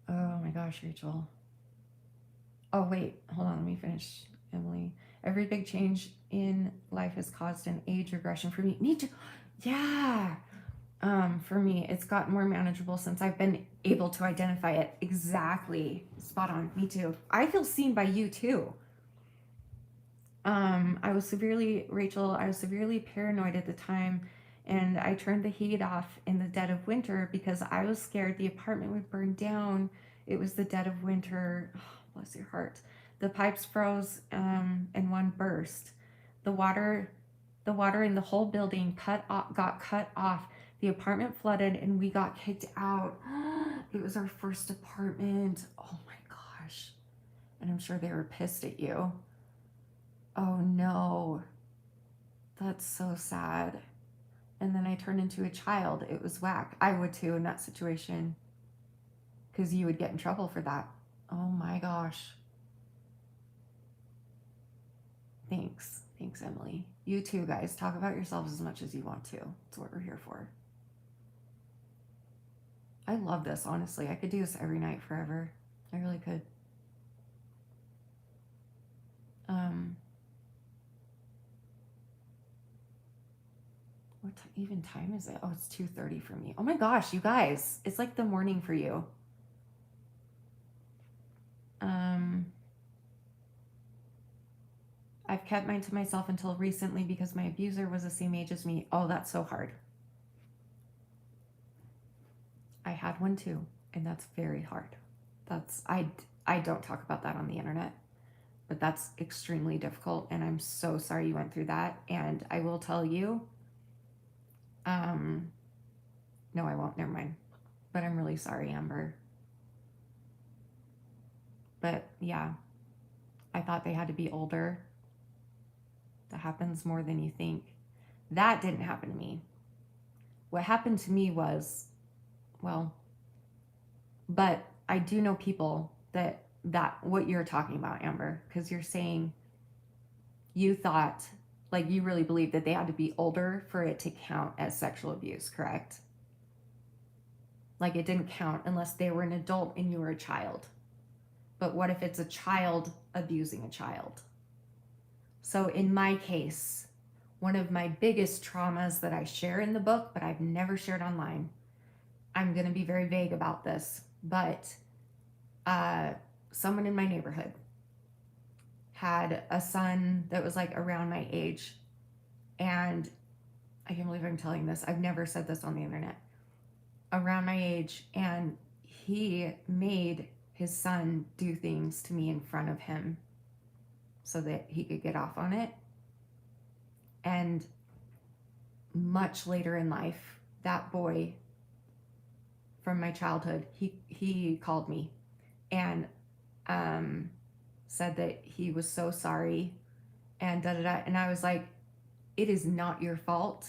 Oh my gosh, Rachel. Oh wait, hold on, let me finish Emily. Every big change in life has caused an age regression for me. Me too. Yeah. For me, it's gotten more manageable since I've been able to identify it. Exactly. Spot on. Me too. I feel seen by you too. Rachel, I was severely paranoid at the time, and I turned the heat off in the dead of winter because I was scared the apartment would burn down. It was the dead of winter. Oh, bless your heart. The pipes froze, and one burst. The water in the whole building got cut off. The apartment flooded, and we got kicked out. It was our first apartment. Oh my gosh. And I'm sure they were pissed at you. Oh no, that's so sad. And then I turned into a child. It was whack. I would too in that situation, because you would get in trouble for that. Oh my gosh. Thanks, Emily. You too, guys. Talk about yourselves as much as you want to. That's what we're here for. I love this, honestly. I could do this every night forever. I really could. What even time is it? Oh, it's 2:30 for me. Oh my gosh, you guys. It's like the morning for you. I've kept mine to myself until recently because my abuser was the same age as me. Oh, that's so hard. I had one too, and that's very hard. I don't talk about that on the internet, but that's extremely difficult, and I'm so sorry you went through that. And I will tell you, no, I won't, never mind. But I'm really sorry, Amber. But yeah, I thought they had to be older. That happens more than you think. That didn't happen to me. What happened to me was, well, but I do know people that what you're talking about, Amber, because you're saying you thought, like, you really believed that they had to be older for it to count as sexual abuse, correct? Like, it didn't count unless they were an adult and you were a child. But what if it's a child abusing a child? So in my case, one of my biggest traumas that I share in the book, but I've never shared online, I'm going to be very vague about this, but someone in my neighborhood had a son that was like around my age. And I can't believe I'm telling this. I've never said this on the internet. Around my age. And he made his son do things to me in front of him so that he could get off on it. And much later in life, that boy from my childhood, he called me and said that he was so sorry and da-da-da. And I was like, it is not your fault.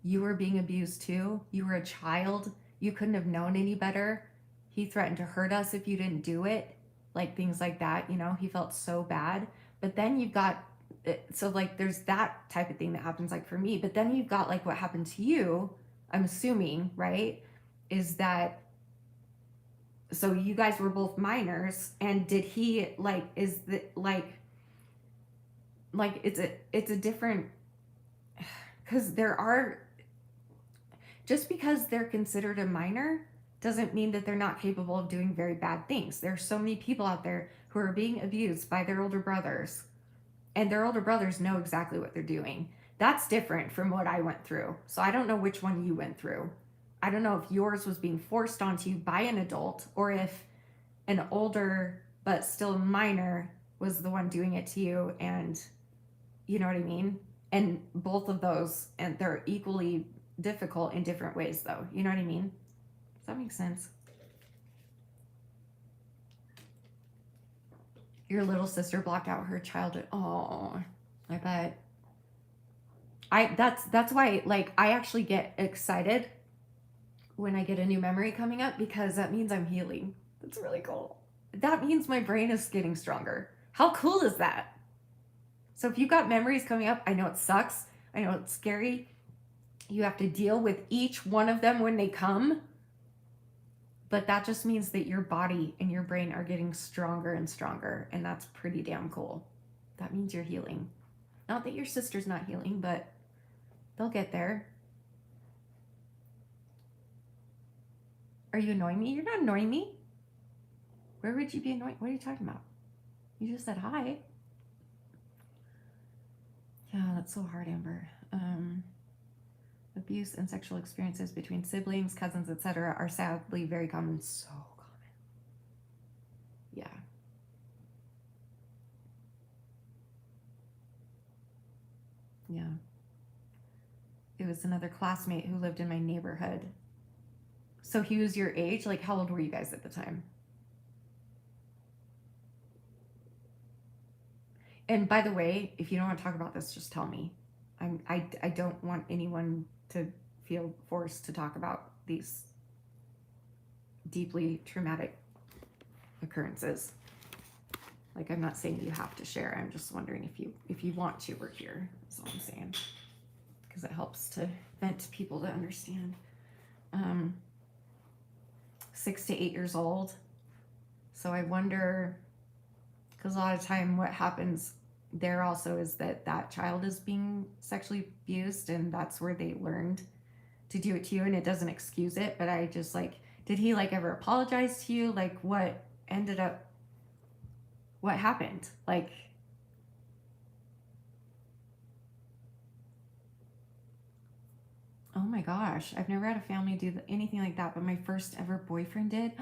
You were being abused too. You were a child. You couldn't have known any better. He threatened to hurt us if you didn't do it. Like things like that, you know, he felt so bad. But then you've got, so like there's that type of thing that happens like for me. But then you've got like what happened to you, I'm assuming, right? Is that, so you guys were both minors, and did he like, is the like it's a different, because there are, just because they're considered a minor doesn't mean that they're not capable of doing very bad things. There's so many people out there who are being abused by their older brothers, and their older brothers know exactly what they're doing. That's different from what I went through. So I don't know which one you went through. I don't know if yours was being forced onto you by an adult, or if an older but still minor was the one doing it to you. And you know what I mean? And both of those, and they're equally difficult in different ways though. You know what I mean? Does that make sense? Your little sister blocked out her childhood. Oh, I bet. That's why, like, I actually get excited when I get a new memory coming up, because that means I'm healing. That's really cool. That means my brain is getting stronger. How cool is that? So if you've got memories coming up, I know it sucks. I know it's scary. You have to deal with each one of them when they come. But that just means that your body and your brain are getting stronger and stronger. And that's pretty damn cool. That means you're healing. Not that your sister's not healing, but they'll get there. Are you annoying me? You're not annoying me. Where would you be annoying? What are you talking about? You just said hi. Yeah, that's so hard, Amber. Abuse and sexual experiences between siblings, cousins, etc. are sadly very common. So common. Yeah. Yeah. It was another classmate who lived in my neighborhood. So he was your age? Like, how old were you guys at the time? And by the way, if you don't want to talk about this, just tell me. I don't want anyone to feel forced to talk about these deeply traumatic occurrences. Like, I'm not saying you have to share. I'm just wondering if you want to, we're here. That's all I'm saying. Because it helps to vent to people to understand. 6 to 8 years old. So I wonder, because a lot of time what happens there also is that child is being sexually abused, and that's where they learned to do it to you, and it doesn't excuse it. But I just like, did he like ever apologize to you? Like, what happened? Like, oh my gosh, I've never had a family do anything like that, but my first ever boyfriend did.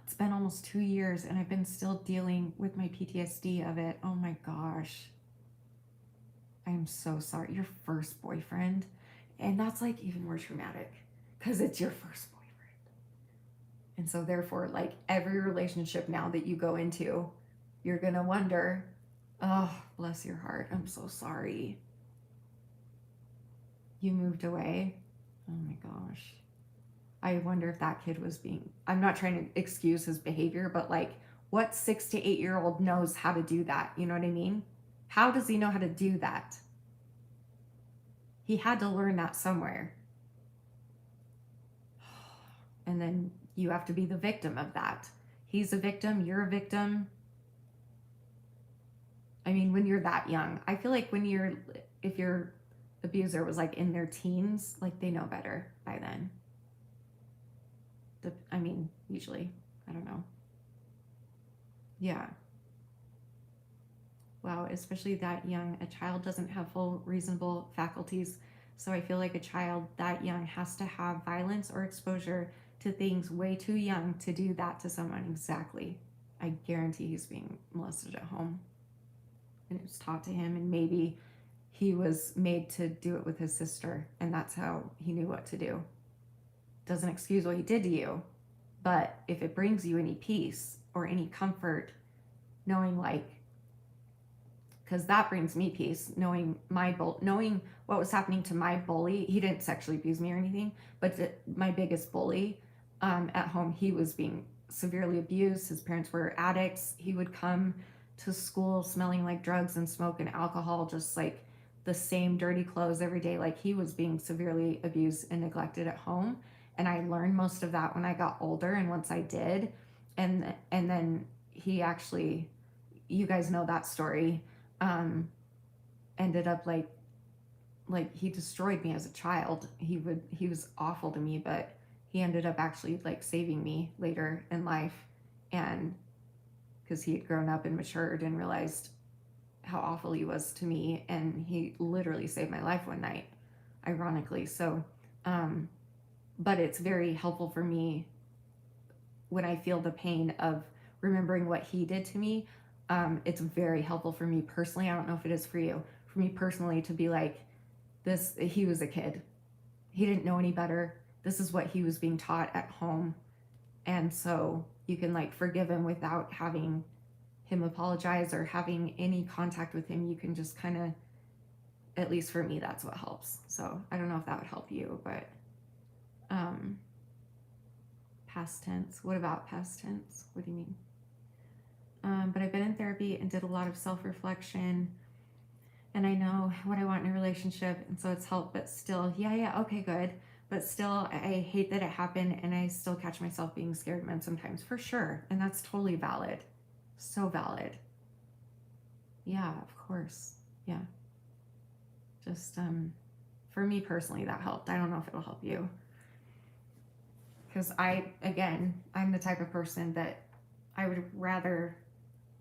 It's been almost 2 years, and I've been still dealing with my PTSD of it. Oh my gosh. I am so sorry. Your first boyfriend. And that's like even more traumatic because it's your first boyfriend. And so therefore, like, every relationship now that you go into, you're going to wonder, oh, bless your heart. I'm so sorry. You moved away. Oh my gosh. I wonder if that kid was I'm not trying to excuse his behavior, but like, what 6 to 8 year old knows how to do that? You know what I mean? How does he know how to do that? He had to learn that somewhere. And then you have to be the victim of that. He's a victim, you're a victim. I mean, when you're that young, I feel like if your abuser was like in their teens, like, they know better by then. I mean, usually, I don't know. Yeah. Wow, especially that young. A child doesn't have full reasonable faculties. So I feel like a child that young has to have violence or exposure to things way too young to do that to someone. Exactly. I guarantee he's being molested at home. And it was taught to him, and maybe he was made to do it with his sister, and that's how he knew what to do. Doesn't excuse what he did to you, but if it brings you any peace or any comfort, knowing, like, because that brings me peace, knowing what was happening to my bully. He didn't sexually abuse me or anything, but my biggest bully at home, he was being severely abused. His parents were addicts. He would come to school smelling like drugs and smoke and alcohol, just like the same dirty clothes every day. Like, he was being severely abused and neglected at home. And I learned most of that when I got older, and once I did, and then he actually, you guys know that story, ended up like he destroyed me as a child. He was awful to me, but he ended up actually like saving me later in life, and because he had grown up and matured and realized how awful he was to me, and he literally saved my life one night, ironically. So but it's very helpful for me when I feel the pain of remembering what he did to me. It's very helpful for me personally. I don't know if it is for you. For me personally, to be like, this, he was a kid. He didn't know any better. This is what he was being taught at home. And so you can like forgive him without having him apologize or having any contact with him. You can just kind of, at least for me, that's what helps. So I don't know if that would help you, but past tense. What about past tense? What do you mean? But I've been in therapy and did a lot of self-reflection, and I know what I want in a relationship, and so it's helped. But still, yeah, okay, good. But still, I hate that it happened, and I still catch myself being scared of men sometimes, for sure. And that's totally valid. So valid. Yeah, of course. Yeah. Just for me personally, that helped. I don't know if it'll help you. Because I'm the type of person that I would rather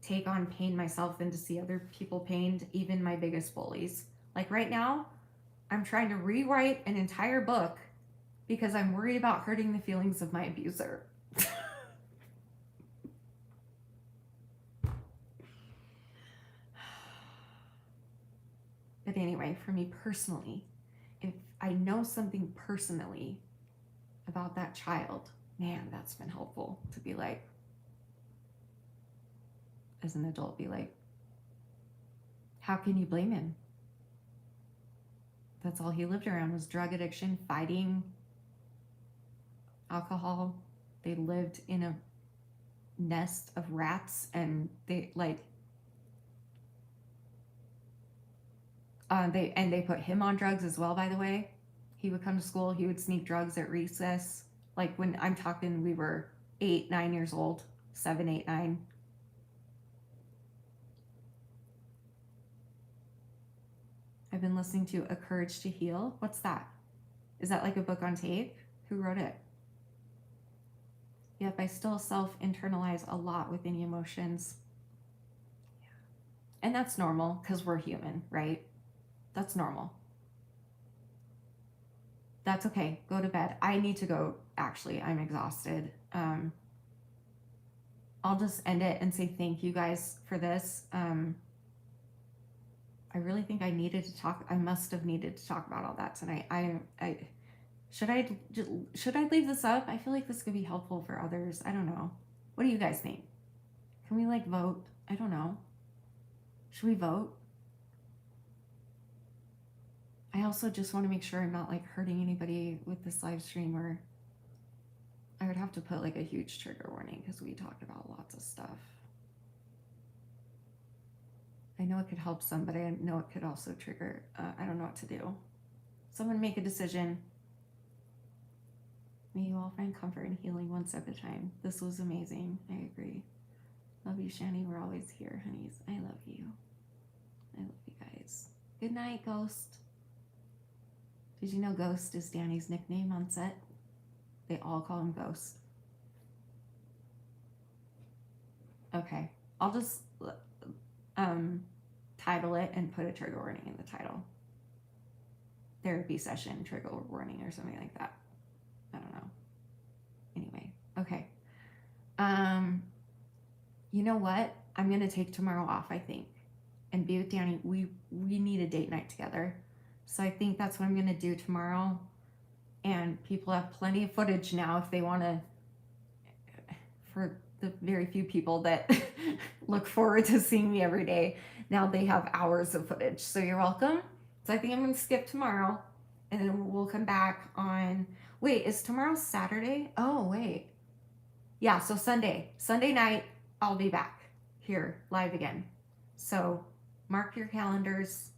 take on pain myself than to see other people pained, even my biggest bullies. Like right now, I'm trying to rewrite an entire book because I'm worried about hurting the feelings of my abuser. But anyway, for me personally, if I know something personally about that child, man, that's been helpful to be like, as an adult, be like, how can you blame him? That's all he lived around was drug addiction, fighting, alcohol. They lived in a nest of rats, and they put him on drugs as well, by the way. He would come to school, he would sneak drugs at recess. Like when I'm talking, we were 8, 9 years old, 7, 8, 9. I've been listening to A Courage to Heal. What's that? Is that like a book on tape? Who wrote it? Yep, I still self-internalize a lot with any emotions. Yeah. And that's normal because we're human, right? That's normal. That's okay. Go to bed. I need to go, actually. I'm exhausted. I'll just end it and say thank you guys for this. I really think I must have needed to talk about all that tonight. Should I leave this up? I feel like this could be helpful for others. I don't know. What do you guys think? Can we vote? I don't know. Should we vote? I also just want to make sure I'm not hurting anybody with this live stream, or I would have to put a huge trigger warning because we talked about lots of stuff. I know it could help some, but I know it could also trigger. I don't know what to do. Someone make a decision. May you all find comfort and healing one step at a time. This was amazing. I agree. Love you, Shanny. We're always here, honeys. I love you. I love you guys. Good night, Ghost. Did you know Ghost is Danny's nickname on set? They all call him Ghost. Okay. I'll just title it and put a trigger warning in the title. Therapy session, trigger warning, or something like that. I don't know. Anyway, okay. You know what? I'm gonna take tomorrow off, I think, and be with Danny. We need a date night together. So I think that's what I'm gonna do tomorrow. And people have plenty of footage now if they wanna, for the very few people that look forward to seeing me every day. Now they have hours of footage. So you're welcome. So I think I'm gonna skip tomorrow, and then we'll come back on, wait, is tomorrow Saturday? Oh, wait. Yeah, so Sunday night, I'll be back here live again. So mark your calendars.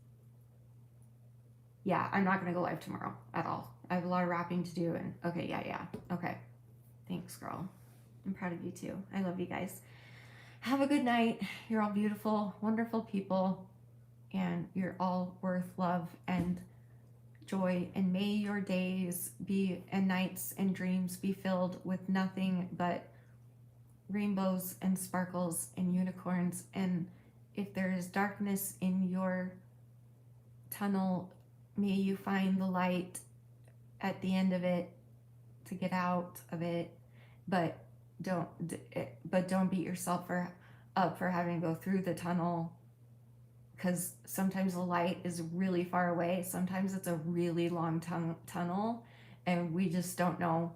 Yeah, I'm not gonna go live tomorrow at all. I have a lot of wrapping to do, and okay, yeah. Okay. Thanks, girl. I'm proud of you too. I love you guys. Have a good night. You're all beautiful, wonderful people, and you're all worth love and joy. And may your days and nights and dreams be filled with nothing but rainbows and sparkles and unicorns. And if there is darkness in your tunnel, may you find the light at the end of it to get out of it. But don't beat yourself up for having to go through the tunnel, because sometimes the light is really far away. Sometimes it's a really long tunnel, and we just don't know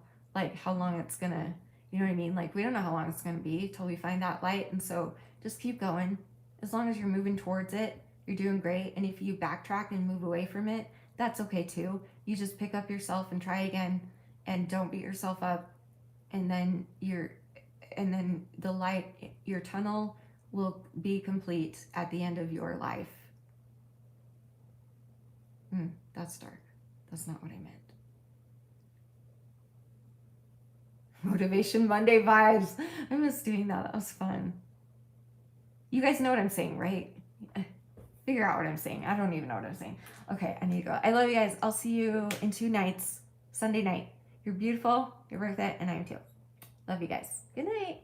how long it's gonna, you know what I mean? We don't know how long it's gonna be till we find that light. And so just keep going. As long as you're moving towards it, you're doing great. And if you backtrack and move away from it, that's okay too. You just pick up yourself and try again, and don't beat yourself up. And then the light, your tunnel will be complete at the end of your life. That's dark. That's not what I meant. Motivation Monday vibes. I miss doing that. That was fun. You guys know what I'm saying, right? Figure out what I'm saying. I don't even know what I'm saying. Okay, I need to go. I love you guys. I'll see you in 2 nights. Sunday night. You're beautiful. You're worth it. And I am too. Love you guys. Good night.